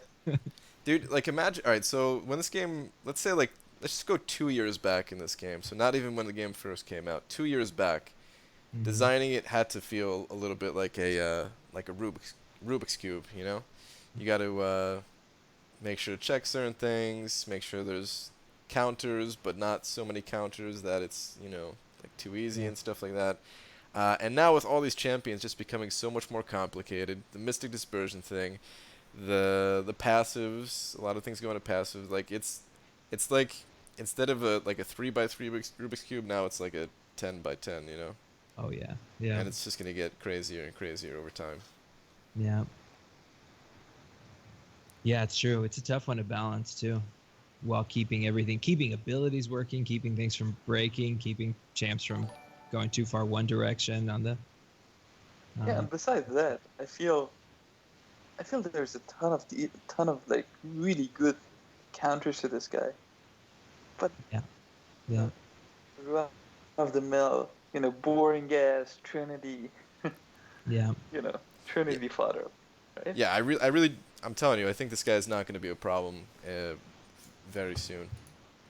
dude. Like imagine. All right, so when this game, let's say like let's just go 2 years back in this game. So not even when the game first came out. 2 years back, designing it had to feel a little bit like a Rubik's cube. You know, you got to make sure to check certain things, make sure there's counters, but not so many counters that it's, you know, like too easy and stuff like that. And now with all these champions just becoming so much more complicated, the Mystic Dispersion thing, the passives, a lot of things go into passives. Like it's like instead of a 3x3 Rubik's cube, now it's like a 10x10. You know. Oh yeah, yeah. And it's just gonna get crazier and crazier over time. Yeah. Yeah, it's true. It's a tough one to balance too, while keeping abilities working, keeping things from breaking, keeping champs from going too far one direction on the. Yeah, and besides that, I feel there's a ton of like really good counters to this guy, but yeah, run of the mill, you know, boring gas Trinity, yeah, you know, Trinity fodder, right? Yeah, I'm telling you, I think this guy is not going to be a problem very soon.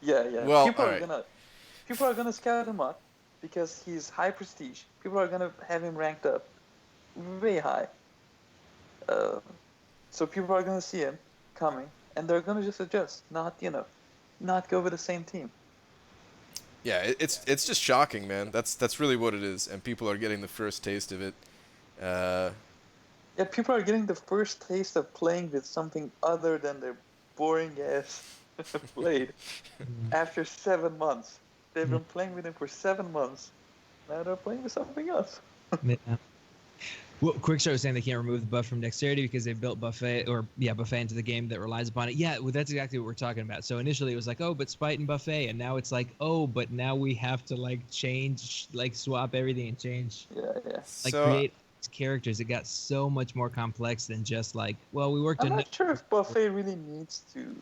Yeah. Well, people alright. are gonna scout him up because he's high prestige. People are gonna have him ranked up way high. So people are gonna see him coming, and they're gonna just adjust, not go with the same team. Yeah, it's just shocking, man. That's really what it is, and people are getting the first taste of it. Yeah, people are getting the first taste of playing with something other than their boring ass blade after 7 months. They've been playing with him for 7 months. Now they're playing with something else. yeah. Well, Quickshot was saying they can't remove the buff from dexterity because they built buffet into the game that relies upon it. Yeah, well, that's exactly what we're talking about. So initially it was like, oh, but spite and buffet, and now it's like, oh, but now we have to like change, like swap everything and change. Yeah. Like So, create characters. It got so much more complex than just like, well, we worked. I'm not sure if buffet really needs to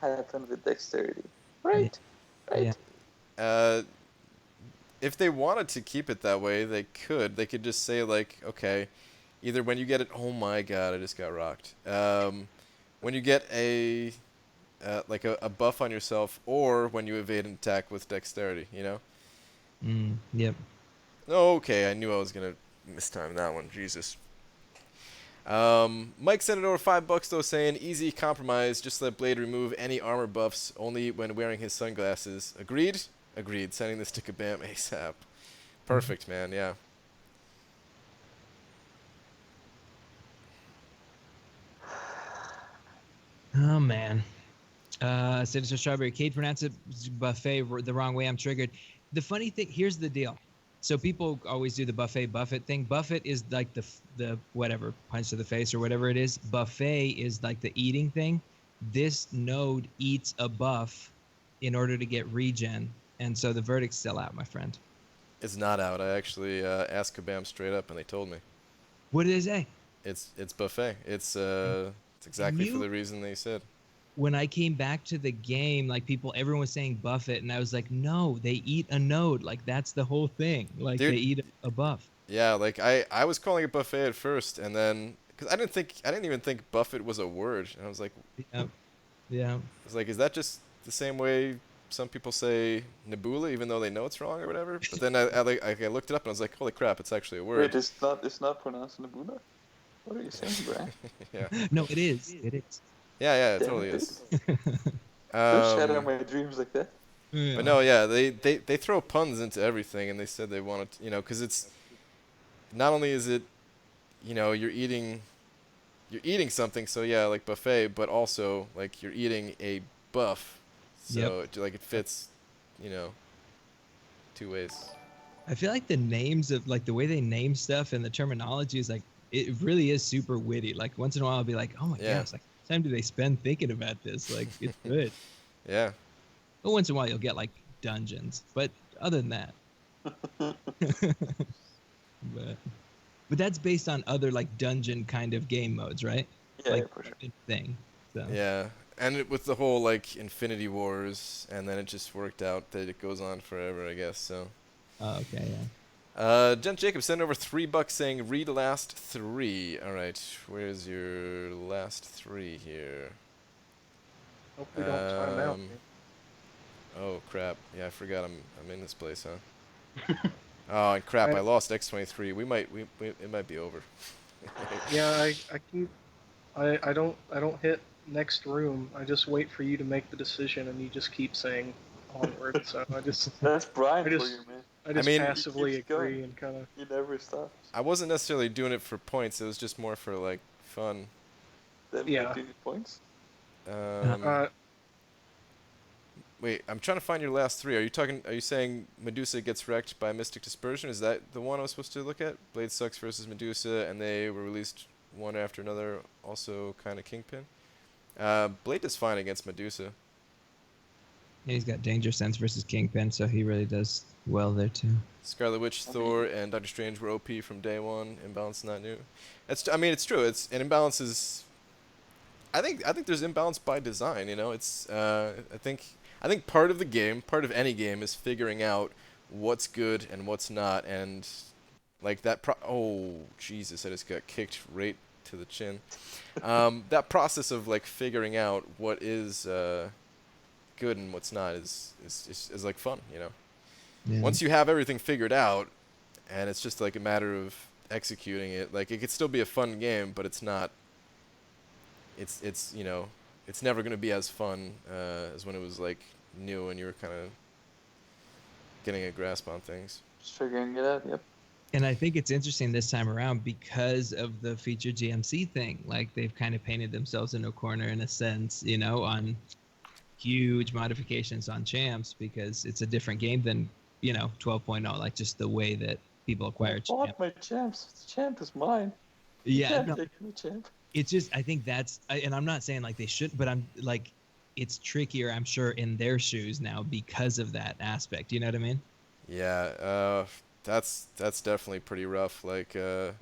happen with dexterity. Right. Yeah. if they wanted to keep it that way, they could. They could just say like, okay, either when you get it. Oh my God, I just got rocked. When you get a buff on yourself, or when you evade an attack with dexterity, you know. Yep. Oh, okay, I knew I was gonna mistime that one. Jesus. Mike sent it over $5 though, saying easy compromise. Just let Blade remove any armor buffs only when wearing his sunglasses. Agreed. Agreed. Sending this to Kabam ASAP. Perfect, man. Yeah. Oh man. Citizen Strawberry Kate pronounced it buffet the wrong way. I'm triggered. The funny thing, here's the deal. So people always do the buffet thing. Buffet is like the whatever, punch to the face or whatever it is. Buffet is like the eating thing. This node eats a buff in order to get regen, and so the verdict's still out, my friend. It's not out. I actually asked Kabam straight up, and they told me. What did they say? It's buffet. It's exactly for the reason they said. When I came back to the game, like everyone was saying buff it, and I was like, no, they eat a node. Like that's the whole thing. Like Dude, they eat a buff. Yeah, like I was calling it buffet at first, and then because I didn't even think buffet was a word, and I was like, yeah. I was like, is that just the same way some people say Nebula, even though they know it's wrong or whatever? But then I looked it up and I was like, holy crap, it's actually a word. Wait, it's not pronounced Nebula? What are you saying, Brian? Yeah. No, it is. It is. Yeah, it totally is. Don't shatter my dreams like that. But no, yeah, they throw puns into everything, and they said they wanted, because it's not only is it, you know, you're eating something, so yeah, like buffet, but also like you're eating a buff, so like it fits, you know, two ways. I feel like the names of like the way they name stuff and the terminology is like it really is super witty. Like once in a while I'll be like, oh my gosh, like how much time do they spend thinking about this? Like it's good. Yeah. But once in a while you'll get like dungeons, but other than that, but that's based on other like dungeon kind of game modes, right? Yeah, Like for sure. thing. So Yeah, and with the whole like Infinity Wars, and then it just worked out that it goes on forever, I guess. So. oh, okay, yeah. Jen Jacob sent over $3 saying read last 3. All right, where's your last 3 here? Hope we don't time out. Oh crap! Yeah, I forgot I'm in this place, huh? Oh, and crap! I lost X23. It might be over. Yeah, I don't hit next room. I just wait for you to make the decision, and you just keep saying onward. So That's Brian I for just- you, man. I just mean- passively He keeps agree going. and kind of. He never stops. I wasn't necessarily doing it for points. It was just more for like fun. Then Yeah. do you need points? Wait, I'm trying to find your last 3. Are you saying Medusa gets wrecked by Mystic Dispersion? Is that the one I was supposed to look at? Blade Sucks versus Medusa, and they were released one after another, also kind of Kingpin. Blade does fine against Medusa. Yeah, he's got Danger Sense versus Kingpin, so he really does well there too. Scarlet Witch, Thor, and Doctor Strange were OP from day one. Imbalance not new. I mean, it's true. An imbalance is. I think there's imbalance by design. You know, it's. I think part of the game, part of any game, is figuring out what's good and what's not, and like that. Oh Jesus! I just got kicked right to the chin. That process of like figuring out what is good and what's not is like fun. You know. Yeah. Once you have everything figured out, and it's just like a matter of executing it, like it could still be a fun game, but it's not. It's you know, it's never gonna be as fun as when it was like new and you were kind of getting a grasp on things. Just figuring it out. Yep. And I think it's interesting this time around because of the feature GMC thing. Like they've kind of painted themselves in a corner in a sense, you know, on huge modifications on champs because it's a different game than, you know, 12.0, like just the way that people acquire I champs. bought my champs. The champ is mine. Yeah, Can't no, take the champ. it's just, I think and I'm not saying like they should, but I'm like, it's trickier, I'm sure, in their shoes now because of that aspect. You know what I mean? Yeah, that's definitely pretty rough. Like, yeah,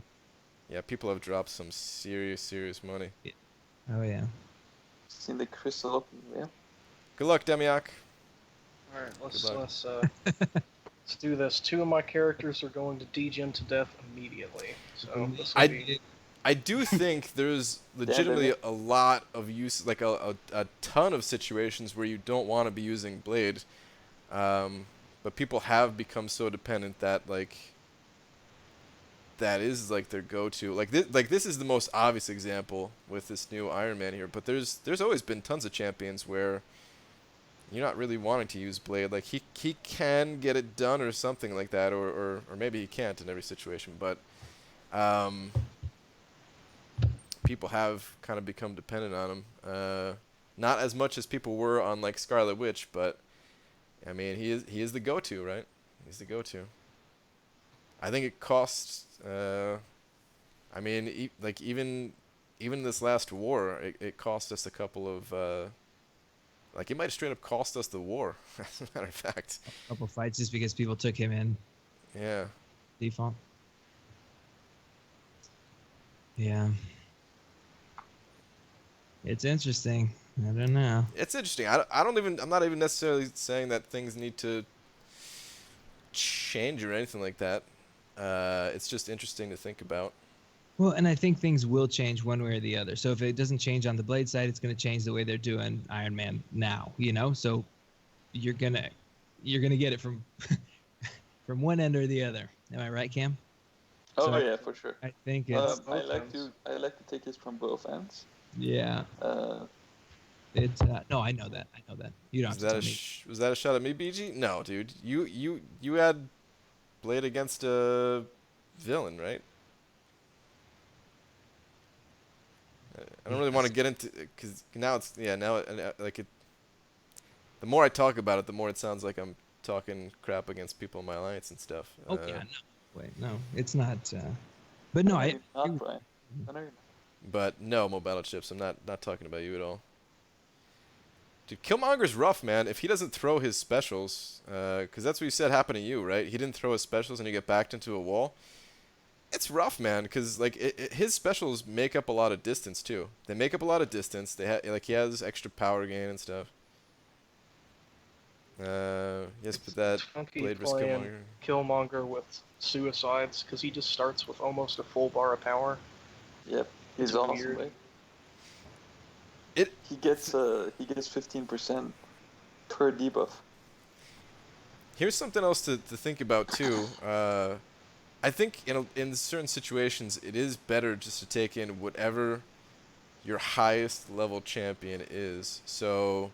people have dropped some serious money. Oh, yeah. Seen the crystal up. Yeah. Good luck, Demiak. All right, Good luck. let's do this. 2 of my characters are going to degen to death immediately. So this will I- be. I do think there's legitimately a lot of use, like a ton of situations where you don't want to be using Blade, but people have become so dependent that like that is like their go-to. Like this is the most obvious example with this new Iron Man here, but there's always been tons of champions where you're not really wanting to use Blade. Like he can get it done or something like that, or maybe he can't in every situation, but people have kind of become dependent on him. Not as much as people were on like Scarlet Witch, but I mean he is the go-to, right? He's the go-to. I think it costs. I mean, like even this last war, it cost us a couple of. Like it might have straight up cost us the war. As a matter of fact. A couple fights just because people took him in Yeah. default. Yeah. It's interesting. I don't know. It's interesting. I'm not even necessarily saying that things need to change or anything like that. It's just interesting to think about. Well, and I think things will change one way or the other. So if it doesn't change on the Blade side, it's going to change the way they're doing Iron Man now, you know? So you're going to get it from from one end or the other. Am I right, Cam? Oh So yeah, for sure. I think it's I like to take it from both ends. yeah. It's no, I know that. You don't have to tell me. Was that a shot at me, BG? No, dude. You had Blade against villain, right? I don't really want to get into because now it's like it. The more I talk about it, the more it sounds like I'm talking crap against people in my alliance and stuff. Oh yeah, no. Wait, no, it's not. But no, No, I. you're not, Brian. I know you're not. But no, Mo Battle Chips, I'm not talking about you at all. Dude, Killmonger's rough, man. If he doesn't throw his specials, because that's what you said happened to you, right? He didn't throw his specials and you get backed into a wall. It's rough, man, because like his specials make up a lot of distance too. They make up a lot of distance. Like he has extra power gain and stuff. Yes, but that It's funky blade risk playing Killmonger. Killmonger with suicides because he just starts with almost a full bar of power. Yep, he's It's awesome. weird. Right? It He gets 15% per debuff. Here's something else to think about too. I think in certain situations it is better just to take in whatever your highest level champion is. So,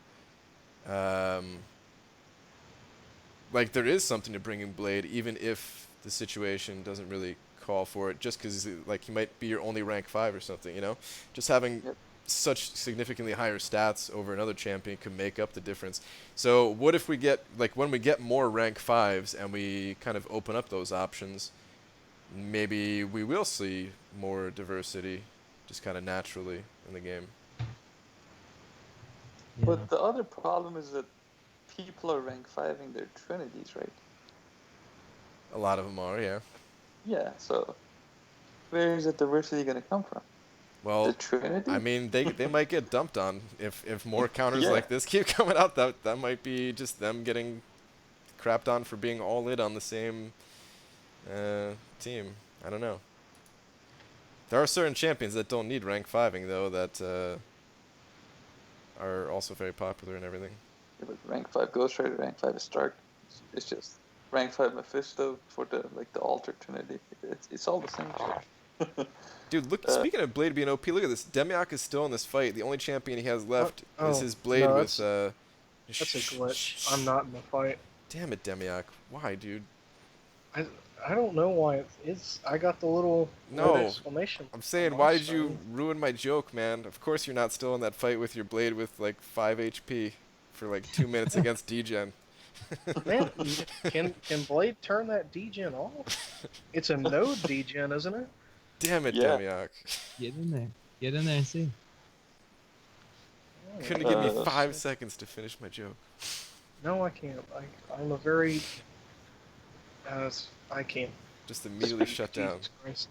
like there is something to bringing Blade, even if the situation doesn't really call for it. Just because like he might be your only rank 5 or something, you know. Just having such significantly higher stats over another champion could make up the difference. So what if we get like when we get more rank 5s and we kind of open up those options? Maybe we will see more diversity just kind of naturally in the game. Yeah. But the other problem is that people are rank 5ing their trinities, right? A lot of them are, yeah. Yeah, so where is that diversity going to come from? The Well, Trinity? I mean, they might get dumped on if more counters Yeah. like this keep coming out. That might be just them getting crapped on for being all in on the same team. I don't know. There are certain champions that don't need rank 5ing though that are also very popular and everything. Yeah, but rank 5 Ghost Rider, rank 5 is Stark. It's just rank 5 Mephisto for the altered Trinity. It's all the same shit. Dude, look. Speaking of Blade being OP, look at this. Demiok is still in this fight. The only champion he has left is his Blade no, with. that's a glitch. I'm not in the fight. Damn it, Demiok. Why, dude? I don't know why it's. I got the little No. exclamation. I'm saying, on why my did you screen. ruin my joke, man? Of course you're not still in that fight with your Blade with like 5 HP for like 2 minutes against Degen. Man, can Blade turn that degen off? It's a node degen, isn't it? Damn it, Yeah. Demiok. Get in there. Get in there and see. Couldn't give me 5 shit. seconds to finish my joke. No, I can't. I'm a very. I can't. Just immediately shut down. Jesus Christ.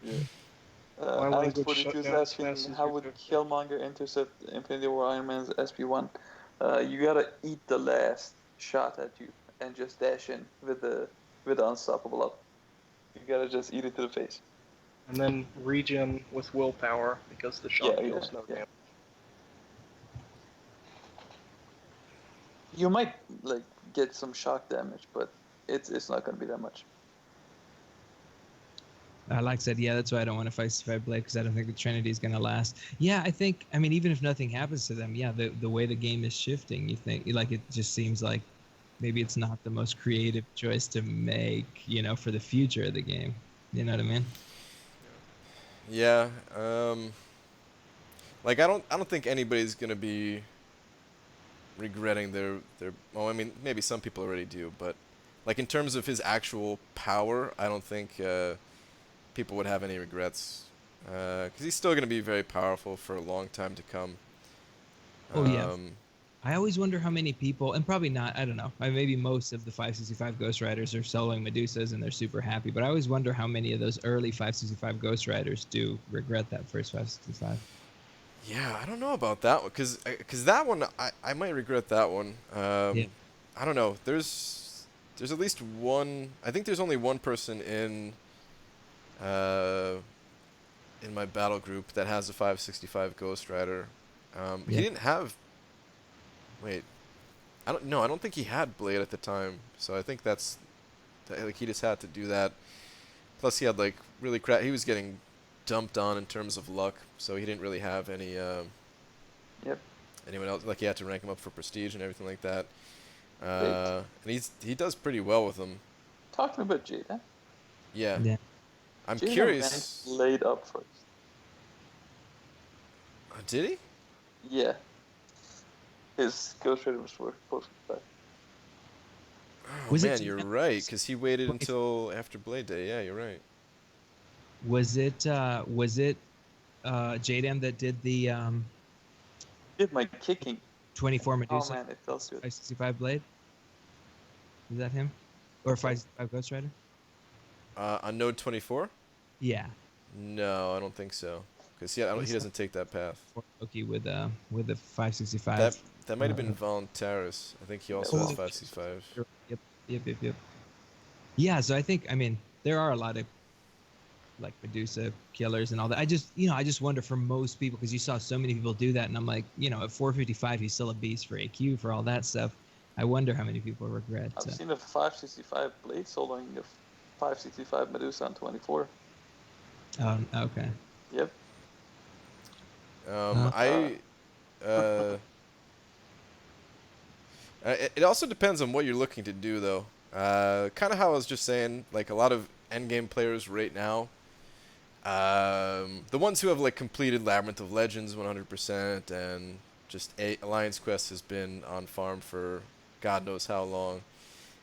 Yeah. My Alex language 42 is shut down as fast asking as how your would joke. Killmonger intercept Infinity War Iron Man's SP1? You gotta eat the last shot at you and just dash in with the unstoppable up. You gotta just eat it to the face. And then regen with willpower because the shot Yeah, deals no yeah. damage. You might like get some shock damage, but it's not gonna be that much. Like I said, yeah, that's why I don't want to fight 5 Blade because I don't think the Trinity is going to last. Yeah, I mean, even if nothing happens to them, yeah, the way the game is shifting, you think, like, it just seems like maybe it's not the most creative choice to make, you know, for the future of the game. You know what I mean? Yeah. Like I don't think anybody's gonna be regretting their. Well, I mean, maybe some people already do, but like in terms of his actual power, I don't think people would have any regrets because he's still gonna be very powerful for a long time to come. Oh, yeah. I always wonder how many people, and probably not, I don't know, maybe most of the 565 Ghost Riders are soloing Medusas and they're super happy, but I always wonder how many of those early 565 Ghost Riders do regret that first 565. Yeah, I don't know about that one, cause that one I might regret that one. Yeah. I don't know. There's at least one. I think there's only one person in my battle group that has a 565 Ghost Rider. He Yeah. didn't have. Wait, I don't think he had Blade at the time, so I think like he just had to do that. Plus, he had like really crap. He was getting dumped on in terms of luck, so he didn't really have any. Yep. Anyone else? Like he had to rank him up for prestige and everything like that. And he does pretty well with them. Talking about Jade, huh? Yeah. Yeah. I'm Jaden curious. ranked laid up first. Did he? Yeah. His Ghost Rider was for post back. Oh Was it man, you're Jaden? right. Because he waited until after Blade Day. Yeah, you're right. Was it JDM that did the Did my kicking. 24 Oh Medusa man, it feels good. 565 blade? Is that him? Or 565 Ghost Rider? On Node 24? Yeah. No, I don't think so. Because he doesn't take that path. Loki with the 565. That might have been Voluntaris. I think he also Yeah, has well, 565. Yep. Yeah, so I think, I mean, there are a lot of like Medusa killers and all that. I just wonder for most people, because you saw so many people do that, and I'm like, at 455, he's still a beast for AQ for all that stuff. I wonder how many people regret. I've seen a 565 blade soloing a 565 Medusa on 24. Okay. Yep. I it also depends on what you're looking to do, though. Kind of how I was just saying, like a lot of endgame players right now, the ones who have like completed Labyrinth of Legends 100% and just Alliance Quest has been on farm for God knows how long.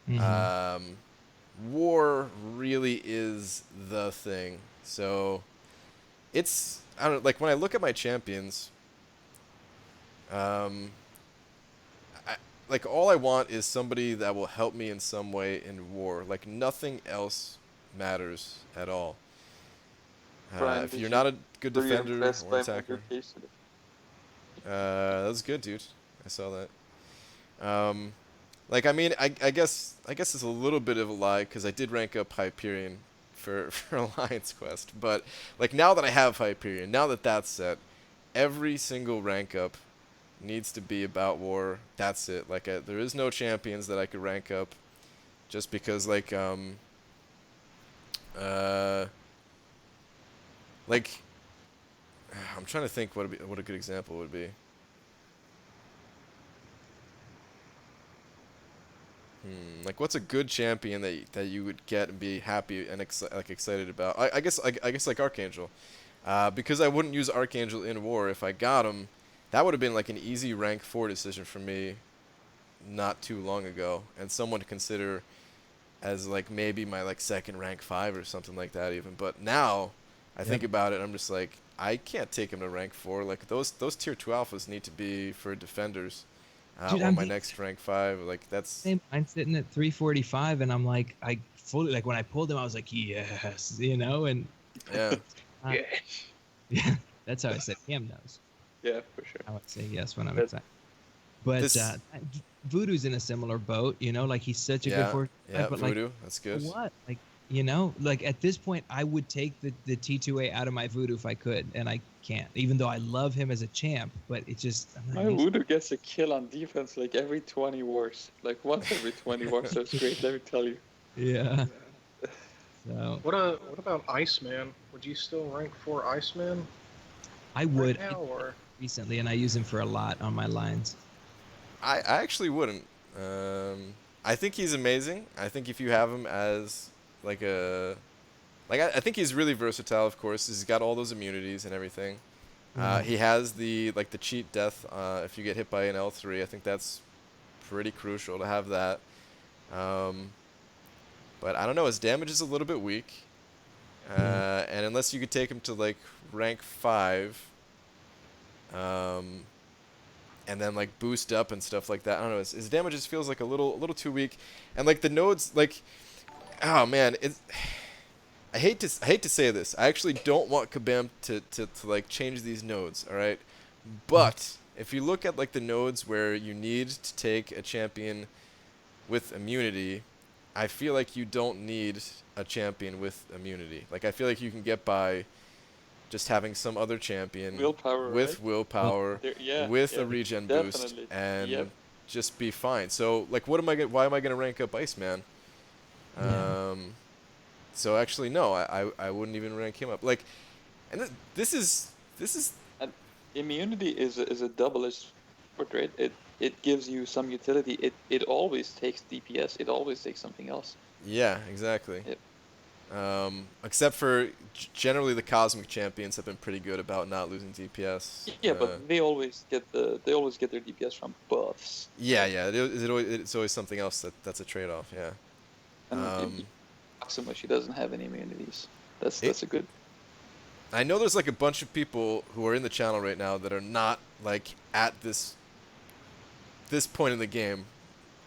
Mhm. War really is the thing. So it's, I don't know, like when I look at my champions, like all I want is somebody that will help me in some way in war. Like nothing else matters at all. Brian, If you're not a good were you defender impressed or by my attacker, good case today? that was good, dude. I saw that. Like I mean, I guess it's a little bit of a lie because I did rank up Hyperion for Alliance Quest, but like now that I have Hyperion, now that that's set, every single rank up needs to be about war. That's it. Like there is no champions that I could rank up just because like like I'm trying to think what a good example would be. Like what's a good champion that you would get and be happy and excited about? I guess like Archangel. Because I wouldn't use Archangel in war if I got him, that would have been like an easy rank 4 decision for me not too long ago, and someone to consider as like maybe my like second rank 5 or something like that even. But now I think about it, I'm just like I can't take him to rank 4. Like those tier 2 alphas need to be for defenders. Dude, Or I'm my next rank 5. Like that's same. I'm sitting at 345, and I'm like, I fully like when I pulled him, I was like, yes, and yeah. uh, Yeah. yeah, that's how I say. Cam knows Yeah, for sure. how I say yes when I'm But- excited. But This Voodoo's in a similar boat, like he's such a good force. yeah, but Voodoo, like, that's good. what? Like, like at this point, I would take the T2A out of my Voodoo if I could, and I can't. Even though I love him as a champ, but it just I'm not My used Voodoo gets a kill on defense like every 20 wars. Like once every 20 wars, that's great, let me tell you. Yeah. So What about Iceman? Would you still rank 4 Iceman I would right now, or recently, and I use him for a lot on my lines. I actually wouldn't. I think he's amazing. I think if you have him as like a I think he's really versatile. Of course, he's got all those immunities and everything. He has the cheat death if you get hit by an L3. I think that's pretty crucial to have that. But I don't know. His damage is a little bit weak, and unless you could take him to like rank 5. And then like boost up and stuff like that. I don't know. His damage just feels like a little too weak, and like the nodes, like, oh man, I hate to say this. I actually don't want Kabam to like change these nodes. All right, but if you look at like the nodes where you need to take a champion with immunity, I feel like you don't need a champion with immunity. Like I feel like you can get by just having some other champion Willpower, with right? willpower, Yeah, with yeah, a regen boost, definitely. and Yep. just be fine. So, like, why am I gonna rank up Iceman? Yeah. So actually, no, I wouldn't even rank him up. Like, and this is And immunity is a double-edged sword, right? It gives you some utility. It always takes DPS. It always takes something else. yeah, exactly. Yep. Except for generally the Cosmic Champions have been pretty good about not losing DPS. Yeah, but they always get their DPS from buffs. Yeah, yeah. It's always something else that's a trade-off. Yeah. And Um, Maximus, she doesn't have any immunities. That's it- a good. I know there's like a bunch of people who are in the channel right now that are not like at this point in the game.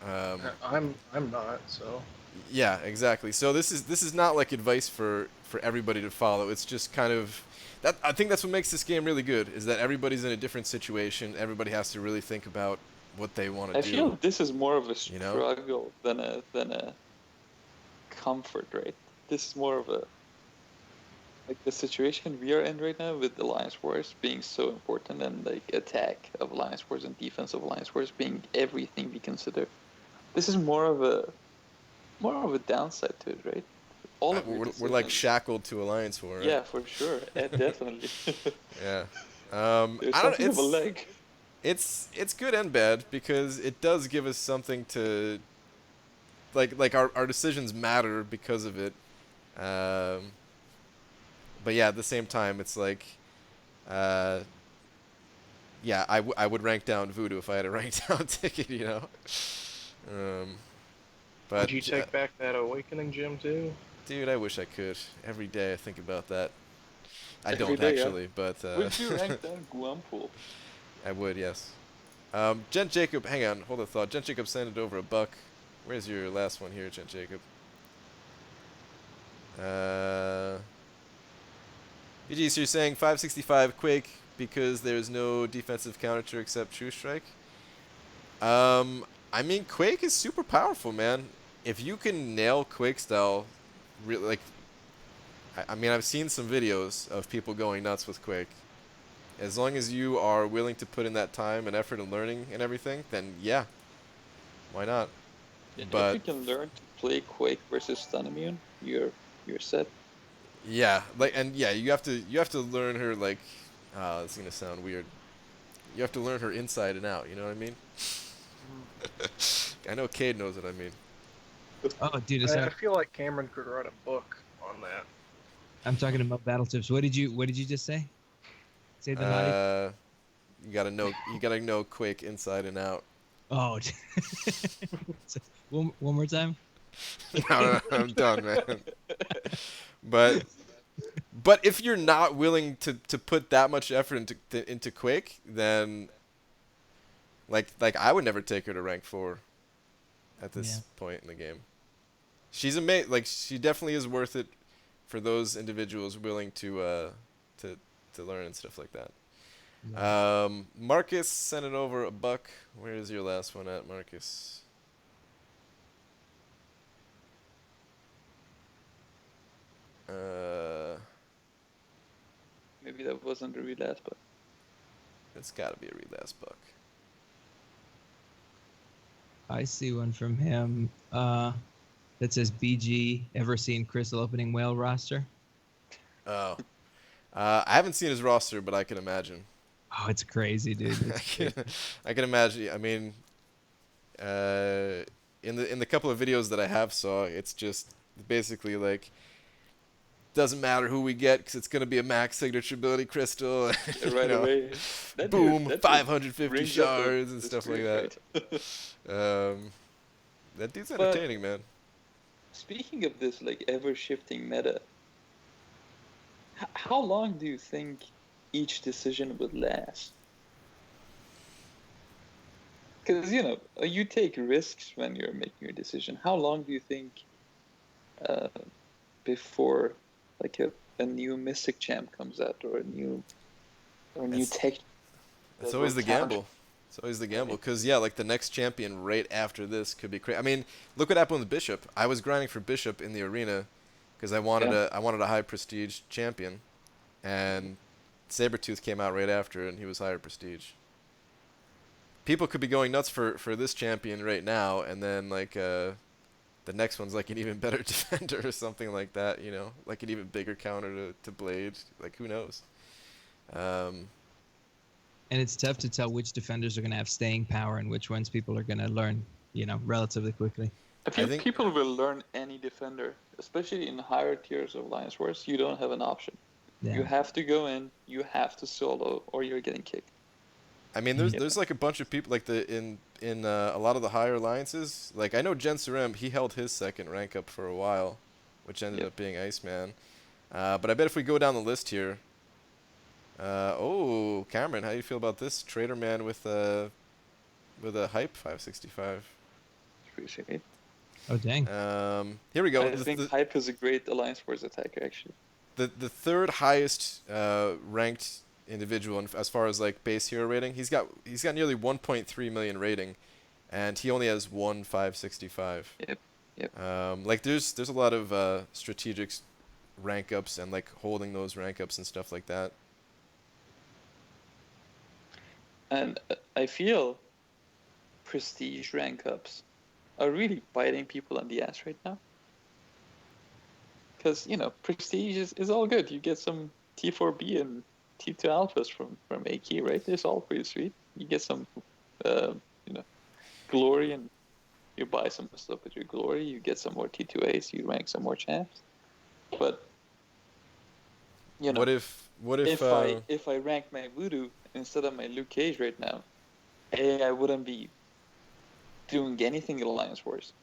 I'm not, so Yeah, exactly. So this is not like advice for everybody to follow. It's just kind of that. I think that's what makes this game really good is that everybody's in a different situation. Everybody has to really think about what they want to I do. feel this is more of a You know? struggle than a comfort, right? This is more of a like the situation we are in right now with Alliance Wars being so important and like attack of Alliance Wars and defense of Alliance Wars being everything we consider. This is more of a downside to it, right? All of your We're like decisions- shackled to Alliance War. Right? Yeah, for sure. Definitely. Yeah. There's I don't. something of a leg. It's good and bad because it does give us something to like our decisions matter because of it. But yeah, at the same time, it's like, yeah, I would rank down Voodoo if I had a rank down ticket, you know. But would you take back that Awakening gem too? dude, I wish I could. Every day I think about that. I Every don't day, yeah. actually, but Would you rank down Guampool? I would, yes. Gent Jacob, hang on, hold a thought. Gent Jacob sent it over a buck. Where's your last one here, Gent Jacob? BG, so you're saying 565 Quake because there's no defensive counter except True Strike? I mean, Quake is super powerful, man. If you can nail Quake style, really, like, I mean, I've seen some videos of people going nuts with Quake. As long as you are willing to put in that time and effort and learning and everything, then yeah, why not? But if you can learn to play Quake versus Stun Immune, you're set. yeah, like, and yeah, you have to learn her, like, it's gonna sound weird. You have to learn her inside and out. You know what I mean? I know Cade knows what I mean. Oh, dude, I feel like Cameron could write a book on that. I'm talking about battle tips. What did you just say? Say the naughty. You gotta know Quake inside and out. Oh, one more time. No, I'm done, man. But if you're not willing to put that much effort into Quake, then like I would never take her to rank 4 at this point in the game. She's amazing. Like, she definitely is worth it for those individuals willing to learn and stuff like that. Yeah. Marcus sent it over a buck. Where is your last one at, Marcus? Maybe that wasn't the real last, but It's gotta be a read last buck. I see one from him that says BG. Ever seen Crystal opening whale roster? Oh, I haven't seen his roster, but I can imagine. Oh, it's crazy, dude. I can imagine. I mean, in the couple of videos that I have saw, it's just basically like, doesn't matter who we get because it's gonna be a max signature ability crystal. right away. Boom, that dude 550 brings up shards and the stuff like screen that. rate. That dude's But- entertaining, man. Speaking of this like ever-shifting meta, how long do you think each decision would last? Because you take risks when you're making your decision. How long do you think before like a new Mystic Champ comes out or a new It's- tech? It's that always will the challenge- gamble. It's always the gamble, because yeah, like the next champion right after this could be crazy. I mean, look what happened with Bishop. I was grinding for Bishop in the arena because I wanted a high prestige champion, and Sabretooth came out right after, and he was higher prestige. People could be going nuts for this champion right now, and then like the next one's like an even better defender or something like that. You know, like an even bigger counter to Blade. Like, who knows? And it's tough to tell which defenders are going to have staying power and which ones people are going to learn, relatively quickly. I I feel think people will learn any defender, especially in higher tiers of Alliance Wars. You don't have an option. You Yeah. have to go in, you have to solo, or you're getting kicked. I mean, Mm. there's like a bunch of people like in a lot of the higher alliances. Like I know Jen Surem, he held his second rank up for a while, which ended Yep. up being Iceman. But I bet if we go down the list here, oh Cameron, how do you feel about this Trader Man with a hype 565? Appreciate it. Oh dang. Here we go. I think Hype is a great Alliance Wars attacker, actually. The third highest ranked individual as far as like base hero rating. He's got nearly 1.3 million rating, and he only has 565. Yep. Like there's a lot of strategic rank ups and like holding those rank ups and stuff like that. And I feel prestige rank ups are really biting people on the ass right now. Because, prestige is all good. You get some T4B and T2 alphas from AK, right? It's all pretty sweet. You get some, glory, and you buy some stuff with your glory. You get some more T2As. You rank some more champs. But, What if if I rank my Voodoo instead of my Luke Cage right now, I wouldn't be doing anything in Alliance Wars.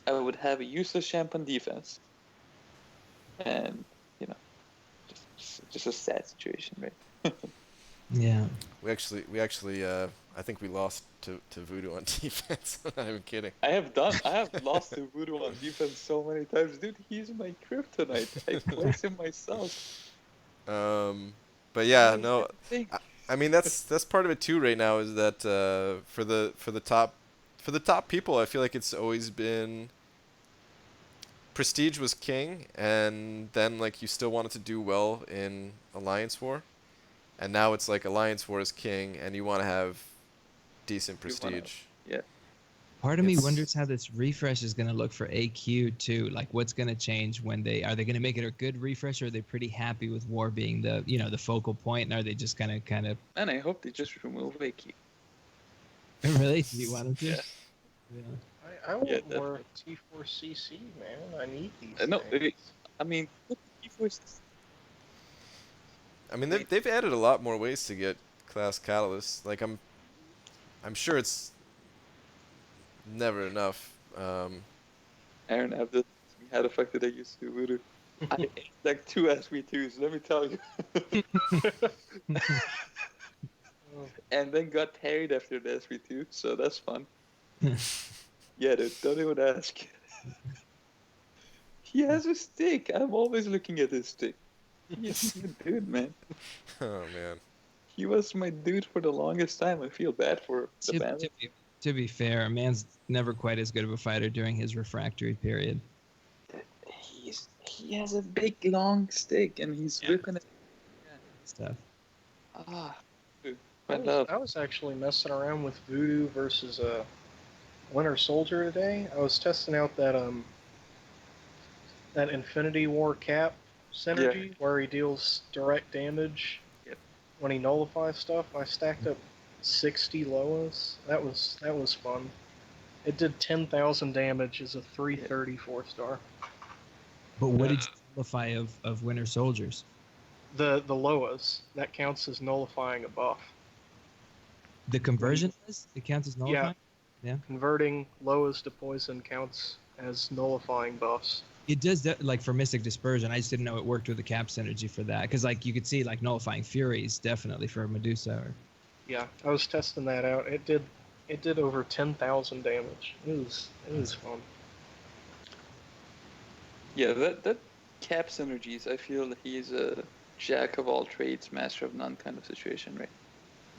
I would have a useless champ on defense. And, just a sad situation, right? Yeah. we actually I think we lost to Voodoo on defense. I'm not even kidding. I have lost to Voodoo on defense so many times. Dude, he's my kryptonite. I place him myself. But yeah, no. I mean that's part of it too right now is that for the top people I feel like it's always been Prestige was king, and then like you still wanted to do well in Alliance War, and now it's like Alliance War is king and you want to have decent prestige. Yeah. Part of me wonders how this refresh is going to look for AQ too. Like, what's going to change when are they going to make it a good refresh, or are they pretty happy with War being the the focal point, and are they just kind of? And I hope they just remove AQ. Really? Do you want them to? Yeah. Yeah. I want Yeah, more T4CC, man. I need these. No, things. I mean, I mean they've added a lot more ways to get class catalysts. Like I'm sure it's never enough. Aaron, after how the fuck did I use to Voodoo? I ate like 2 SV2s, let me tell you. And then got parried after the SV2, so that's fun. Yeah, dude, don't even ask. He has a stick. I'm always looking at his stick. He's my dude, man. Oh man. He was my dude for the longest time. I feel bad for the band. To be fair, a man's never quite as good of a fighter during his refractory period. He has a big long stick and he's whipping it. Stuff. Dude, I was actually messing around with Voodoo versus Winter Soldier today. I was testing out that Infinity War cap synergy where he deals direct damage when he nullifies stuff. I stacked up 60 Loas. That was fun. It did 10,000 damage as a 330 4-star. But what did you nullify of Winter Soldiers? The Loas. That counts as nullifying a buff. The conversion does? It counts as nullifying? Yeah. Converting Loas to poison counts as nullifying buffs. It does that, like for Mystic Dispersion. I just didn't know it worked with the cap synergy for that. Because like you could see like nullifying Furies definitely for Medusa. Yeah, I was testing that out. It did over 10,000 damage. It was fun. Yeah, that cap synergies, I feel he's a jack of all trades, master of none kind of situation, right?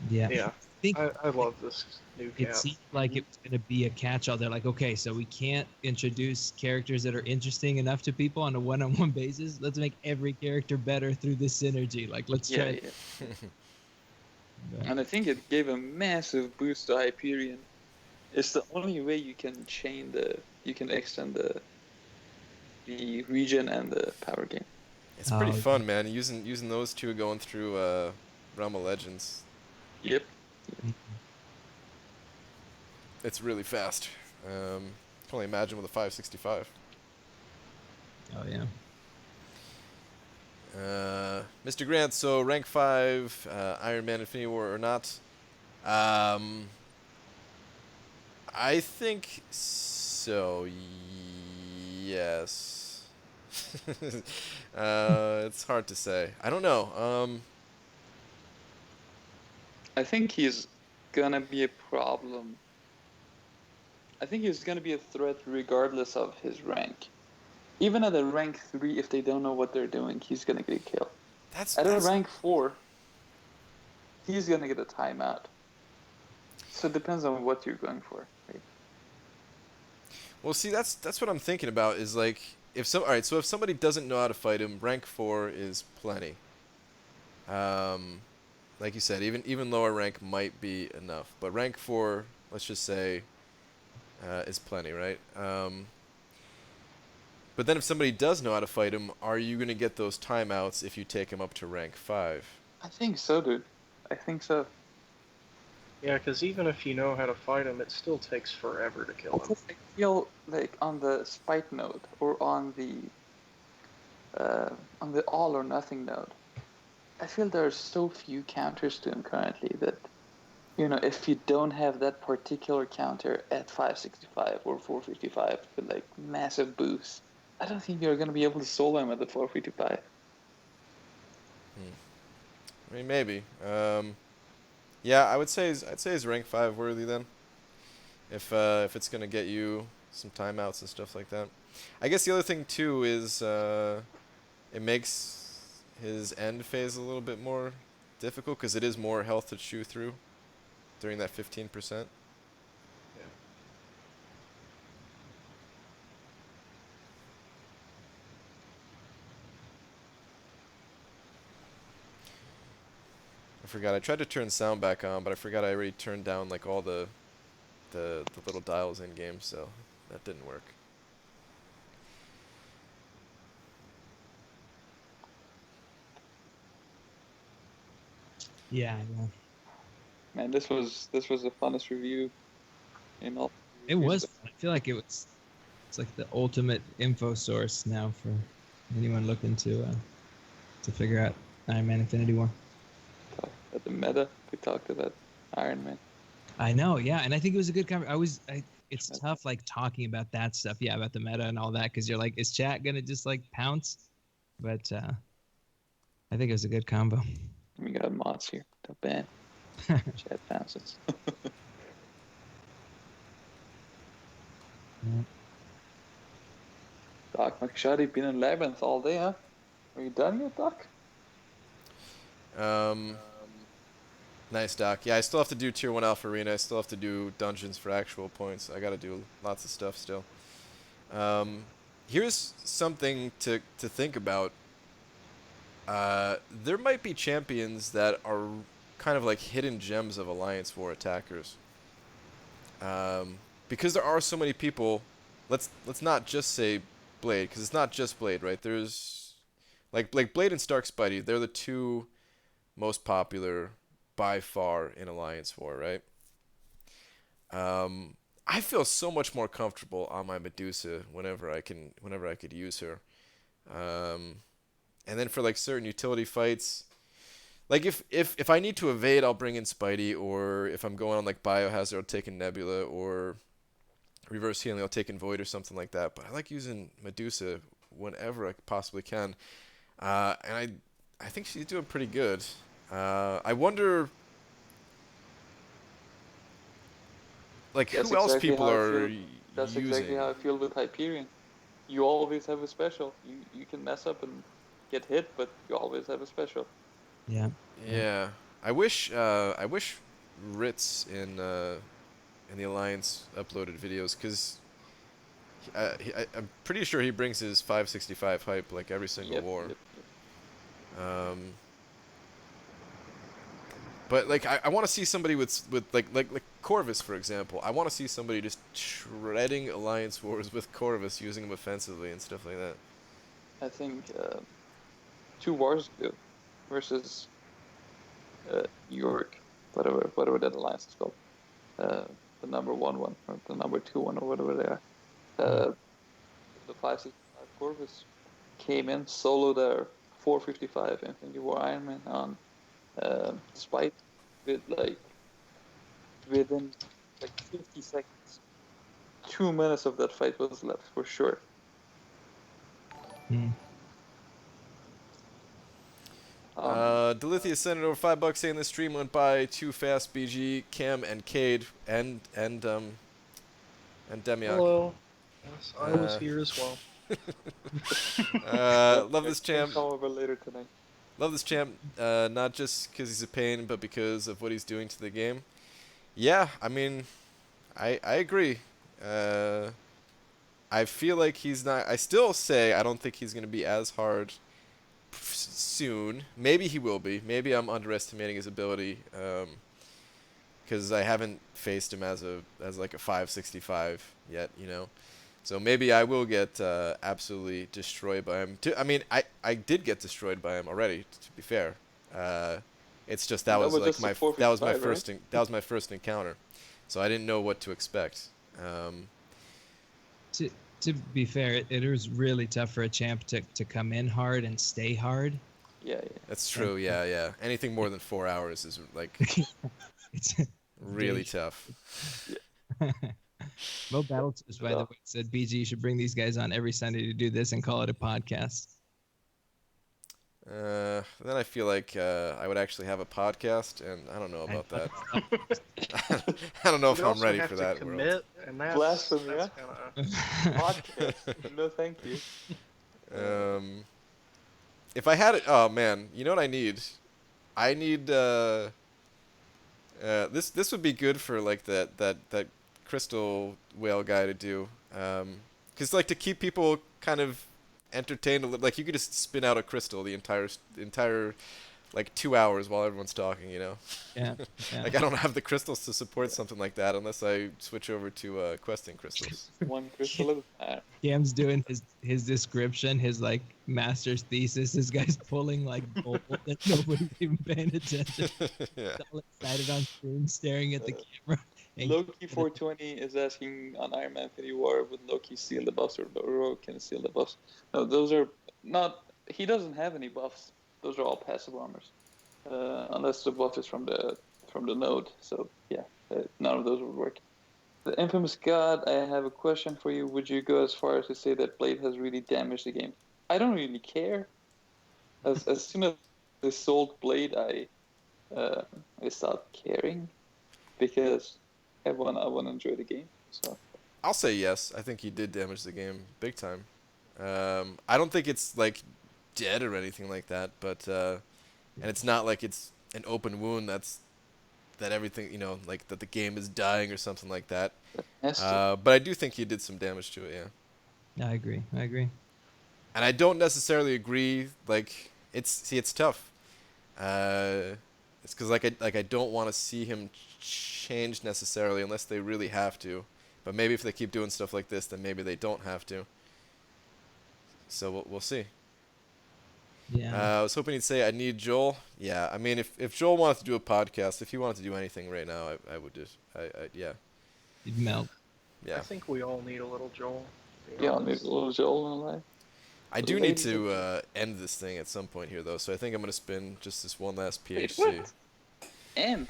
Yeah. Yeah. I love this new cap. It seemed like it was going to be a catch-all. They're like, okay, so we can't introduce characters that are interesting enough to people on a one-on-one basis. Let's make every character better through this synergy. Like, let's try. Yeah. And I think it gave a massive boost to Hyperion. It's the only way you can extend the region and the power game. It's pretty fun, man. Using those two going through Realm of Legends. Yep. It's really fast. can only imagine with a 565. Oh yeah. Mr. Grant, so rank 5, Iron Man Infinity War or not? I think so, yes. It's hard to say. I don't know. I think he's gonna be a problem. I think he's gonna be a threat regardless of his rank. Even at a rank 3, if they don't know what they're doing, he's gonna get a kill. At a rank 4, he's gonna get a timeout. So it depends on what you're going for. Right? Well, see, that's what I'm thinking about. Is like all right. So if somebody doesn't know how to fight him, rank 4 is plenty. Like you said, even lower rank might be enough, but rank 4, let's just say, is plenty, right? But then if somebody does know how to fight him, are you gonna get those timeouts if you take him up to rank 5? I think so, dude. I think so. Yeah, because even if you know how to fight him, it still takes forever to kill him. I feel like on the spite node or on the all or nothing node, I feel there are so few counters to him currently that, if you don't have that particular counter at 565 or 455 with like massive boost, I don't think you're gonna be able to solo him at the 455. I mean, maybe. Yeah, I'd say he's rank 5 worthy then. If it's gonna get you some timeouts and stuff like that. I guess the other thing too is it makes his end phase a little bit more difficult because it is more health to chew through during that 15%. I forgot. I tried to turn sound back on, but I forgot I already turned down like all the little dials in game, so that didn't work. Yeah. Man, this was the funnest review in all. It was. I feel like it's like the ultimate info source now for anyone looking to figure out Iron Man Infinity War. At the meta, we talked about Iron Man. I know, yeah, and I think it was a good conversation. It's tough, like talking about that stuff, yeah, about the meta and all that, because you're like, is chat gonna just like pounce? But I think it was a good combo. We got mods here. Don't ban. Chat bounces. Yeah. Doc McShoddy been in Labyrinth all day, huh? Are you done yet, Doc? Nice, Doc. Yeah, I still have to do Tier 1 Alpha Arena. I still have to do dungeons for actual points. I gotta do lots of stuff still. Here's something to think about. There might be champions that are kind of like hidden gems of Alliance War attackers. Because there are so many people, let's not just say Blade, because it's not just Blade, right? There's like Blade and Stark Spidey. They're the two most popular by far in Alliance War, right? I feel so much more comfortable on my Medusa whenever I could use her. And then for like certain utility fights, like if I need to evade, I'll bring in Spidey, or if I'm going on like Biohazard, I'll take in Nebula, or reverse healing, I'll take in Void or something like that. But I like using Medusa whenever I possibly can, and I think she's doing pretty good. I wonder, like, who else people are using? That's exactly how I feel with Hyperion. You always have a special. You can mess up and get hit, but you always have a special. Yeah. Yeah. I wish Ritz in the Alliance uploaded videos, because I'm pretty sure he brings his 565 hype like every single war. Yep. But like I want to see somebody with like Corvus, for example. I want to see somebody just shredding Alliance wars with Corvus, using him offensively and stuff like that. I think 2 wars ago versus York, whatever that alliance is called, the number 1 or the number 2 or whatever they are. The 565 Corvus came in solo there 455 Infinity War Iron Man on despite with like within like 50 seconds. 2 minutes of that fight was left for sure. Hmm. Delithia sent it over $5 saying the stream went by too fast. BG, Cam, and Cade, and Demiak. Hello. Yes, I was here as well. Love this champ. Come over later tonight. Love this champ. Not just because he's a pain, but because of what he's doing to the game. Yeah, I mean, I agree. I feel like he's not. I still say I don't think he's going to be as hard soon. Maybe he will be. Maybe I'm underestimating his ability. Because I haven't faced him as like a 565 yet, you know. So maybe I will get absolutely destroyed by him. I mean, I did get destroyed by him already. To be fair, it's just that was like my that was my first encounter, so I didn't know what to expect. To be fair, it was really tough for a champ to come in hard and stay hard. Yeah. That's true. Yeah. Anything more than 4 hours is like It's really tough. Mo Battletoads, by the way, said BG should bring these guys on every Sunday to do this and call it a podcast. Then I feel like I would actually have a podcast, and I don't know about that. I don't know if I'm ready for that. Commit, and that's Blasphemy, kinda... Podcast. No, thank you. If I had it, oh man, you know what I need? I need this would be good for like that crystal whale guy to do, because like to keep people kind of entertained a little. Like you could just spin out a crystal the entire like 2 hours while everyone's talking, you know. Yeah. Like I don't have the crystals to support something like that unless I switch over to questing crystals. One crystal at a time. Cam's doing his description, his like master's thesis. This guy's pulling like gold and nobody's even paying attention. Yeah. He's all excited on screen, staring at the camera. And Loki 420 is asking on Iron Man Infinity War, would Loki steal the buffs or Rogue can steal the buffs? No, those are not. He doesn't have any buffs. Those are all passive armors, unless the buff is from the node. So yeah, none of those would work. The Infamous God, I have a question for you. Would you go as far as to say that Blade has really damaged the game? I don't really care. As soon as they sold Blade, I stopped caring because I want to enjoy the game. So I'll say yes. I think he did damage the game big time. I don't think it's like dead or anything like that, but and it's not like it's an open wound that everything, you know, like that the game is dying or something like that. But I do think he did some damage to it, yeah. I agree. And I don't necessarily agree. Like it's tough. It's because I don't want to see him change necessarily unless they really have to. But maybe if they keep doing stuff like this, then maybe they don't have to. So we'll see. Yeah. I was hoping he'd say I need Joel. Yeah, I mean if Joel wanted to do a podcast, if he wanted to do anything right now, I would just yeah. You'd melt. Yeah. I think we all need a little Joel. yeah, I'll need a little Joel in life. I do need to end this thing at some point here though, so I think I'm gonna spin just this one last PHC. Wait, what? And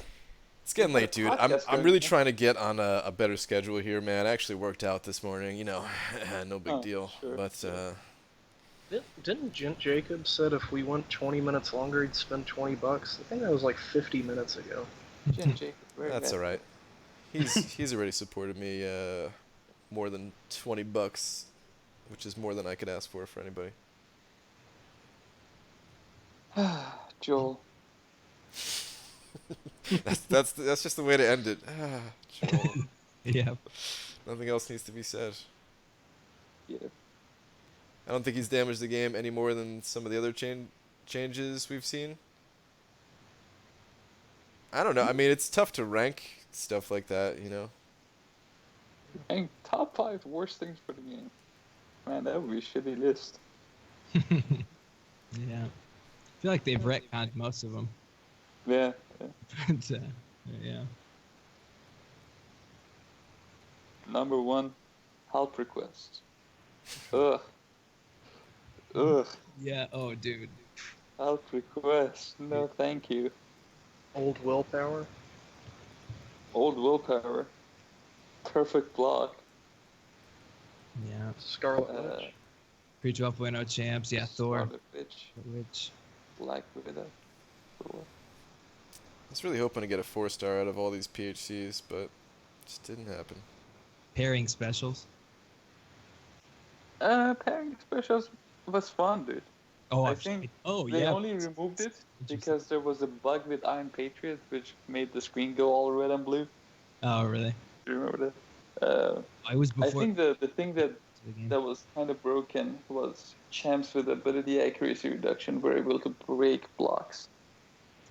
It's getting late, dude. I'm really trying to get on a better schedule here, man. I actually worked out this morning, you know, no big deal. Sure, But Didn't Gent Jacob said if we went 20 minutes longer, he'd spend $20? I think that was like 50 minutes ago. Jen Jacob, that's all right. He's already supported me more than $20, which is more than I could ask for anybody. Joel. that's just the way to end it. Joel. Yeah. Nothing else needs to be said. Yeah. I don't think he's damaged the game any more than some of the other changes we've seen. I don't know. I mean, it's tough to rank stuff like that, you know. And top 5 worst things for the game. Man, that would be a shitty list. Yeah. I feel like they've retconned most of them. Yeah. But, yeah. Number 1, Help requests. Ugh. Ugh. Yeah. Oh, dude. Help requests. No, thank you. Old willpower. Old willpower. Perfect block. Yeah. Scarlet Uh, Witch. Pre 12.0 champs. Yeah. Thor. Scarlet Witch. Witch. Black Widow. Thor. I was really hoping to get a 4-star out of all these PHCs, but it just didn't happen. Pairing specials. Pairing specials was fun, dude. Oh, I I'm think sorry. Oh, they yeah. only removed it Interesting. because there was a bug with Iron Patriot which made the screen go all red and blue. Oh, really? Do you remember that? I was I before think the thing that the game. that was kind of broken was champs with ability accuracy reduction were able to break blocks.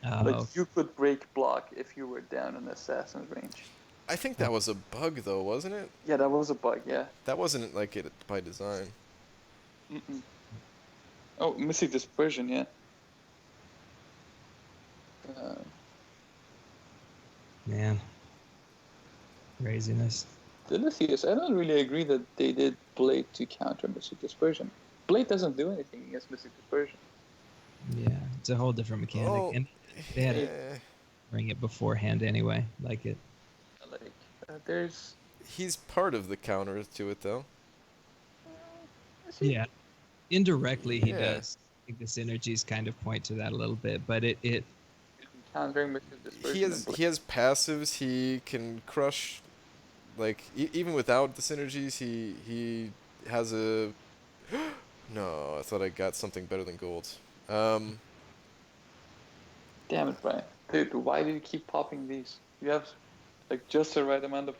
Like Oh, you could break block if you were down in assassin's range. I think that was a bug, though, wasn't it? Yeah, that was a bug. Yeah. That wasn't like it by design. Mm-mm. Oh, Mystic Dispersion. Yeah. man. Craziness. Delicious. I don't really agree that they did Blade to counter Mystic Dispersion. Blade doesn't do anything against Mystic Dispersion. Yeah, it's a whole different mechanic. Oh, And they had to yeah. bring it beforehand anyway. Like it. Like, there's. He's part of the counter to it, though. Yeah. Indirectly, he Yeah. does. I think the synergies kind of point to that a little bit, but it Countering Mystic Dispersion. He has and Blade. he has passives. He can crush, like even without the synergies. He has a. No, I thought I got something better than gold. Damn it, Brian. Dude, why do you keep popping these? You have like just the right amount of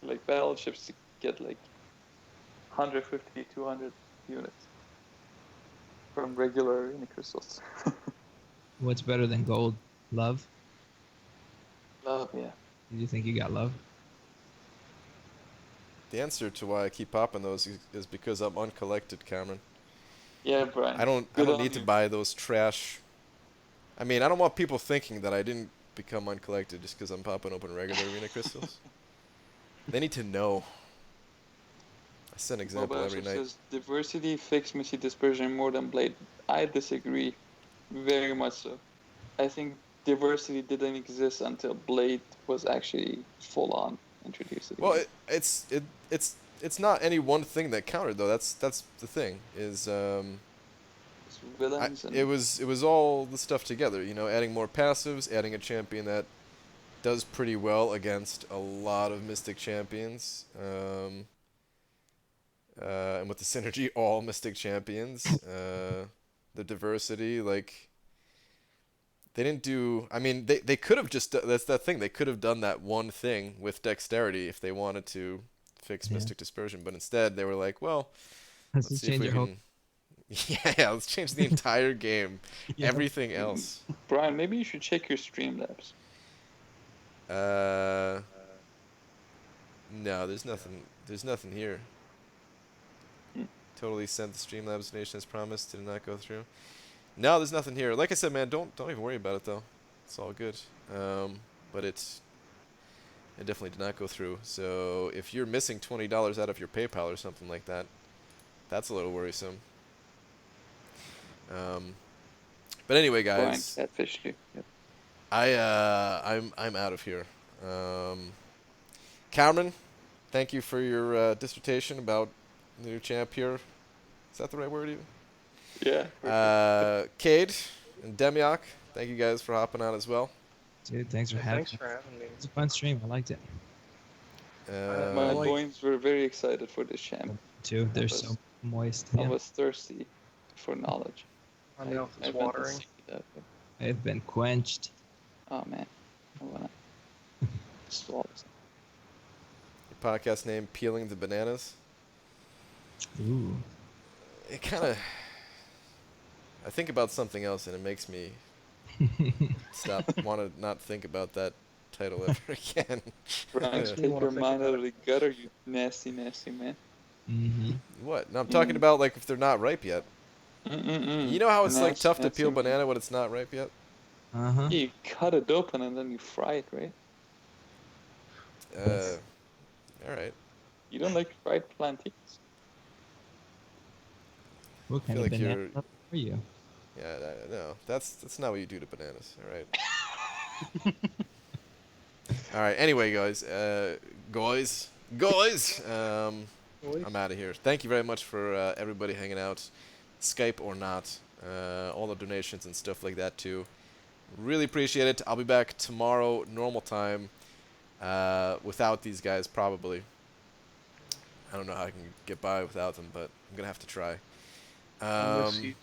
like battleships to get like 150, 200 units from regular arena crystals. what's better than gold? Love? Love, yeah. Do you think you got love? The answer to why I keep popping those is because I'm uncollected, Cameron. Yeah, Brian. I don't Good on need to you. buy those trash. I mean, I don't want people thinking that I didn't become uncollected just because I'm popping open regular arena crystals. They need to know. I set an example Mobile every Ship night. says diversity fixed Mystic Dispersion more than Blade. I disagree, very much so. I think diversity didn't exist until Blade was actually full on introduced. Well, it's not any one thing that countered though. That's the thing is Villains and it was all the stuff together. You know, adding more passives, adding a champion that does pretty well against a lot of Mystic champions. And with the synergy, all Mystic champions. The diversity, like they didn't do. I mean, they could have just. That's that thing. They could have done that one thing with dexterity if they wanted to fix Yeah. Mystic Dispersion, but instead they were like, well, Let's let's just see if change we your whole. can. Yeah, let's change the entire game. Yeah. Everything else. Brian, maybe you should check your Streamlabs. No, there's nothing. There's nothing here. Hmm. Totally sent the Streamlabs donation as promised. Did not go through. No, there's nothing here. Like I said, man, don't even worry about it though. It's all good. But it definitely did not go through. So if you're missing $20 out of your PayPal or something like that, that's a little worrisome. But anyway, Brian, guys, catfish you. Yep. I'm out of here. Cameron, thank you for your dissertation about the new champ here. Is that the right word even? Yeah. Cade and Demiok, thank you guys for hopping on as well. Dude, thanks for having Thanks me. for having me. It's a fun stream. I liked it My like- boys were very excited for this champ. too. They're was- so moist. I Yeah. was thirsty for knowledge. My mouth I is went to watering. see that, but- They've been quenched. Oh man, I wanna swallow some. Your podcast name, Peeling the Bananas. Ooh. It kind of... I think about something else and it makes me want to not think about that title ever again. Brian, Yeah. take You wanna your think mind about out of the gutter, you nasty, nasty man. Mm-hmm. What? No, I'm talking about like if they're not ripe yet. Mm-mm-mm. You know how it's like Nasty, tough to nasty peel man. banana when it's not ripe yet? Uh-huh. You cut it open and then you fry it, right? All right. You don't like fried plantains? What kind feel of like banana you're- lover are you? Yeah, no, that's not what you do to bananas. All right. All right. Anyway, guys, I'm out of here. Thank you very much for everybody hanging out, Skype or not. All the donations and stuff like that too. Really appreciate it. I'll be back tomorrow, normal time, without these guys probably. I don't know how I can get by without them, but I'm gonna have to try. I'll miss you.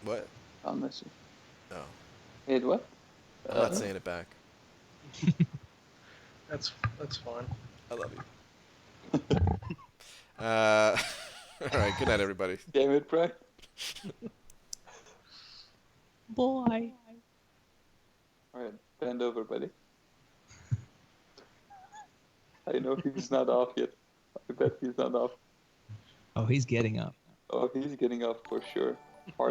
What? I'll miss you. No, Wait, what? I'm not saying it back. That's fine. I love you. All right. Good night, everybody. Damn it, Brian. Boy. Alright, bend over, buddy. I know he's not off yet. I bet he's not off. Oh, he's getting up. Oh, he's getting off for sure. Hard